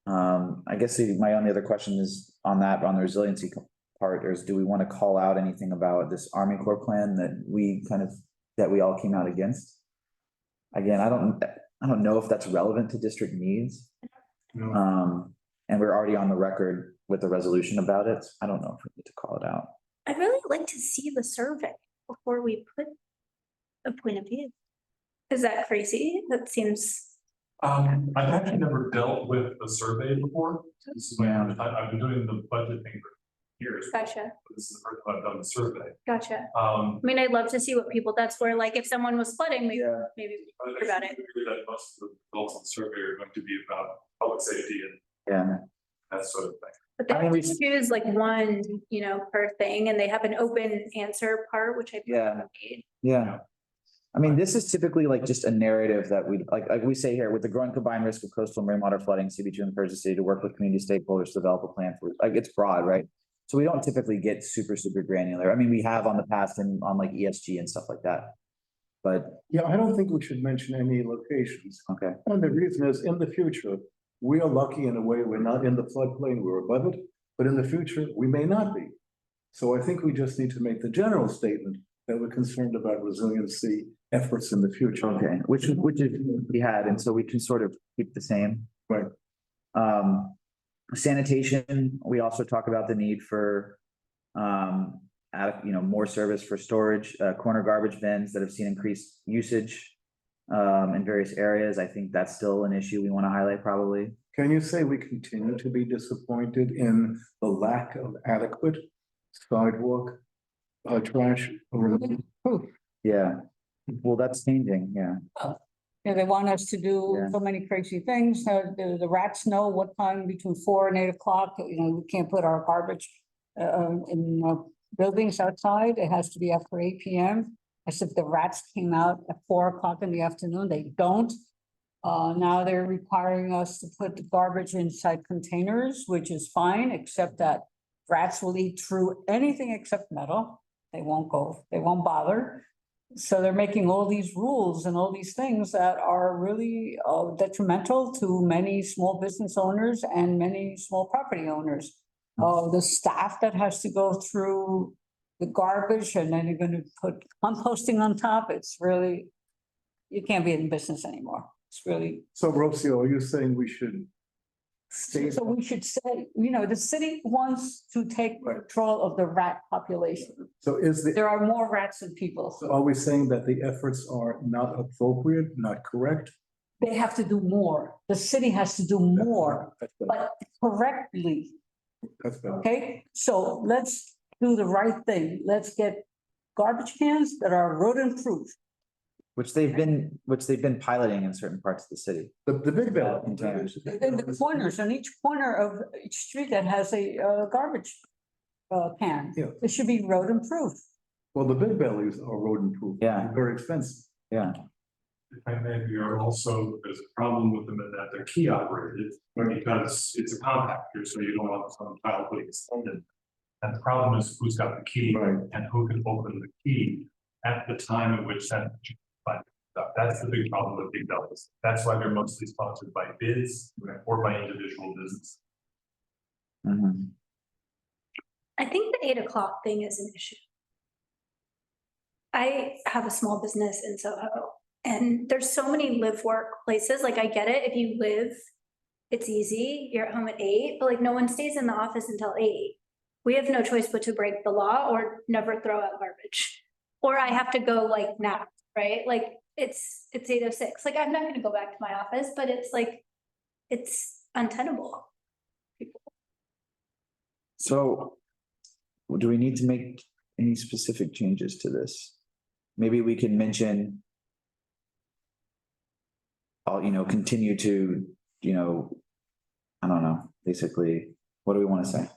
I guess my only other question is on the resiliency part is, do we want to call out anything about this Army Corps plan that we all came out against? Again, I don't know if that's relevant to district needs. No. And we're already on the record with the resolution about it. I don't know if we need to call it out. I'd really like to see the survey before we put a point of view. Is that crazy? That seems, I've actually never dealt with a survey before. This is my first time. I've been doing the budget thing for years. gotcha, This is the first time I've done the survey. gotcha. Um, I mean, I'd love to see what people, that's where like if someone was flooding, maybe, Yeah. maybe I we could hear about it. figure that most of the results of the survey are going to be about public safety and Yeah. that sort of thing. But they I mean, we- just choose like one, per thing, and they have an open answer part, which I. Yeah. Yeah. I mean, this is typically like just a narrative that we, like we say here, with the growing combined risk of coastal and marine water flooding, CB2 encourages the city to work with community stakeholders to develop a plan for, like, it's broad, right? So we don't typically get super granular. I mean, we have on the past and on like ESG and stuff like that. But, Yeah, I don't think we should mention any locations. okay, And the reason is, in the future, we are lucky in a way, we're not in the floodplain, we're above it, but in the future, we may not be. So I think we just need to make the general statement that we're concerned about resiliency efforts in the future. okay, which is we had, and so we can sort of keep the same. Right. Sanitation, we also talk about the need for more service for storage, corner garbage bins that have seen increased usage in various areas. I think that's still an issue we want to highlight probably. Can you say we continue to be disappointed in the lack of adequate sidewalk trash removal? Yeah, well, that's changing, yeah. They want us to do Yeah. so many crazy things. The rats know what time between 4 and 8 o'clock, we can't put our garbage in buildings outside. It has to be after 8 PM. As if the rats came out at 4 o'clock in the afternoon. They don't. Now they're requiring us to put the garbage inside containers, which is fine, except that rats will eat through anything except metal. They won't bother. So they're making all these rules and all these things that are really detrimental to many small business owners and many small property owners. The staff that has to go through the garbage and then you're gonna put composting on top, it's really, you can't be in business anymore. It's really, So Rocio, are you saying we should stay? so we should say, the city wants to take control of the rat population. So There are more rats than people. so are we saying that the efforts are not appropriate, not correct? They have to do more. The city has to do more, That's better. but correctly. That's better. Okay, so let's do the right thing. Let's get garbage cans that are rodent proof. Which they've been piloting in certain parts of the city. The big bill. Containers. In the corners, on each corner of each street that has a garbage can. Yeah. It should be rodent proof. Well, the big bellies are rodent proof. Yeah. Very expensive. Yeah, If I may, there's a problem with them in that they're key operated, because it's a compactor, so you don't want some child putting his hand in. And the problem is who's got the key Right. and who can open the key at the time at which that. That's the big problem with big bellies. That's why they're mostly sponsored by bids or by individual business. mhm. I think the 8 o'clock thing is an issue. I have a small business in Soho and there's so many live work places. Like I get it. If you live, it's easy. You're at home at 8, but like no one stays in the office until 8. We have no choice but to break the law or never throw out garbage. Or I have to go like nap, right? Like it's 8:06. Like I'm not gonna go back to my office, but it's untenable. So do we need to make any specific changes to this? Maybe we can mention continue to, I don't know, basically, what do we want to say?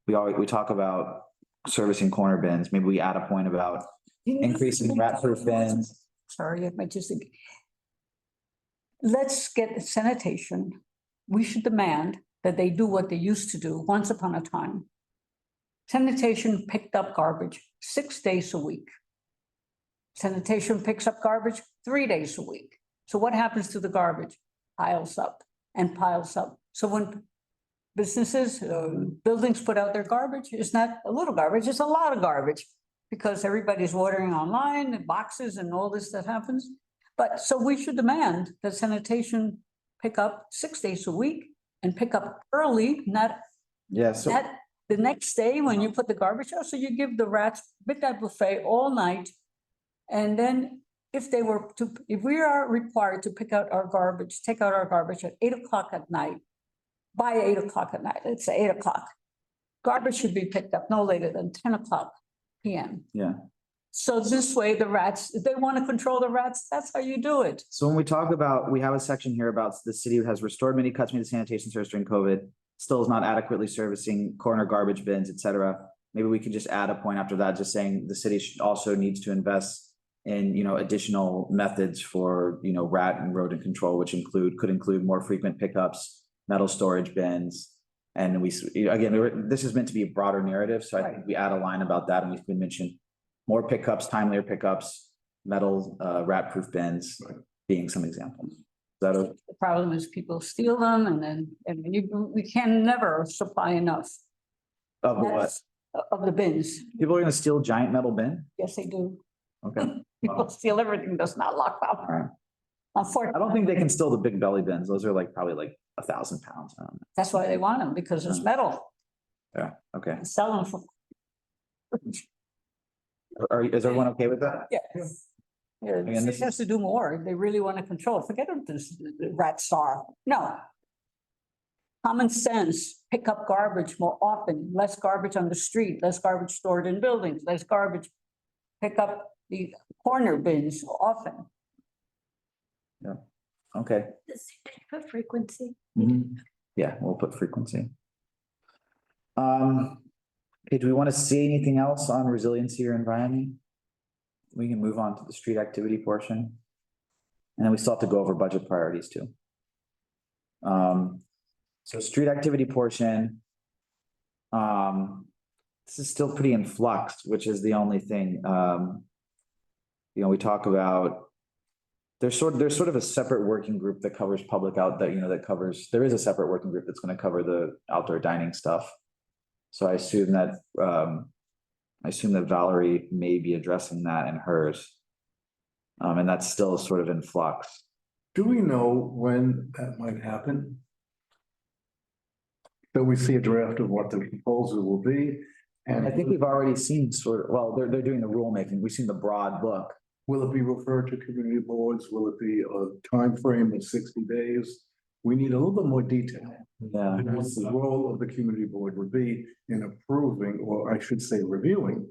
We talk about servicing corner bins. Maybe we add a point about increasing rat-proof bins. Sorry, I might just think. Let's get sanitation. We should demand that they do what they used to do once upon a time. Sanitation picked up garbage 6 days a week. Sanitation picks up garbage 3 days a week. So what happens to the garbage? Piles up and piles up. So when businesses, buildings put out their garbage, it's not a little garbage, it's a lot of garbage. Because everybody's ordering online, and boxes and all this that happens. But so we should demand that sanitation pick up 6 days a week and pick up early, not Yeah, so the next day when you put the garbage out. So you give the rats midnight buffet all night. And then if they were to, if we are required to pick out our garbage, take out our garbage at 8 o'clock at night, by 8 o'clock at night, let's say 8 o'clock, garbage should be picked up no later than 10 o'clock PM. Yeah. So this way the rats, if they want to control the rats, that's how you do it. So when we talk about, we have a section here about the city has restored many cuts to sanitation service during COVID, still is not adequately servicing corner garbage bins, et cetera. Maybe we could just add a point after that, just saying the city also needs to invest in, additional methods for, rat and rodent control, which could include more frequent pickups, metal storage bins. And this is meant to be a broader narrative, so I think we add a line about that, and we've been mentioned more pickups, timelier pickups, metal, rat-proof bins being some examples. The problem is people steal them we can never supply enough. Of what? Of the bins. People are gonna steal giant metal bin? Yes, they do. Okay. People steal everything that's not locked up. All right. Unfortunately. I don't think they can steal the big belly bins. Those are probably 1,000 pounds. I don't know. That's why they want them, because it's metal. Yeah, okay. Sell them for. Is everyone okay with that? Yes. Yeah, Again, the this city has to do more. If they really want to control. Forget the rat star. No. Common sense, pick up garbage more often, less garbage on the street, less garbage stored in buildings, less garbage. Pick up the corner bins often. Yeah, okay. Put frequency. Yeah, we'll put frequency. Okay, do we want to see anything else on resiliency or environment? We can move on to the street activity portion. And then we still have to go over budget priorities too. So street activity portion. This is still pretty in flux, which is the only thing. We talk about. There's sort of a separate working group that covers public out that there is a separate working group that's going to cover the outdoor dining stuff. So I assume that Valerie may be addressing that in hers. And that's still sort of in flux. Do we know when that might happen? That we see a draft of what the proposal will be? And I think we've already seen they're doing the rulemaking. We've seen the broad book. will it be referred to community boards? Will it be a time frame of 60 days? We need a little bit more detail. Yeah. What the role of the community board would be in approving, or I should say reviewing,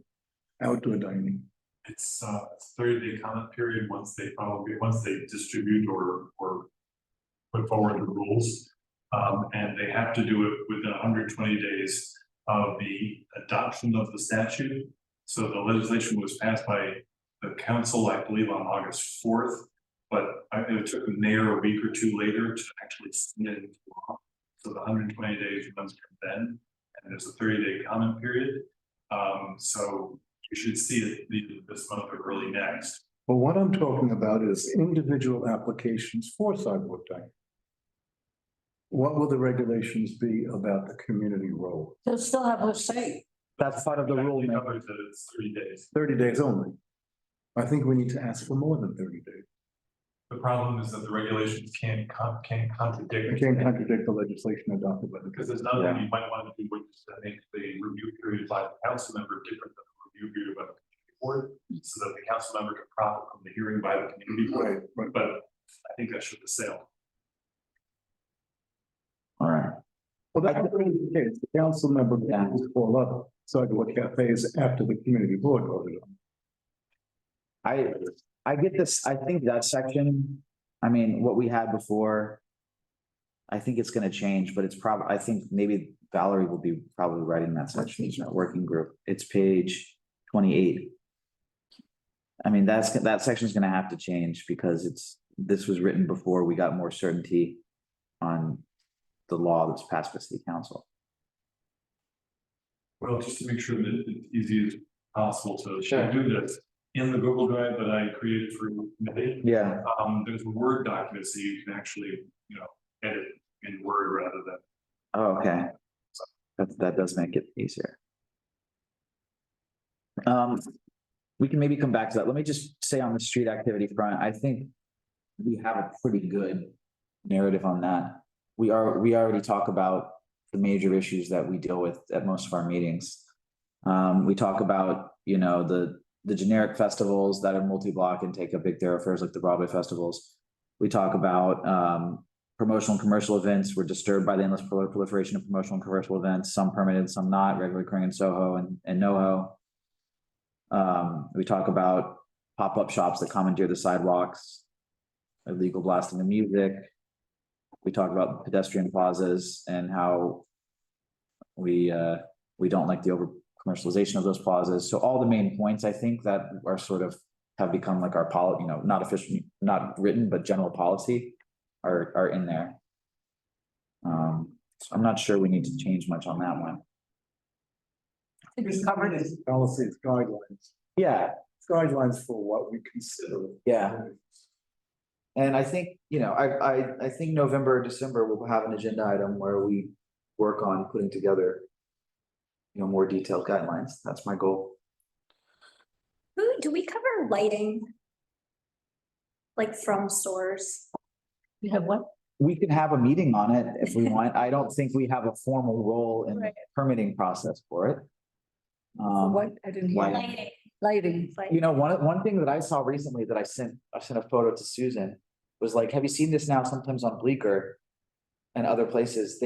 outdoor dining. It's 30-day comment period once they distribute or put forward the rules. And they have to do it within 120 days of the adoption of the statute. So the legislation was passed by the council, I believe, on August 4th, but it took the mayor a week or two later to actually send it into law. So the 120 days runs from then, and there's a 30-day comment period. So you should see it this month or early next. But what I'm talking about is individual applications for sidewalk dining. What will the regulations be about the community role? They'll still have a say. That's part of the rule. Covers that it's 30 days. 30 days only. I think we need to ask for more than 30 days. The problem is that the regulations can't contradict. We can't contradict the legislation adopted by the. Because there's nothing you might want to do, which is to make the review period by the council member different than the review period by the community board, so that the council member can profit from the hearing by the community board. Right. But I think that should have sailed. All right. Well, that's really the case. The council member can just call up sidewalk cafes after the community board voted on. I get this. I think that section, what we had before, I think it's going to change, but I think maybe Valerie will be probably writing that section, that working group. It's page 28. That section is going to have to change because this was written before we got more certainty on the law that's passed by city council. Well, just to make sure that it's easy as possible to do this. In the Google Drive that I created for committee, Yeah. There's a Word document, so you can actually, edit in Word rather than. Oh, okay. That does make it easier. We can maybe come back to that. Let me just say on the street activity front, I think we have a pretty good narrative on that. We already talk about the major issues that we deal with at most of our meetings. We talk about, the the generic festivals that are multi-block and take up big thoroughfares like the Broadway festivals. We talk about promotional and commercial events. We're disturbed by the endless proliferation of promotional and commercial events, some permitted, some not, regularly occurring in Soho and NoHo. We talk about pop-up shops that commandeer the sidewalks, illegal blasting of music. We talk about pedestrian plazas and how we don't like the over commercialization of those plazas. So all the main points, I think, that are sort of have become like our policy, not officially, not written, but general policy are in there. So I'm not sure we need to change much on that one. It's covered as policies, guidelines. Yeah. Guidelines for what we consider. Yeah. And I think, I think November or December we'll have an agenda item where we work on putting together, more detailed guidelines. That's my goal. Do we cover lighting? Like from stores? You have what? We can have a meeting on it if we want. I don't think we have a formal role in the Right. permitting process for it. What? I didn't hear. Lighting. Lighting. Lighting. One thing that I saw recently that I sent a photo to Susan was like, have you seen this now? Sometimes on Bleecker and other places,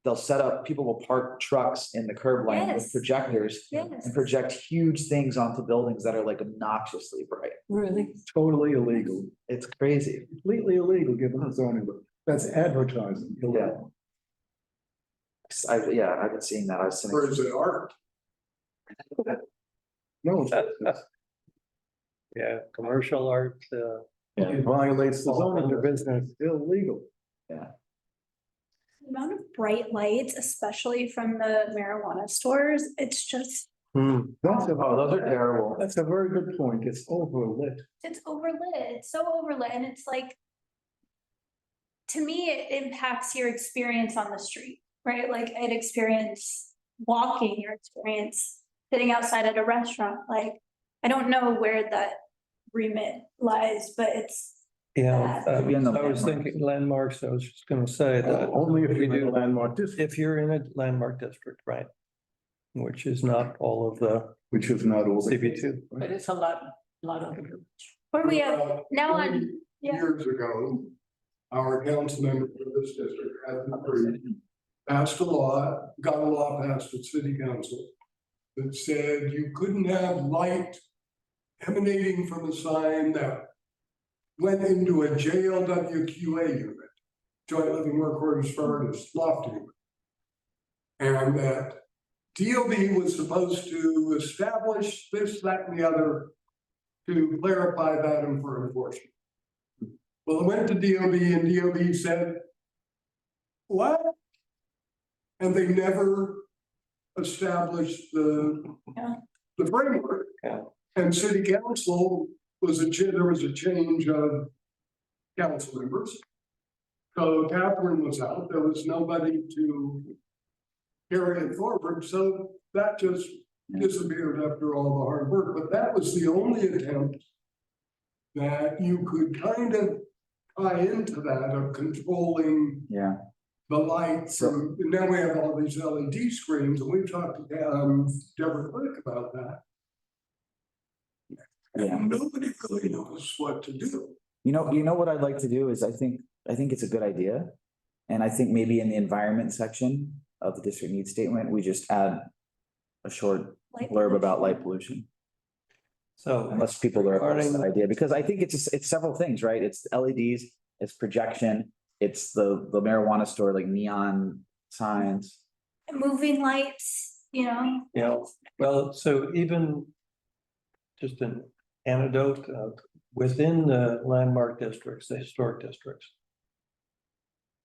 they'll set up, people will park trucks in the curb lane with Yes. projectors Yes. and project huge things onto buildings that are like obnoxiously bright. Really? Totally illegal, It's crazy. completely illegal given the zoning, but that's advertising. illegal. I've been seeing that. I was Or sending. is it art? No, it's- Yeah, commercial art, it violates the zoning. Under business. Illegal. The amount of bright lights, especially from the marijuana stores, it's just, That's a, Those are terrible. that's a very good point. It's overlit. it's overlit, it's so overlit, and it's like. To me, it impacts your experience on the street, right? Like it experience walking, your experience sitting outside at a restaurant, like. I don't know where that remit lies, but it's. yeah. Could be in the I was landmarks. thinking landmarks, I was just gonna say that. Only if we you do do, landmark district, if you're in a landmark district, right? Which is not all of the which is not all. the- CB2. But it's a lot of the village. Where we have, now on, yeah. Years ago, our council member for this district had passed a law, got a law passed at city council that said you couldn't have light emanating from a sign that went into a JLWQA unit, joint living work quarters furnace loft unit. And that DOB was supposed to establish this, that, and the other to clarify that and for enforcement. Well, it went to DOB and DOB said, what? And they never established Yeah. the framework. Yeah. And city council there was a change of council members. So Catherine was out, there was nobody to carry it forward, so that just disappeared after all the hard work, but that was the only attempt that you could kind of tie into that of controlling Yeah. the lights, and now we have all these LED screens, and we've talked to Deborah Quick about that. Yeah. And nobody really knows what to do. You know what I'd like to do is I think it's a good idea. And I think maybe in the environment section of the district needs statement, we just add a short Light blurb about light pollution. So. Unless people are opposed to that Regarding- idea, because I think it's several things, right? It's LEDs, it's projection, it's the marijuana store, like neon signs. Moving lights, Yeah, well, so even just an anecdote, within the landmark districts, the historic districts,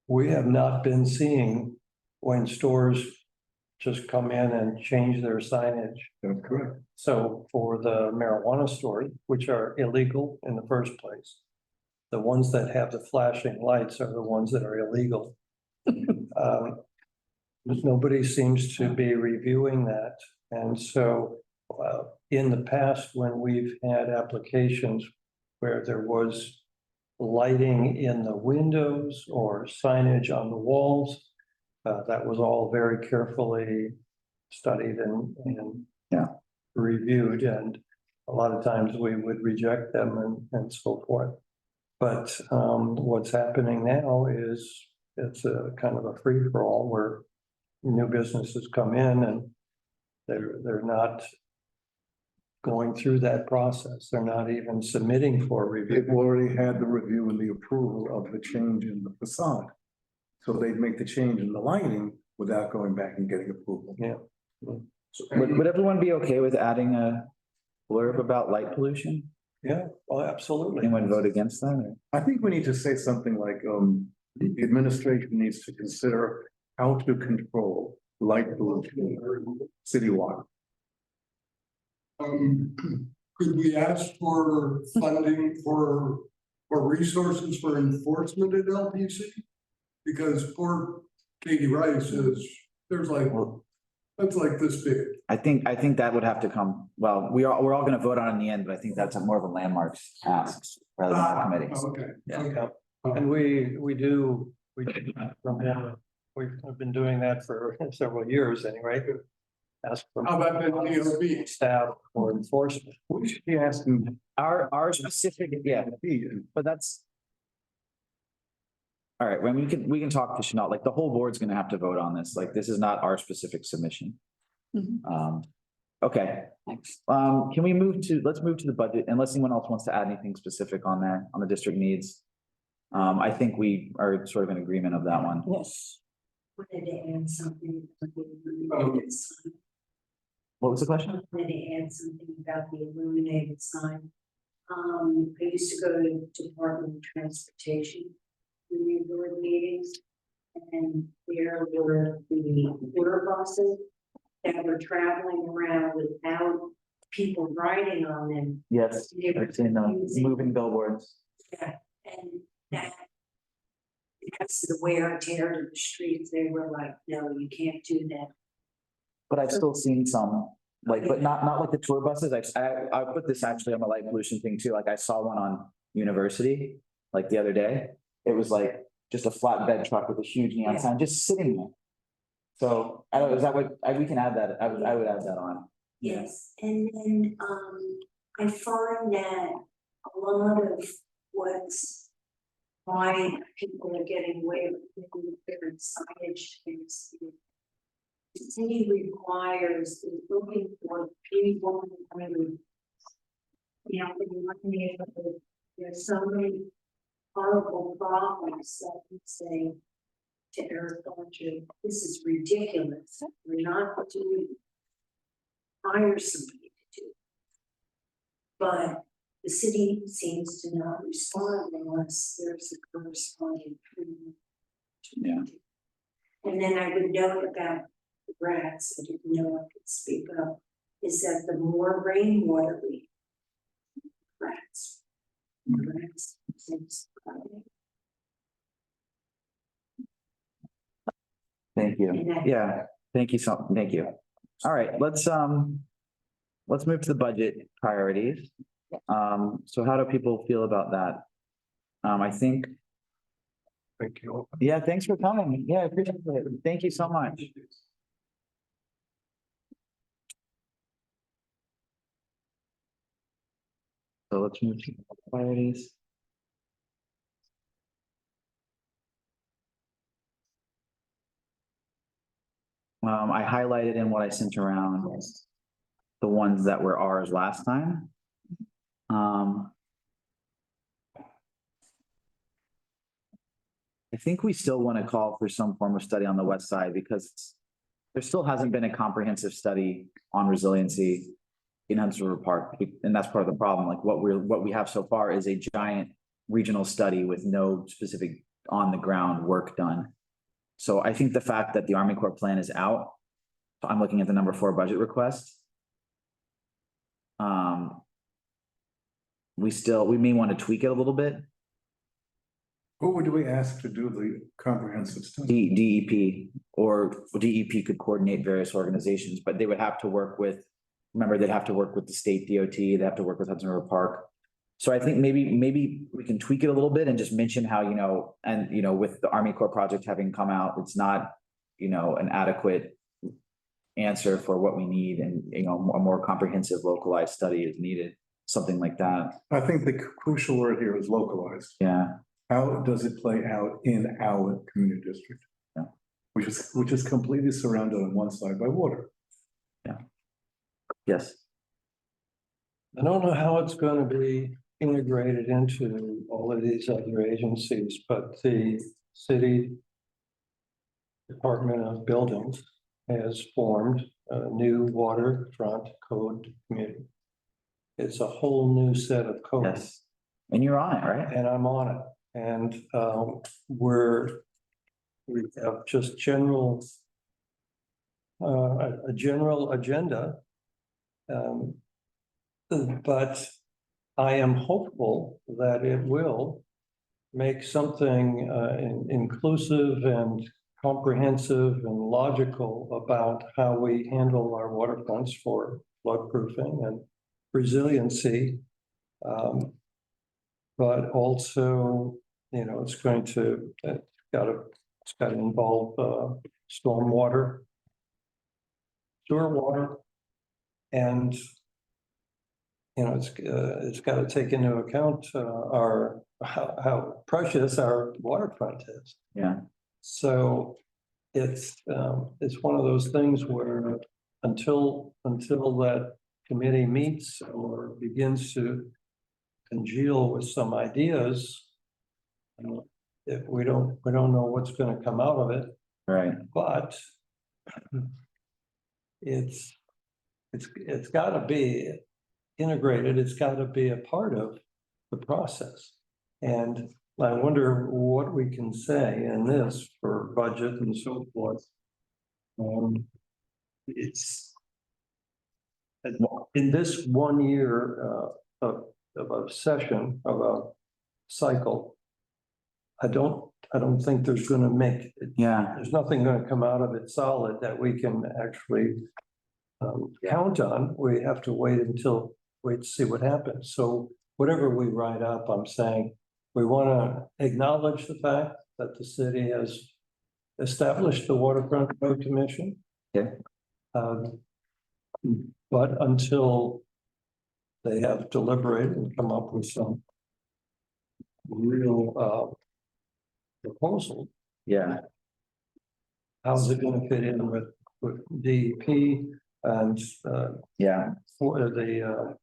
we have not been seeing when stores just come in and change their signage. That's correct. So for the marijuana stores, which are illegal in the first place, the ones that have the flashing lights are the ones that are illegal. Nobody seems to be reviewing that. And so in the past, when we've had applications where there was lighting in the windows or signage on the walls, that was all very carefully studied and Yeah. reviewed. And a lot of times we would reject them and so forth. But what's happening now is it's a kind of a free-for-all where new businesses come in and they're not going through that process. They're not even submitting for They've review. already had the review and the approval of the change in the facade. So they'd make the change in the lighting without going back and getting approval. Yeah. Would everyone be okay with adding a blurb about light pollution? Yeah, well, absolutely. Anyone vote against that? Or- I think we need to say something like, the administration needs to consider how to control light pollution citywide. Could we ask for funding for resources for enforcement at LPC? Because poor Katie Rice is, there's like, that's like this big. I think that would have to come, well, we're all gonna vote on it in the end, but I think that's more of a landmarks ask rather than a committee. Okay, Yeah. okay. And we do that. We've been doing that for several years anyway. Ask for How about the DOB? staff or enforcement. We should be asking. Our specific, yeah, but that's. All right, when we can talk to Chanel, like the whole board's gonna have to vote on this, like this is not our specific submission. Okay, can we let's move to the budget unless anyone else wants to add anything specific on there, on the district needs. I think we are sort of in agreement of that one. Yes. Wanted to add something. What was the question? I wanted to add something about the illuminated sign. I used to go to Department of Transportation during board meetings. And there were the tour buses that were traveling around without people riding on them. Yes, They were I've seen using- moving billboards. Yeah, and that. Because of the wear and tear to the streets, they were like, no, you can't do that. But I've still seen some, like, but not like the tour buses. I put this actually on the light pollution thing too. Like I saw one on University, like the other day. It was like just a flatbed truck with a huge neon sign just sitting there. So I don't know, is that what, we can add that, I would add that on. Yes, and then, I find that a lot of why people are getting away with different signage things. The city requires, is looking for people, when you're looking at, there's so many horrible problems that we say to Eric Archer, this is ridiculous, we're not doing. Hire somebody to do. But the city seems to not respond unless there's a corresponding treatment. Yeah. And then I would note about the rats, I didn't know I could speak up, is that the more rainwater we rats. Seems Thank you. Yeah, thank you thank you. All right, let's move to the budget priorities. So how do people feel about that? I think. Thank you. Yeah, thanks for coming. Yeah, I appreciate it. Thank you so much. So let's move to priorities. I highlighted in what I sent around the ones that were ours last time. I think we still want to call for some form of study on the west side because there still hasn't been a comprehensive study on resiliency in Hudson River Park, and that's part of the problem. Like what we have so far is a giant regional study with no specific on the ground work done. So I think the fact that the Army Corps plan is out, I'm looking at the number 4 budget request. We may want to tweak it a little bit. Who would we ask to do the comprehensive study? DEP or DEP could coordinate various organizations, but they would have to work with, remember, they'd have to work with the state DOT, they'd have to work with Hudson River Park. So I think maybe we can tweak it a little bit and just mention how, with the Army Corps project having come out, it's not, an adequate answer for what we need, and, you know, a more comprehensive localized study is needed, something like that. I think the crucial word here is localized. Yeah, How does it play out in our community district? Yeah. Which is completely surrounded on one side by water. yes, I don't know how it's gonna be integrated into all of these other agencies, but the city Department of Buildings has formed a new waterfront code committee. It's a whole new set of codes. yes. And you're on it, right? And I'm on it, and we have just general. A general agenda. But I am hopeful that it will make something inclusive and comprehensive and logical about how we handle our waterfronts for floodproofing and resiliency. But also, you know, it's got to involve stormwater, sewer water, and you know, it's got to take into account how precious our waterfront is. Yeah, So it's one of those things where until that committee meets or begins to congeal with some ideas, if we don't know what's going to come out of it. right. But it's got to be integrated. It's got to be a part of the process. And I wonder what we can say in this for budget and so forth. It's in this 1 year of a session of a cycle. I don't think there's going to make it. Yeah, There's nothing going to come out of it solid that we can actually count on. We have to wait to see what happens. So whatever we write up, I'm saying we want to acknowledge the fact that the city has established the Waterfront Road Commission. Okay. But until they have deliberated and come up with some real proposal, yeah, how's it going to fit in with DEP and yeah. for the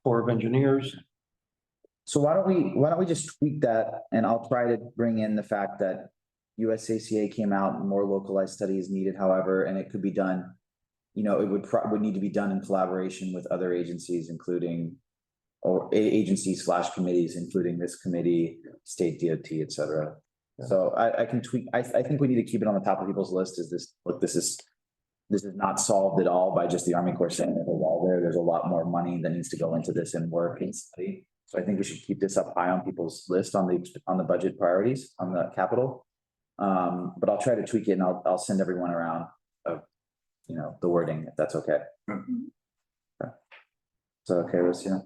Corps of Engineers? So why don't we just tweak that, and I'll try to bring in the fact that USACA came out and more localized study is needed, however, and it could be done. You know, it would need to be done in collaboration with other agencies, including or agencies / committees, including this committee, state DOT, et cetera. Yeah. So I can tweak. I think we need to keep it on the top of people's list. Is this, look, this is not solved at all by just the Army Corps saying there's a wall there. There's a lot more money that needs to go into this and work and study. So I think we should keep this up high on people's list on the budget priorities on the capital. But I'll try to tweak it, and I'll send everyone around you know, the wording, if that's okay. Okay. So okay, Lucia?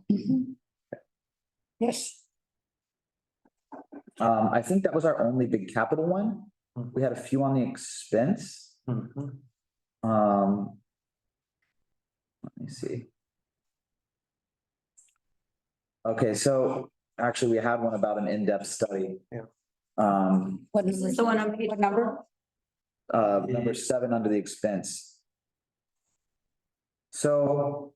Yes. I think that was our only big capital one. We had a few on the expense. Let me see. Okay, so actually we had one about an in-depth study. Yeah. What is the one on page, what number? Number 7 under the expense. So,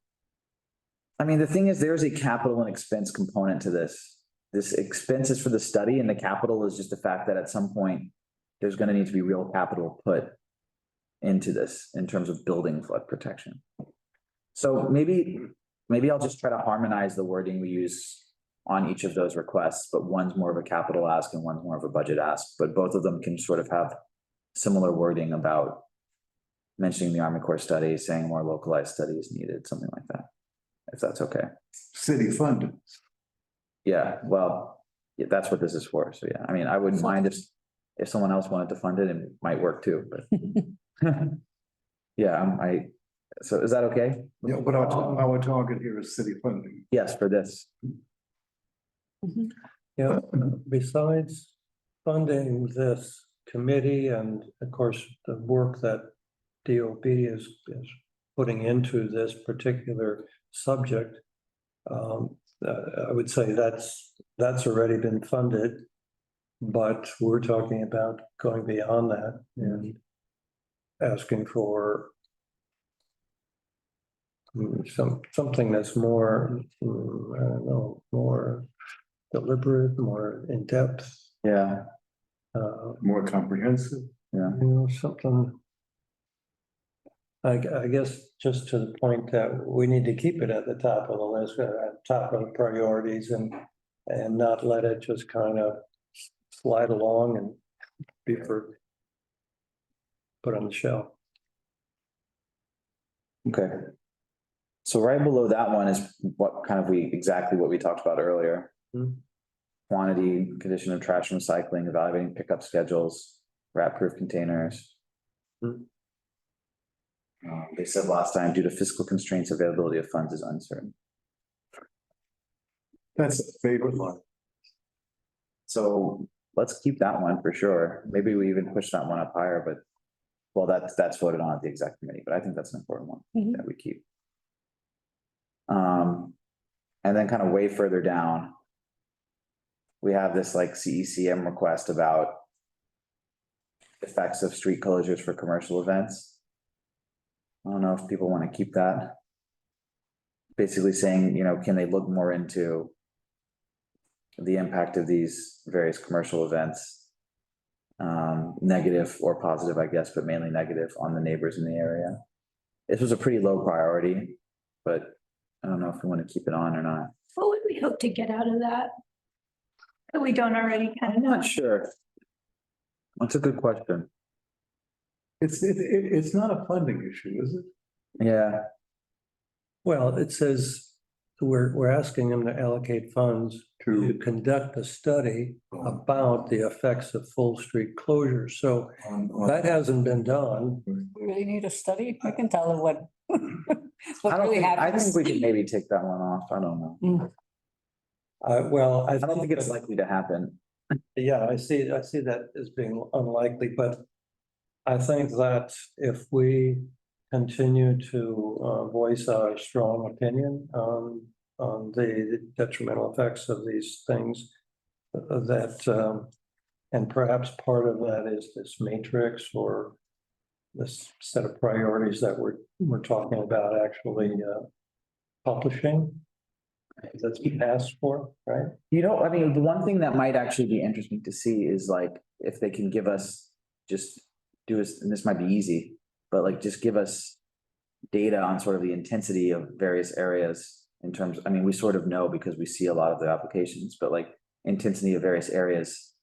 I mean, the thing is, there's a capital and expense component to this. This expense is for the study, and the capital is just the fact that at some point there's going to need to be real capital put into this in terms of building flood protection. So maybe I'll just try to harmonize the wording we use on each of those requests, but one's more of a capital ask and one's more of a budget ask, but both of them can sort of have similar wording about mentioning the Army Corps study, saying more localized study is needed, something like that, if that's okay. City funded. Yeah, well, yeah, that's what this is for. So yeah, I mean, I wouldn't mind if someone else wanted to fund it, it might work too, but yeah, so is that okay? Yeah, but our target here is city funding. Yes, for this. Yeah, besides funding this committee and of course the work that DOB is putting into this particular subject. I would say that's already been funded. But we're talking about going beyond that and asking for something that's more, I don't know, more deliberate, more in-depth. Yeah, More comprehensive. yeah. You know, something. I guess just to the point that we need to keep it at the top of the list, at top of the priorities and not let it just kind of slide along and be put on the shelf. Okay. So right below that one is exactly what we talked about earlier. Quantity, condition of trash and recycling, evaluating pickup schedules, rat-proof containers. They said last time, due to fiscal constraints, availability of funds is uncertain. That's a favorite one. So let's keep that one for sure. Maybe we even push that one up higher, but well, that's voted on at the exec committee, but I think that's an important one that we keep. And then kind of way further down, we have this like CECM request about effects of street closures for commercial events. I don't know if people want to keep that. Basically saying, you know, can they look more into the impact of these various commercial events, negative or positive, I guess, but mainly negative on the neighbors in the area. This was a pretty low priority, but I don't know if we want to keep it on or not. What would we hope to get out of that? That we don't already kind of I'm know. not sure. That's a good question. It's not a funding issue, is it? Yeah. Well, it says we're asking them to allocate funds to conduct a study about the effects of full street closure. So that hasn't been done. We really need a study. We can tell them what. I think we can maybe take that one off. I don't know. Well, I don't think it's likely to happen. Yeah, I see that as being unlikely, but I think that if we continue to voice our strong opinion on the detrimental effects of these things, that and perhaps part of that is this matrix or this set of priorities that we're talking about actually publishing. That's been asked for, right? You know, I mean, the one thing that might actually be interesting to see is like, if they can give us, just do us, and this might be easy, but like, just give us data on sort of the intensity of various areas in terms, I mean, we sort of know because we see a lot of the applications, but like intensity of various areas,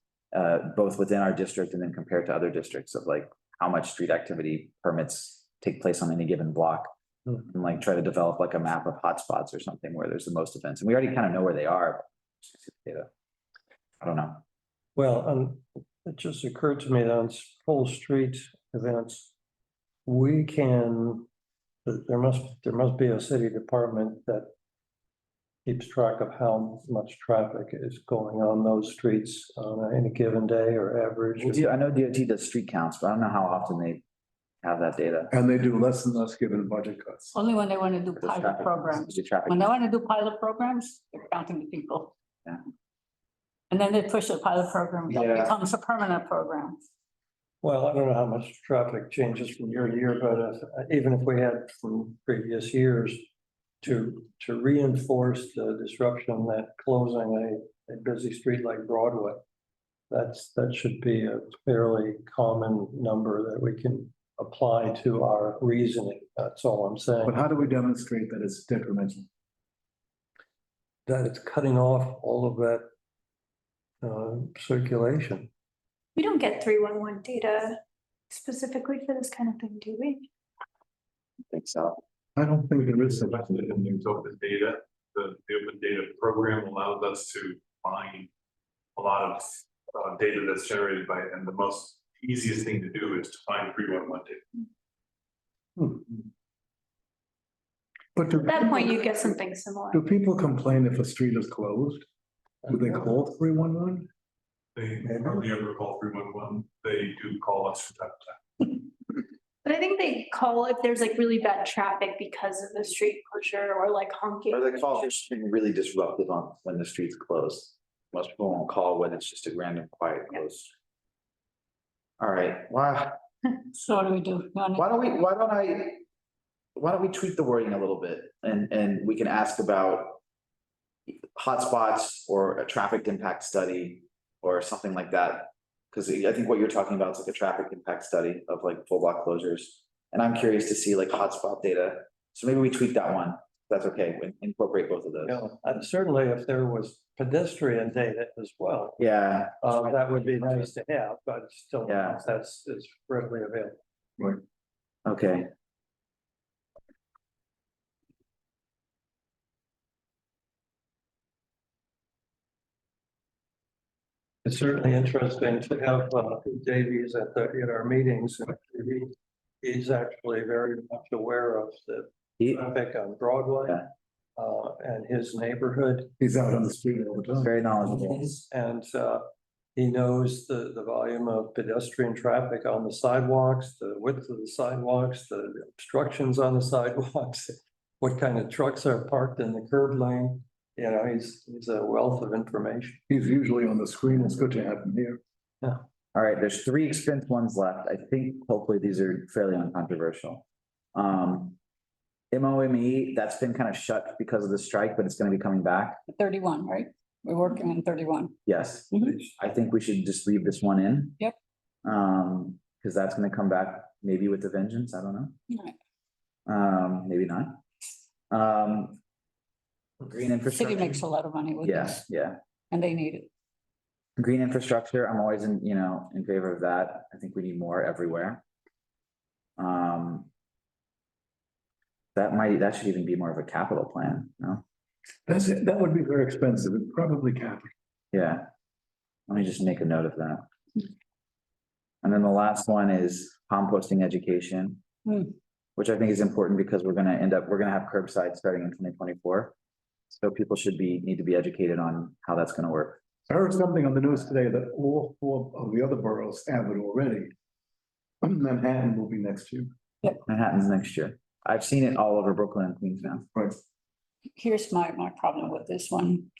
both within our district and then compared to other districts of like how much street activity permits take place on any given block. And like try to develop like a map of hotspots or something where there's the most events. And we already kind of know where they are. Data. I don't know. Well, it just occurred to me that on full street events, we can, there must be a city department that keeps track of how much traffic is going on those streets on any given day or average. I know DOT does street counts, but I don't know how often they have that data. And they do less and less given budget cuts. Only when they want to do The pilot traffic- programs. the traffic- When they want to do pilot programs, they're counting the people. Yeah. And then they push the pilot program, that Yeah. becomes a permanent program. Well, I don't know how much traffic changes from year to year, but even if we had from previous years to reinforce the disruption that closing a busy street like Broadway, that should be a fairly common number that we can apply to our reasoning. That's all I'm saying. But how do we demonstrate that it's detrimental? That it's cutting off all of that circulation. We don't get 311 data specifically for this kind of thing, do we? I think so. I don't think there is. In the open data, the open data program allows us to find a lot of data that's generated by, and the most easiest thing to do is to find 311 data. But At that point, you get something similar. do people complain if a street is closed? Do they call 311? They hardly ever call 311. They do call us from time to time. But I think they call if there's like really bad traffic because of the street closure or like honking. Or the call is really disruptive on when the street's closed. Most people won't call when it's just a random quiet close. All right, wow. So what do we do? You wanna- Why don't we tweak the wording a little bit and we can ask about hotspots or a traffic impact study or something like that. Cause I think what you're talking about is like a traffic impact study of like full block closures. And I'm curious to see like hotspot data. So maybe we tweak that one. That's okay. We incorporate both of those. Yeah, and certainly if there was pedestrian data as well, Yeah. that would be nice to have, but still, Yeah. that's readily available. Okay. It's certainly interesting to have Davies at our meetings. He's actually very much aware of the traffic on Broadway. Yeah. And his neighborhood. He's out on the street all the time. Very knowledgeable. And he knows the volume of pedestrian traffic on the sidewalks, the width of the sidewalks, the obstructions on the sidewalks, what kind of trucks are parked in the curb lane. You know, he's a wealth of information. He's usually on the screen. It's good to have him here. All right, there's 3 expense ones left. I think hopefully these are fairly uncontroversial. MOME, that's been kind of shut because of the strike, but it's gonna be coming back. 31, right? We're working on 31. Yes, Mhm. I think we should just leave this one in. Yep. Because that's gonna come back maybe with a vengeance, I don't know. Right. Maybe not. Green City infrastructure. makes a lot of money with Yeah, this, yeah. and they need it. Green infrastructure, I'm always in favor of that. I think we need more everywhere. That should even be more of a capital plan, no? That's it. That would be very expensive. It's probably capital. Yeah. Let me just make a note of that. And then the last one is composting education. Hmm. Which I think is important because we're gonna have curbside starting in 2024. So people need to be educated on how that's gonna work. I heard something on the news today that all 4 of the other boroughs have it already. Manhattan will be next year. Manhattan's next year. I've seen it all over Brooklyn and Queens now. Right. Here's my problem with this one.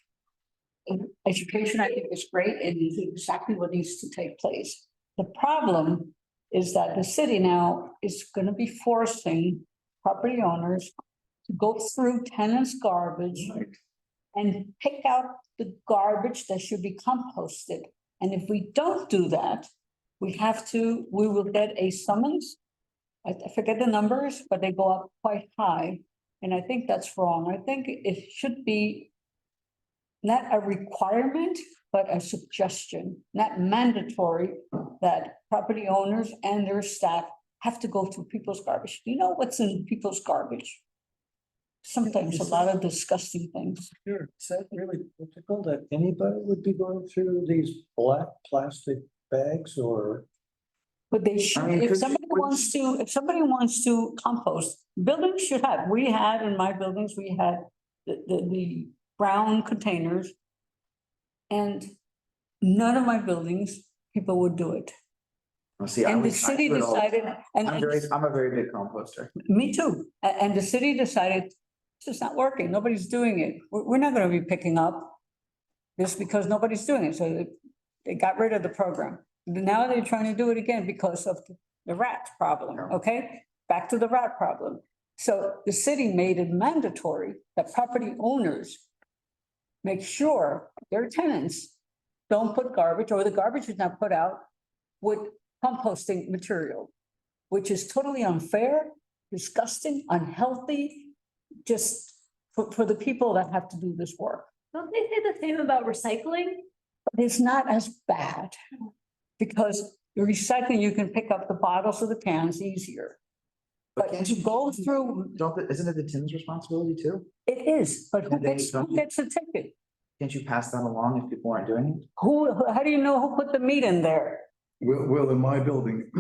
Education, I think, is great. It is exactly what needs to take place. The problem is that the city now is going to be forcing property owners to go through tenants' garbage and pick out the garbage that should be composted. And if we don't do that, we will get a summons. I forget the numbers, but they go up quite high. And I think that's wrong. I think it should be not a requirement, but a suggestion, not mandatory, that property owners and their staff have to go through people's garbage. You know what's in people's garbage? Sometimes a lot of disgusting things. Sure, is that really typical that anybody would be going through these black plastic bags or? But they should, if somebody wants to compost, buildings should have, we had in my buildings, we had the brown containers. And none of my buildings, people would do it. And the city decided, I'm a very big composter. me too, and the city decided, it's just not working, nobody's doing it, we're not gonna be picking up this because nobody's doing it, so they got rid of the program. Now they're trying to do it again because of the rat problem, okay? Back to the rat problem. So the city made it mandatory that property owners make sure their tenants don't put garbage, or the garbage is not put out with composting material, which is totally unfair, disgusting, unhealthy, just for the people that have to do this work. Don't they say the same about recycling? It's not as bad, because the recycling, you can pick up the bottles or the cans easier. But to go through, Isn't it the tin's responsibility too? it is, but who And they gets don't- a ticket? Can't you pass that along if people aren't doing it? How do you know who put the meat in there? Well, in my building,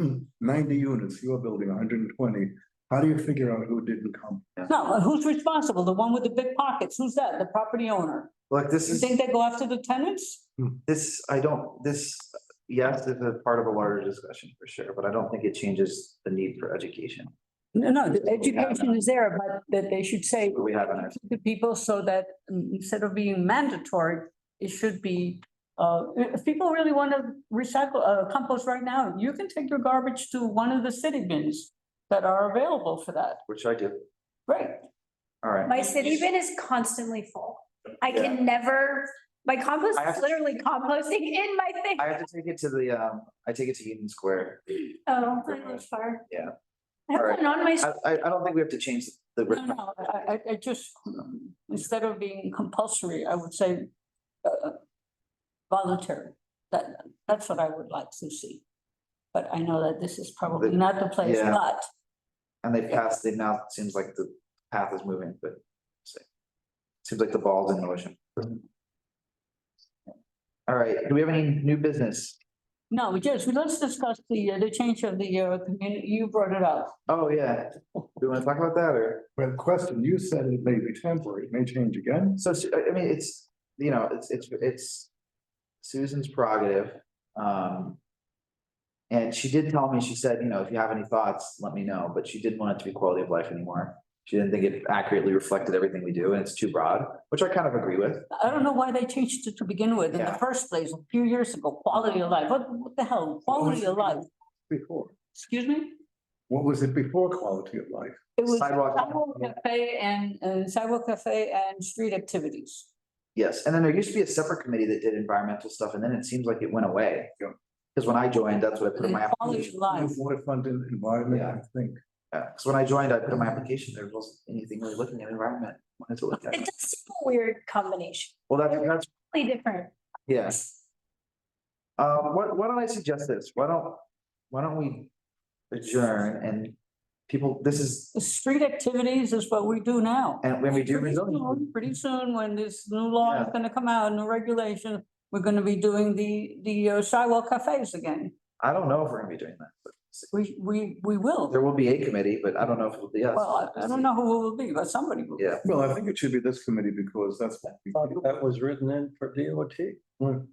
90 units, your building, 120. How do you figure out who didn't come? No, who's responsible? The one with the big pockets? Who's that? The property owner? Look, this You is, think they go after the tenants? yes, it's a part of a larger discussion for sure, but I don't think it changes the need for education. No, the education is there, but that they should say We have an to people so that instead of being mandatory, it should be, if people really want to recycle, compost right now, you can take your garbage to one of the city bins that are available for that. which I do. Great. All right. My city bin is constantly full. I can never, my compost I have is to- literally composting in my thing. I have to take it to the, I take it to Union Square. Oh, I live far. Yeah. I have All right. one on my, I don't think we have to change the. No, I just, instead of being compulsory, I would say voluntary. That's what I would like to see. But I know that this is probably not the place, Yeah. but And they now, it seems like the path is moving, but seems like the ball's in motion. All right, do we have any new business? no, let's discuss the change of the community. You brought it up. Oh, yeah. Do we want to talk about that or? Well, question, you said it may be temporary, it may change again. So, I mean, it's, you know, it's Susan's prerogative. And she did tell me, she said, you know, if you have any thoughts, let me know, but she didn't want it to be quality of life anymore. She didn't think it accurately reflected everything we do and it's too broad, which I kind of agree with. I don't know why they changed it to begin with in the Yeah. first place, a few years ago, quality of life. What the hell, quality of life? Before, Excuse me? what was it before quality of life? It was Sidewalk. sidewalk cafe and sidewalk cafe and street activities. Yes, and then there used to be a separate committee that did environmental stuff and then it seems like it went away. Yeah. Because when I joined, that's what I put in my Quality application. of life. Waterfront and environment, I think. Because when I joined, I put in my application, there wasn't anything really looking at environment. Wanted to look at it it. does seem a weird combination. Well, that's, Completely different. yes. Why don't I suggest this? Why don't we adjourn and people, this is, The street activities is what we do now. and when we do resiliency. Pretty soon, when this new law is gonna come out, new regulation, we're gonna be doing the sidewalk cafes again. I don't know if we're gonna be doing that, but We will. there will be a committee, but I don't know if it'll be us. Well, I don't know who it will be, but somebody will. Yeah, Well, I think it should be this committee because that's what we do. That was written in for DOT.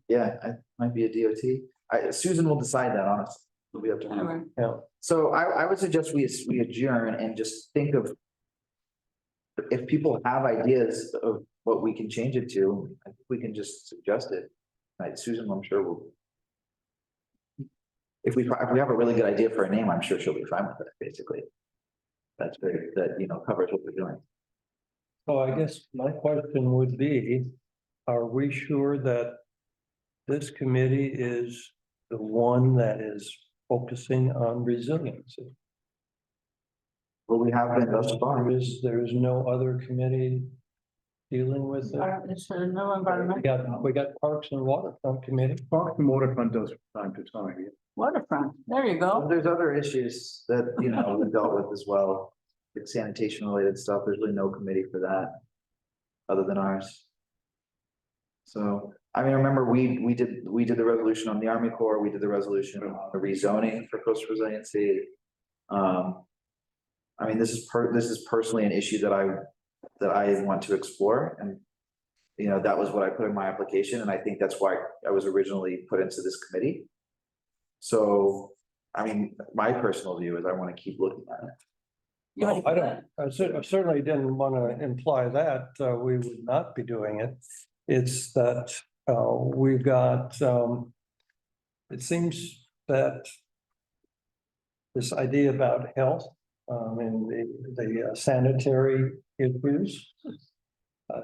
yeah, it might be a DOT. Susan will decide that, honestly. It'll be up to her. Anyway, Yeah. So I would suggest we adjourn and just think of. If people have ideas of what we can change it to, I think we can just suggest it. Right, Susan, I'm sure will. If we have a really good idea for a name, I'm sure she'll be fine with it, basically. That's very, that, you know, covers what we're doing. So I guess my question would be, are we sure that this committee is the one that is focusing on resiliency? Well, we have been thus far. There is no other committee dealing with it. it's no environment. We got Parks and Waterfront Committee. Park and waterfront does from time to time. Yeah. Waterfront, there you go. There's other issues that, you know, we dealt with as well. Like sanitation related stuff, there's really no committee for that. Other than ours. So, I mean, remember, we did the resolution on the Army Corps, we did the resolution on the rezoning for coastal resiliency. I mean, this is personally an issue that I want to explore and. You know, that was what I put in my application, and I think that's why I was originally put into this committee. So, I mean, my personal view is I want to keep looking at it. No, I certainly didn't want to imply that we would not be doing it. It's that we've got, it seems that this idea about health and the sanitary issues.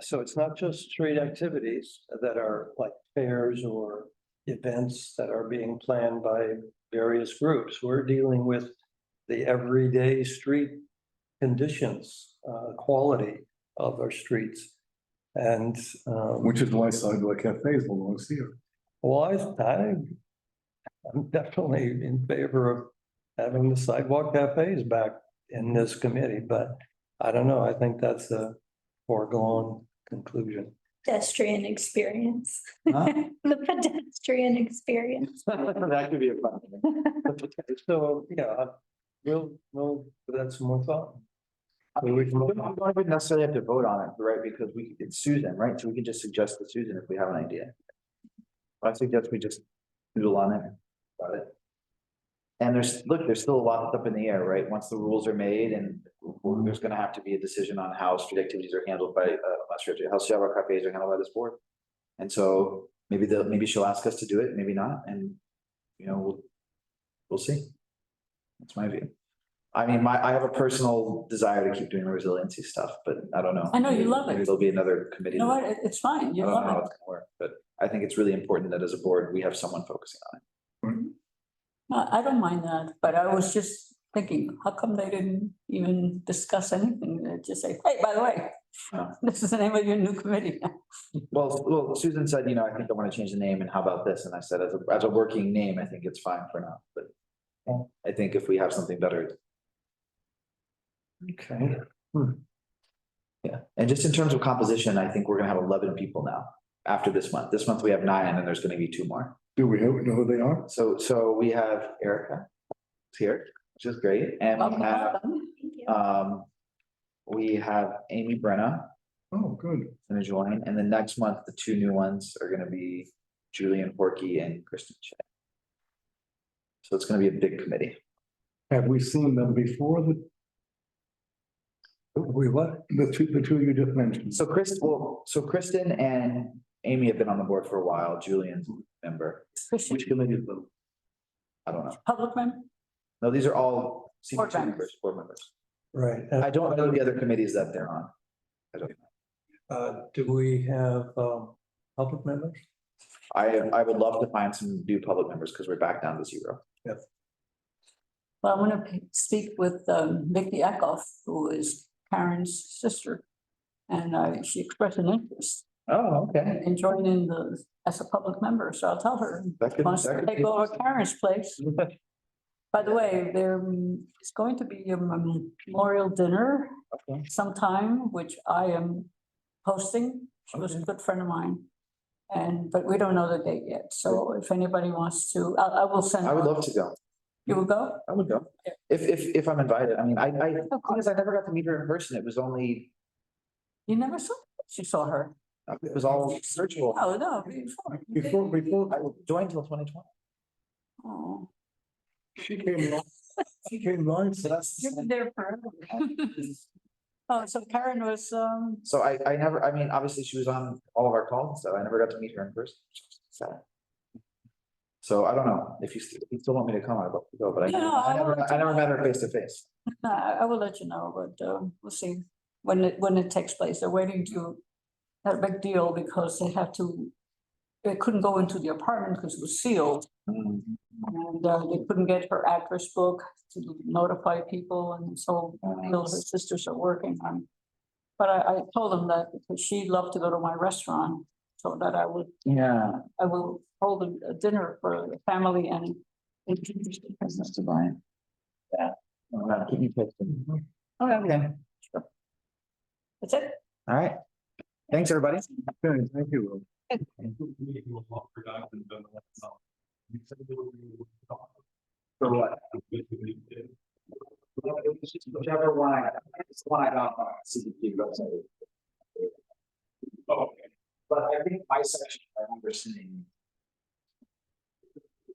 So it's not just street activities that are like fairs or events that are being planned by various groups. We're dealing with the everyday street conditions, quality of our streets. And Which is why sidewalk cafes belongs here. well, I'm definitely in favor of having the sidewalk cafes back in this committee, but I don't know. I think that's a foregone conclusion. Pedestrian experience. Huh? The pedestrian experience. That could be a fun. So, yeah, we'll give that some more thought. We don't even necessarily have to vote on it, right? Because it's Susan, right? So we can just suggest to Susan if we have an idea. I suggest we just Doodle on it. Got it. And there's still a lot that's up in the air, right? Once the rules are made and there's gonna have to be a decision on how street activities are handled by, how Shabba cafes are handled by this board. And so maybe she'll ask us to do it, maybe not, and, you know, we'll see. That's my view. I mean, I have a personal desire to keep doing the resiliency stuff, but I don't know. I know you love it. Maybe there'll be another committee. You know what? It's fine. I You don't know how love it's gonna work, but I think it's really important that as a board, we have someone focusing on it. it. I don't mind that, but I was just thinking, how come they didn't even discuss anything? They just say, hey, by the way, this is the name of your new committee. Well, Susan said, you know, I think I want to change the name and how about this? And I said, as a working name, I think it's fine for now, but I think if we have something better. Okay. Yeah, and just in terms of composition, I think we're gonna have 11 people now after this month. This month we have 9 and there's gonna be 2 more. Do we know who they are? So we have Erica here, which is great, and we have Amy Brenna Oh, good. gonna join, and then next month, the 2 new ones are gonna be Julian Porky and Kristen Shea. So it's gonna be a big committee. Have we seen them before We what? the two you just mentioned? So Kristen and Amy have been on the board for a while, Julian's a member. Which committee is them? I don't know. Public member? No, these are all Board CB2 members. members, board members. Right. I don't know the other committees that they're on. I don't know. Do we have, public members? I would love to find some new public members because we're back down to 0. Well, I'm gonna speak with Vicky Eckhoff, who is Karen's sister. And she expressed an interest Oh, okay. in joining as a public member, so I'll tell her. That could- Wants that to could take be- over Karen's place. By the way, there is going to be a memorial dinner Okay. sometime, which I am hosting. She was a good friend of mine. But we don't know the date yet, so if anybody wants to, I will send. I would love to go. You will go? I would go. If I'm invited. I mean, because I never got to meet her in person. It was only, You never saw, she saw her. it was all virtual. Oh, no, before. Before I joined till 2020. Oh, she came live. So that's. you've been there forever. Oh, so Karen was, So I never, I mean, obviously she was on all of our calls and stuff. I never got to meet her in person. Sad. So I don't know if you still want me to come, I'd love to go, but No, I I will let never you met know. her face to face. I will let you know, but we'll see when it takes place. They're waiting to, had a big deal because they couldn't go into the apartment because it was sealed. And they couldn't get her address book to notify people, and so Bill, her sisters are working on. But I told them that because she'd love to go to my restaurant, so that I will hold a dinner for the family and. Business to Brian. Yeah. Keep me posted. Okay. Sure. That's it. All right. Thanks, everybody. Good, thank you. For what? Whichever one it's the one I got on CB2 website. Okay. But I think my section, I remember seeing.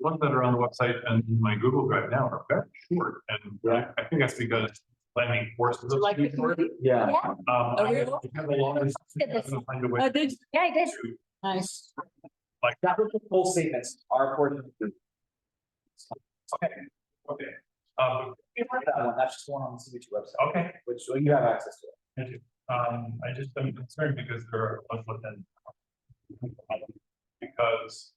Ones that are on the website and my Google Drive now are very short, and I think that's because planning forces us Like to be the short. Yeah. Yeah. I have a long list. Did this. Find a way Oh, did you? Yeah, I did. to- Nice. That was the full statements, our portion. Okay, okay. That one, that's just one on the CB2 website. Okay. Which you have access to. Thank you. I just am concerned because there are ones within. Because